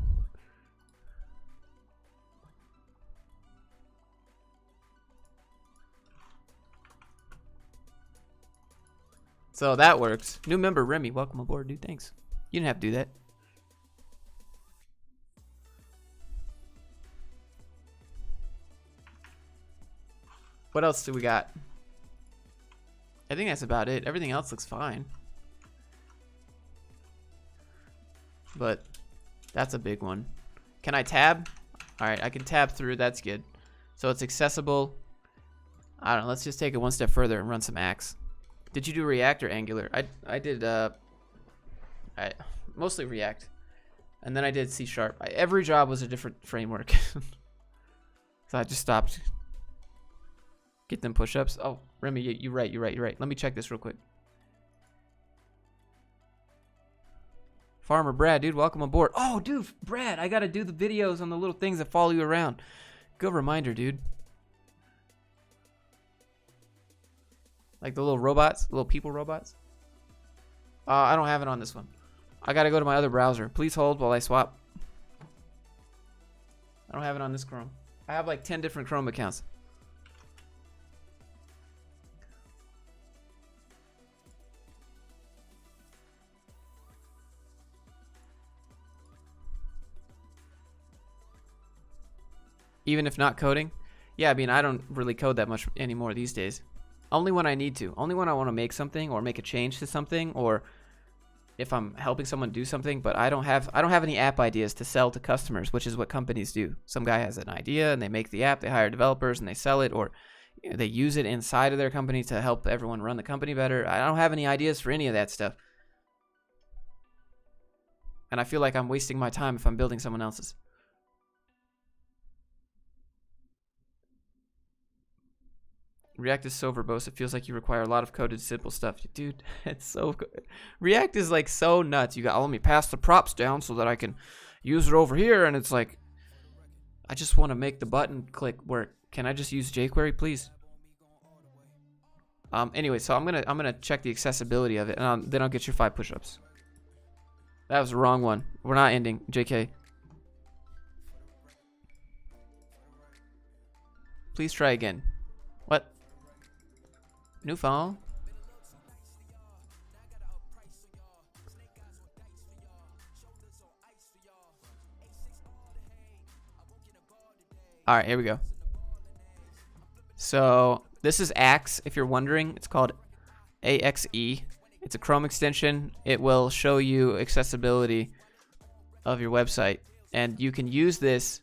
So that works. New member Remy, welcome aboard, dude. Thanks. You didn't have to do that. What else do we got? I think that's about it. Everything else looks fine. but that's a big one. Can I tab? All right, I can tab through. That's good. So it's accessible. I don't know. Let's just take it one step further and run some Axe. Did you do React or Angular? I did mostly React, and then I did C#. Every job was a different framework. So I just stopped. Get them push-ups. Oh, Remy, you're right. Let me check this real quick. Farmer Brad, dude, welcome aboard. Oh, dude, Brad, I gotta do the videos on the little things that follow you around. Good reminder, dude. Like the little robots, little people robots. I don't have it on this one. I gotta go to my other browser. Please hold while I swap. I don't have it on this Chrome. I have like 10 different Chrome accounts. Even if not coding? Yeah, I mean, I don't really code that much anymore these days. Only when I need to. Only when I want to make something or make a change to something, or if I'm helping someone do something. But I don't have any app ideas to sell to customers, which is what companies do. Some guy has an idea and they make the app, they hire developers and they sell it, or they use it inside of their company to help everyone run the company better. I don't have any ideas for any of that stuff. And I feel like I'm wasting my time if I'm building someone else's. React is so verbose, it feels like you require a lot of coded simple stuff. Dude, it's so good. React is like so nuts. You got, let me pass the props down so that I can use it over here, and it's like, I just want to make the button click work. Can I just use jQuery, please? Anyway, so I'm gonna check the accessibility of it, and then I'll get your 5 push-ups. That was the wrong one. We're not ending, JK. Please try again. What? New phone? All right, here we go. So this is Axe. If you're wondering, it's called AXE. It's a Chrome extension. It will show you accessibility of your website, and you can use this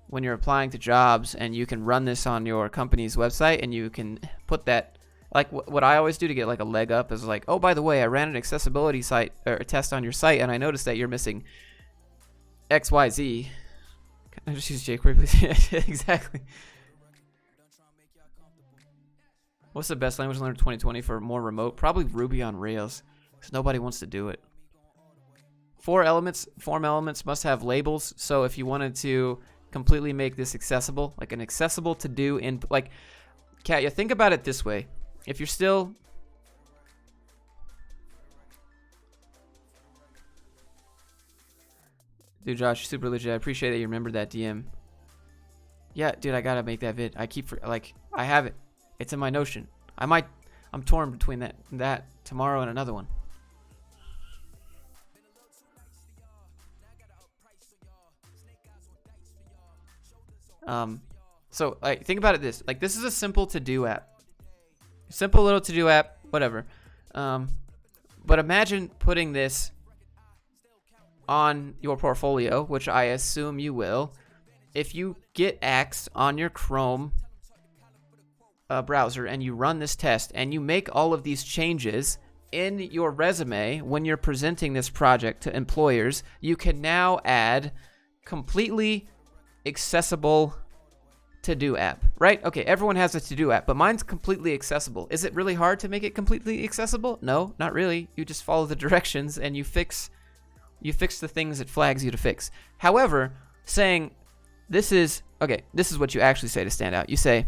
when you're applying to jobs, and you can run this on your company's website, and you can put that, like what I always do to get like a leg up is like, oh, by the way, I ran an accessibility site or a test on your site, and I noticed that you're missing XYZ. Can I just use jQuery, please? Exactly. What's the best language to learn in 2020 for more remote? Probably Ruby on Rails, because nobody wants to do it. Form elements must have labels. So if you wanted to completely make this accessible, like an accessible to do in, like, Kat, you think about it this way. If you're still, dude, Josh, super legit. I appreciate that you remembered that DM. Yeah, dude, I gotta make that vid. I have it. It's in my Notion. I'm torn between that tomorrow and another one. So like, think about it this is a simple to-do app. Simple little to-do app, whatever. But imagine putting this on your portfolio, which I assume you will. If you get Axe on your Chrome browser and you run this test and you make all of these changes in your resume when you're presenting this project to employers, you can now add completely accessible to-do app, right? Okay, everyone has a to-do app, but mine's completely accessible. Is it really hard to make it completely accessible? No, not really. You just follow the directions and you fix the things it flags you to fix. However, saying this is what you actually say to stand out. You say,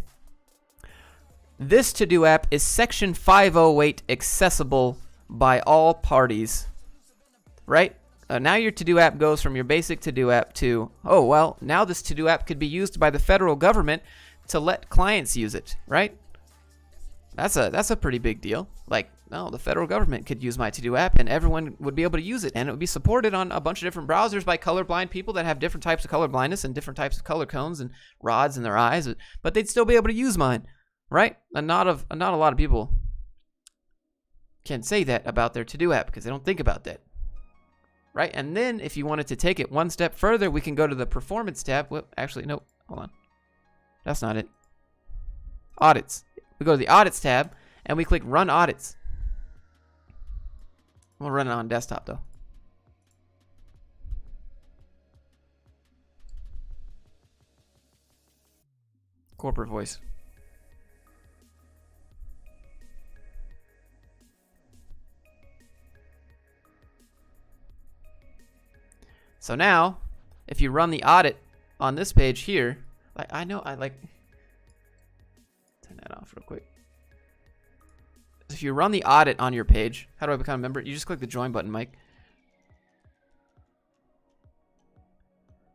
this to-do app is section 508 accessible by all parties, right? Now your to-do app goes from your basic to-do app to, oh, well, now this to-do app could be used by the federal government to let clients use it, right? That's a pretty big deal. Like, no, the federal government could use my to-do app and everyone would be able to use it, and it would be supported on a bunch of different browsers by colorblind people that have different types of color blindness and different types of color cones and rods in their eyes, but they'd still be able to use mine, right? And not a lot of people can say that about their to-do app because they don't think about that. right? And then if you wanted to take it one step further, we can go to the performance tab. Well, actually, nope. Hold on. That's not it. Audits. We go to the audits tab and we click run audits. We'll run it on desktop though. Corporate voice. So now, if you run the audit on this page here, like I turn that off real quick. If you run the audit on your page, how do I become a member? You just click the join button, Mike.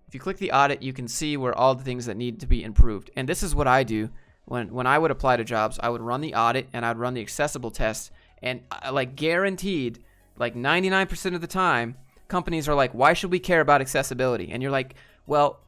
If you click the audit, you can see where all the things that need to be improved. And this is what I do when I would apply to jobs. I would run the audit and I'd run the accessible test, and like guaranteed, like 99% of the time, companies are like, why should we care about accessibility? And you're like, well,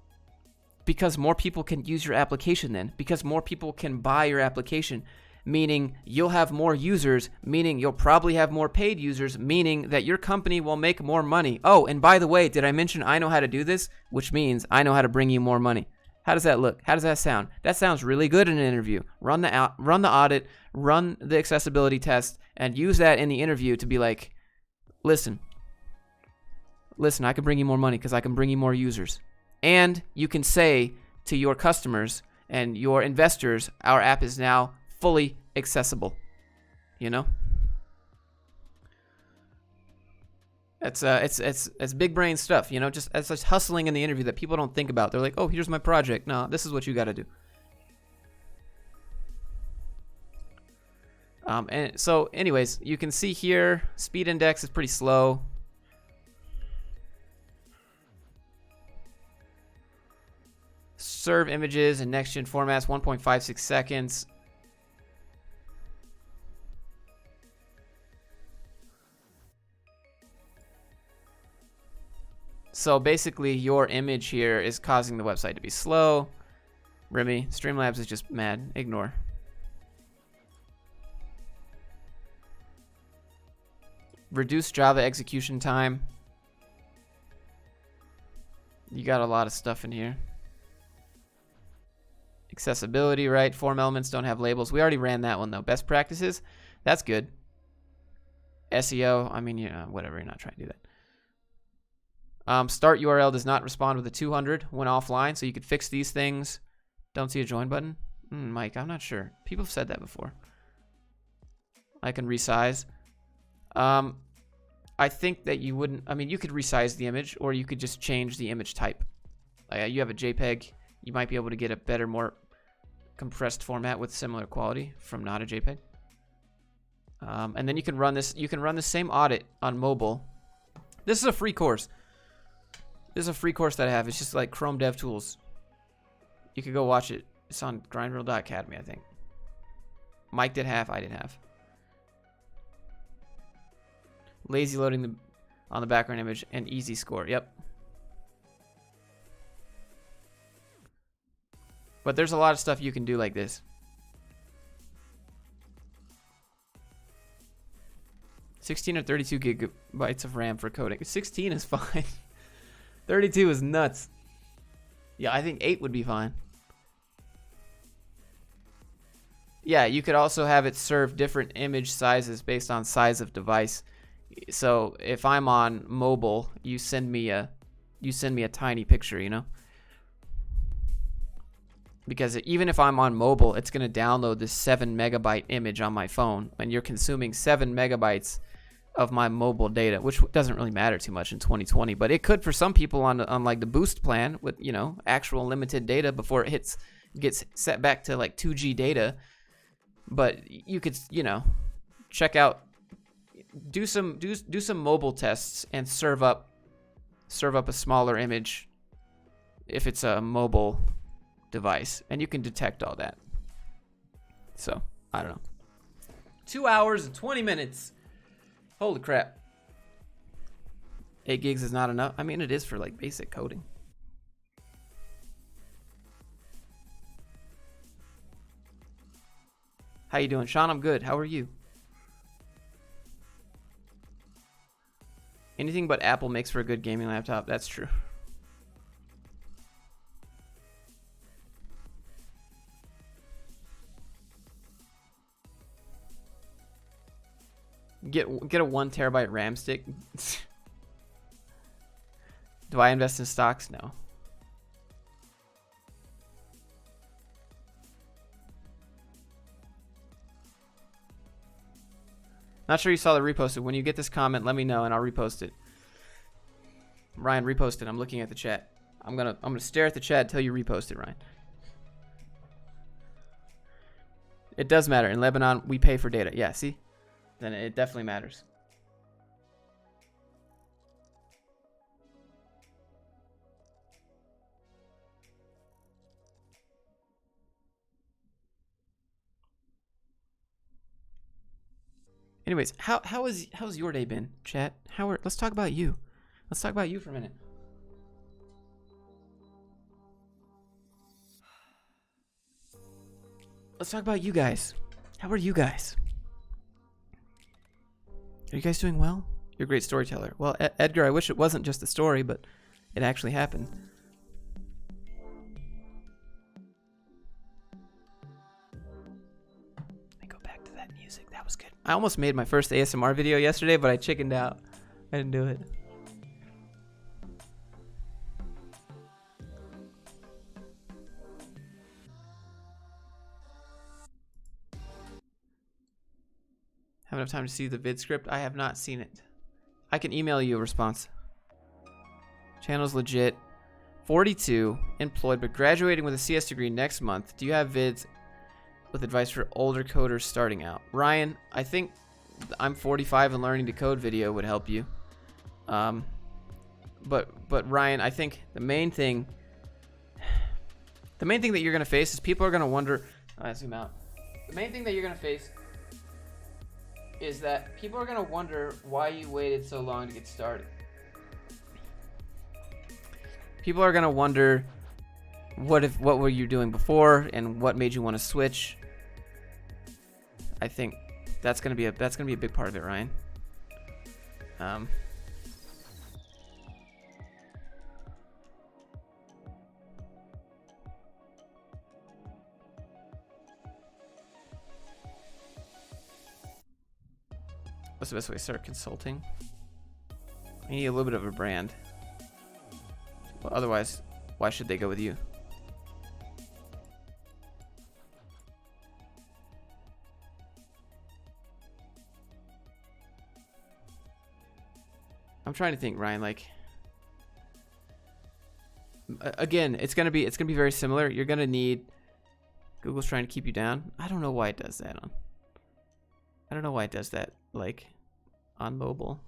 because more people can use your application then, because more people can buy your application, meaning you'll have more users, meaning you'll probably have more paid users, meaning that your company will make more money. Oh, and by the way, did I mention I know how to do this? Which means I know how to bring you more money. How does that look? How does that sound? That sounds really good in an interview. Run the audit, run the accessibility test, and use that in the interview to be like, listen, I can bring you more money because I can bring you more users. And you can say to your customers and your investors, our app is now fully accessible. You know? It's big brain stuff, you know, just it's just hustling in the interview that people don't think about. They're like, oh, here's my project. No, this is what you got to do. And so anyways, you can see here, speed index is pretty slow. Serve images in next-gen formats, 1.56 seconds. So basically, your image here is causing the website to be slow. Remy, Streamlabs is just mad. Ignore. Reduce Java execution time. You got a lot of stuff in here. Accessibility, right? Form elements don't have labels. We already ran that one, though. Best practices. That's good. SEO. I mean, yeah, whatever. You're not trying to do that. Start URL does not respond with a 200 when offline, so you could fix these things. Don't see a join button? Mike, I'm not sure. People have said that before. I can resize. I think that you wouldn't... I mean, you could resize the image, or you could just change the image type. You have a JPEG. You might be able to get a better, more compressed format with similar quality from not a JPEG. And then you can run this. You can run the same audit on mobile. This is a free course. This is a free course that I have. It's just like Chrome Dev Tools. You could go watch it. It's on grindreel.academy, I think. Mike did half. I did half. Lazy loading on the background image and easy score. Yep. But there's a lot of stuff you can do like this. 16 or 32 gigabytes of RAM for coding. 16 is fine. 32 is nuts. Yeah, I think 8 would be fine. Yeah, you could also have it serve different image sizes based on size of device. So if I'm on mobile, you send me a tiny picture, you know? Because even if I'm on mobile, it's going to download this 7 megabyte image on my phone, and you're consuming 7 megabytes of my mobile data, which doesn't really matter too much in 2020, but it could for some people on like the boost plan with, you know, actual limited data before it gets set back to like 2G data. But you could, you know, check out, do some mobile tests and serve up a smaller image if it's a mobile device, and you can detect all that. So I don't know. 2 hours and 20 minutes. Holy crap. 8 gigs is not enough. I mean, it is for like basic coding. How you doing, Sean? I'm good. How are you? Anything but Apple makes for a good gaming laptop. That's true. Get a 1 terabyte RAM stick. Do I invest in stocks? No. Not sure you saw the reposted. When you get this comment, let me know and I'll repost it. Ryan, repost it. I'm looking at the chat. I'm gonna stare at the chat until you repost it, Ryan. It does matter. In Lebanon, we pay for data. Yeah, see? Then it definitely matters. Anyways, how's your day been, chat? Let's talk about you. Let's talk about you for a minute. Let's talk about you guys. How are you guys? Are you guys doing well? You're a great storyteller. Well, Edgar, I wish it wasn't just a story, but it actually happened. Let me go back to that music. That was good. I almost made my first ASMR video yesterday, but I chickened out. I didn't do it. Have enough time to see the vid script? I have not seen it. I can email you a response. Channel's legit. 42, employed, but graduating with a CS degree next month. Do you have vids with advice for older coders starting out? Ryan, I think I'm 45 and learning to code video would help you. But Ryan, I think the main thing that you're gonna face is people are gonna wonder. I zoom out. The main thing that you're gonna face is that people are gonna wonder why you waited so long to get started. People are gonna wonder what were you doing before and what made you want to switch. I think that's gonna be a big part of it, Ryan. What's the best way to start consulting? I need a little bit of a brand. Well, otherwise, why should they go with you? I'm trying to think, Ryan. Like, again, it's gonna be very similar. You're gonna need. Google's trying to keep you down. I don't know why it does that on. I don't know why it does that, like, on mobile.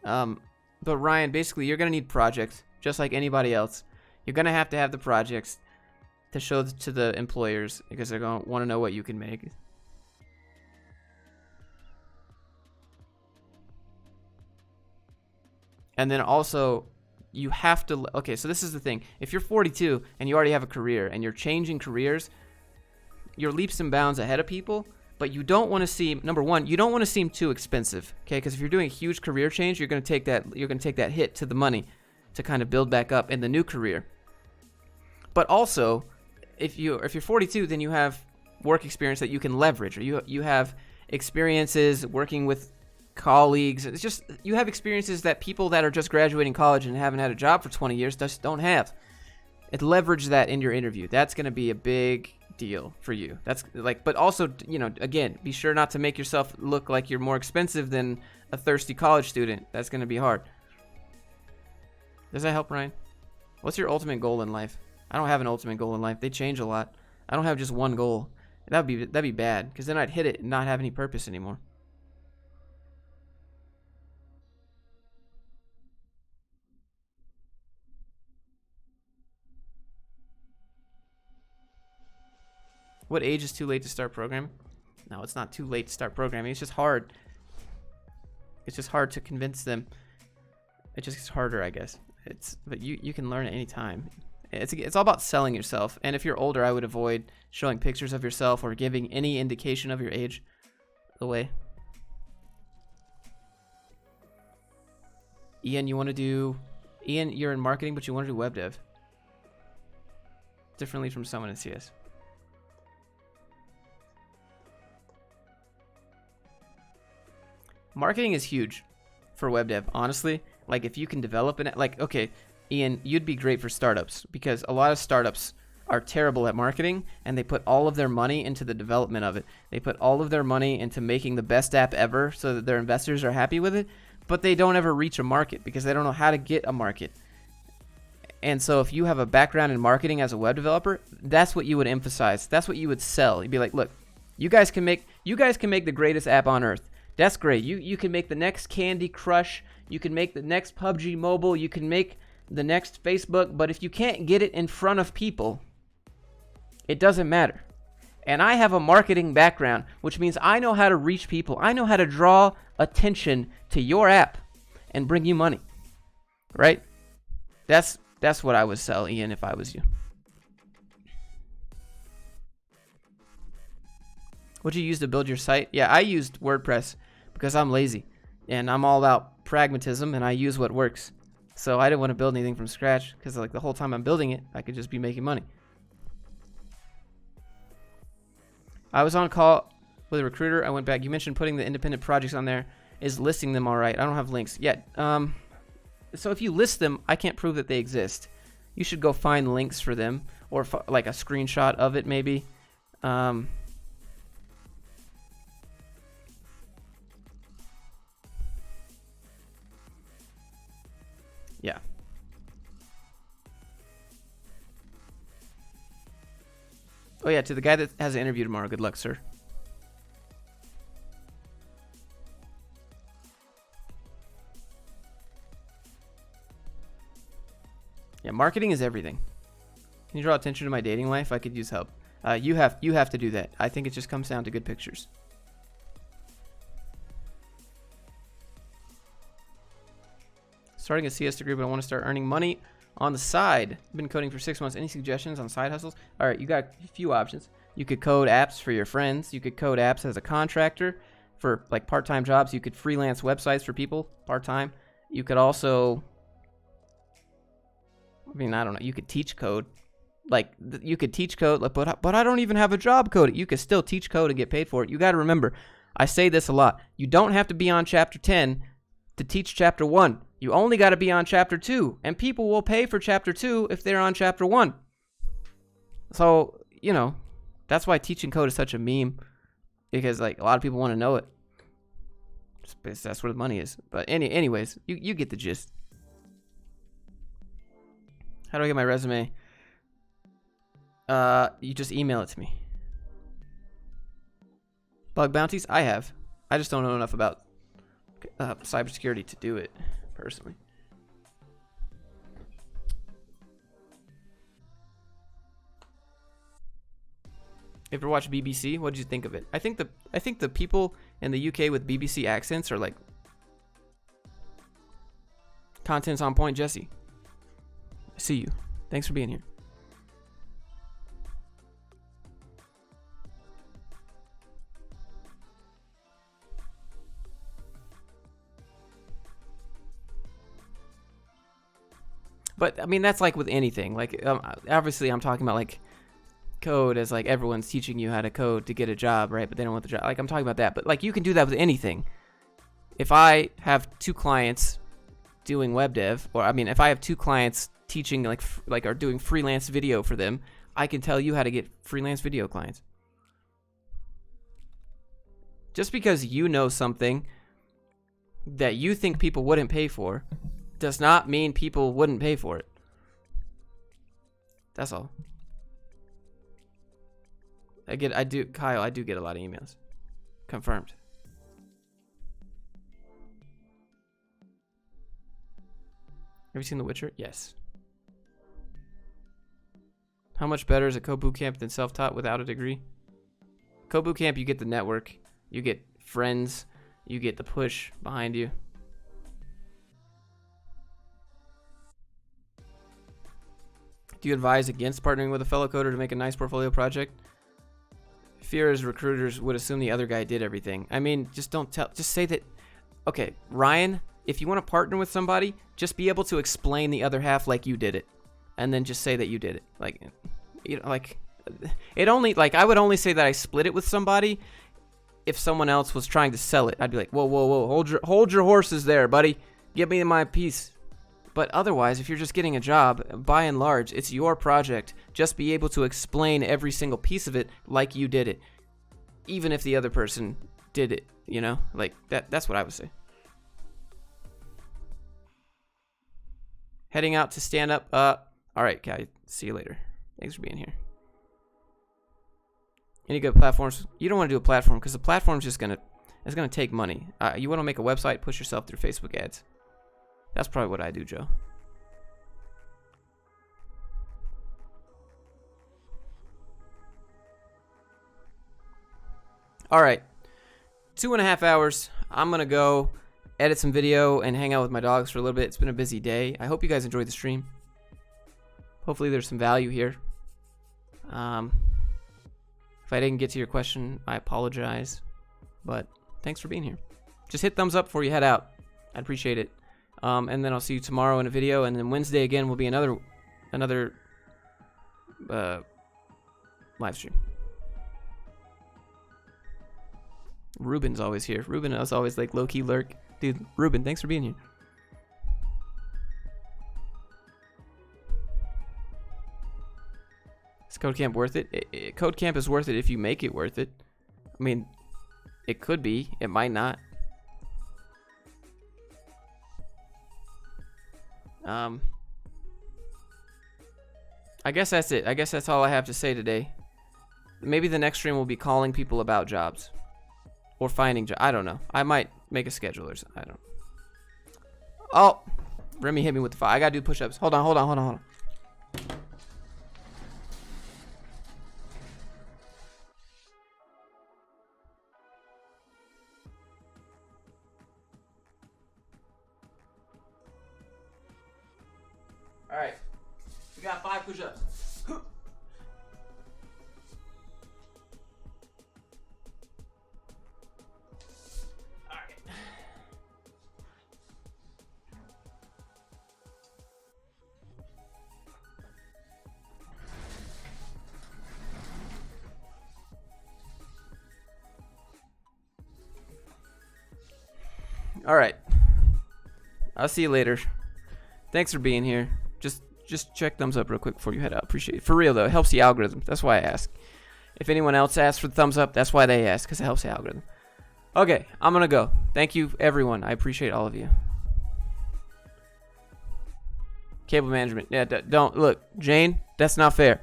But Ryan, basically, you're gonna need projects, just like anybody else. You're gonna have to have the projects to show to the employers because they're gonna want to know what you can make. And then also, you have to. Okay, so this is the thing. If you're 42 and you already have a career and you're changing careers, you're leaps and bounds ahead of people, but you don't want to seem, number one, you don't want to seem too expensive, okay? Because if you're doing a huge career change, you're going to take that hit to the money to kind of build back up in the new career. But also, if you're 42, then you have work experience that you can leverage, or you have experiences working with colleagues. It's just, you have experiences that people that are just graduating college and haven't had a job for 20 years just don't have. Leverage that in your interview. That's going to be a big deal for you. That's like, but also, you know, again, be sure not to make yourself look like you're more expensive than a thirsty college student. That's going to be hard. Does that help, Ryan? What's your ultimate goal in life? I don't have an ultimate goal in life. They change a lot. I don't have just one goal. That'd be bad, because then I'd hit it and not have any purpose anymore. What age is too late to start programming? No, it's not too late to start programming. It's just hard. It's just hard to convince them. It just gets harder, I guess. But you can learn at any time. It's all about selling yourself. And if you're older, I would avoid showing pictures of yourself or giving any indication of your age away. Ian, you're in marketing, but you want to do web dev. Differently from someone in CS. Marketing is huge for web dev, honestly. Like, if you can develop it, like, okay, Ian, you'd be great for startups because a lot of startups are terrible at marketing and they put all of their money into the development of it. They put all of their money into making the best app ever so that their investors are happy with it, but they don't ever reach a market because they don't know how to get a market. And so if you have a background in marketing as a web developer, that's what you would emphasize. That's what you would sell. You'd be like, look, you guys can make the greatest app on earth. That's great. You can make the next Candy Crush. You can make the next PUBG Mobile. You can make the next Facebook. But if you can't get it in front of people, it doesn't matter. And I have a marketing background, which means I know how to reach people. I know how to draw attention to your app and bring you money. Right? That's what I would sell, Ian, if I was you. What'd you use to build your site? Yeah, I used WordPress because I'm lazy and I'm all about pragmatism and I use what works. So I didn't want to build anything from scratch because like the whole time I'm building it, I could just be making money. I was on call with a recruiter. I went back. You mentioned putting the independent projects on there. Is listing them all right? I don't have links yet. So if you list them, I can't prove that they exist. You should go find links for them or like a screenshot of it maybe. Yeah. Oh yeah, to the guy that has an interview tomorrow, good luck, sir. Yeah, marketing is everything. Can you draw attention to my dating life? I could use help. You have to do that. I think it just comes down to good pictures. Starting a CS degree, but I want to start earning money on the side. I've been coding for 6 months. Any suggestions on side hustles? All right, you got a few options. You could code apps for your friends. You could code apps as a contractor for like part-time jobs. You could freelance websites for people part-time. You could also, I mean, I don't know. You could teach code. Like, you could teach code, like, but I don't even have a job coding. You could still teach code and get paid for it. You got to remember, I say this a lot. You don't have to be on chapter 10 to teach chapter 1. You only got to be on chapter 2, and people will pay for chapter 2 if they're on chapter 1. So, you know, that's why teaching code is such a meme, because like a lot of people want to know it. That's where the money is. But anyways, you get the gist. How do I get my resume? You just email it to me. Bug bounties? I have. I just don't know enough about cybersecurity to do it personally. You ever watch BBC? What did you think of it? I think the people in the UK with BBC accents are like content's on point. Jesse, I see you. Thanks for being here. But I mean, that's like with anything. Like, obviously, I'm talking about like code as like everyone's teaching you how to code to get a job, right? But they don't want the job. Like, I'm talking about that. But like, you can do that with anything. If I have 2 clients doing web dev, or I mean, if I have 2 clients teaching like or doing freelance video for them, I can tell you how to get freelance video clients. Just because you know something that you think people wouldn't pay for does not mean people wouldn't pay for it. That's all. Kyle, I do get a lot of emails. Confirmed. Have you seen The Witcher? Yes. How much better is a code bootcamp than self-taught without a degree? Code bootcamp, you get the network, you get friends, you get the push behind you. Do you advise against partnering with a fellow coder to make a nice portfolio project? Fear is recruiters would assume the other guy did everything. I mean, just say that. Okay, Ryan, if you want to partner with somebody, just be able to explain the other half like you did it, and then just say that you did it. Like, you know, like it only like I would only say that I split it with somebody if someone else was trying to sell it. I'd be like, whoa, whoa, whoa, hold your horses there, buddy. Give me my piece. But otherwise, if you're just getting a job, by and large, it's your project. Just be able to explain every single piece of it like you did it, even if the other person did it, you know? Like, that's what I would say. Heading out to stand up. All right, Callie, see you later. Thanks for being here. Any good platforms? You don't want to do a platform because the platform's just gonna take money. You want to make a website, push yourself through Facebook ads. That's probably what I do, Joe. All right, 2.5 hours. I'm gonna go edit some video and hang out with my dogs for a little bit. It's been a busy day. I hope you guys enjoyed the stream. Hopefully there's some value here. If I didn't get to your question, I apologize. But thanks for being here. Just hit thumbs up before you head out. I'd appreciate it. And then I'll see you tomorrow in a video, and then Wednesday again will be another live stream. Ruben's always here. Ruben is always like low-key lurk. Dude, Ruben, thanks for being here. Is Code Camp worth it? Code Camp is worth it if you make it worth it. I mean, it could be. It might not. I guess that's it. I guess that's all I have to say today. Maybe the next stream will be calling people about jobs. Or finding jobs. I don't know. I might make a schedule or something. I don't know. Oh! Remy hit me with the fire. I gotta do push-ups. Hold on. Alright. We got 5 push-ups. All right. I'll see you later. Thanks for being here. Just check thumbs up real quick before you head out. Appreciate it. For real though, it helps the algorithm. That's why I ask. If anyone else asks for the thumbs up, that's why they ask, because it helps the algorithm. Okay, I'm gonna go. Thank you, everyone. I appreciate all of you. Cable management. Yeah, don't look, Jane. That's not fair.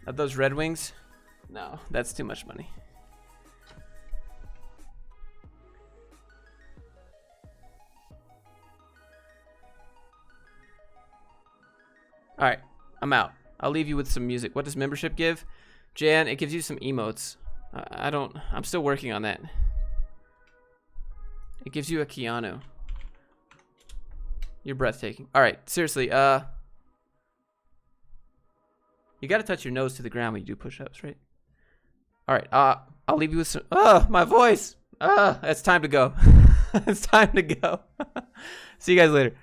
Are those Red Wings? No, that's too much money. All right, I'm out. I'll leave you with some music. What does membership give? Jan, it gives you some emotes. I'm still working on that. It gives you a Keanu. You're breathtaking. All right, seriously, you gotta touch your nose to the ground when you do push-ups, right? All right, I'll leave you with some, my voice. It's time to go. It's time to go. See you guys later.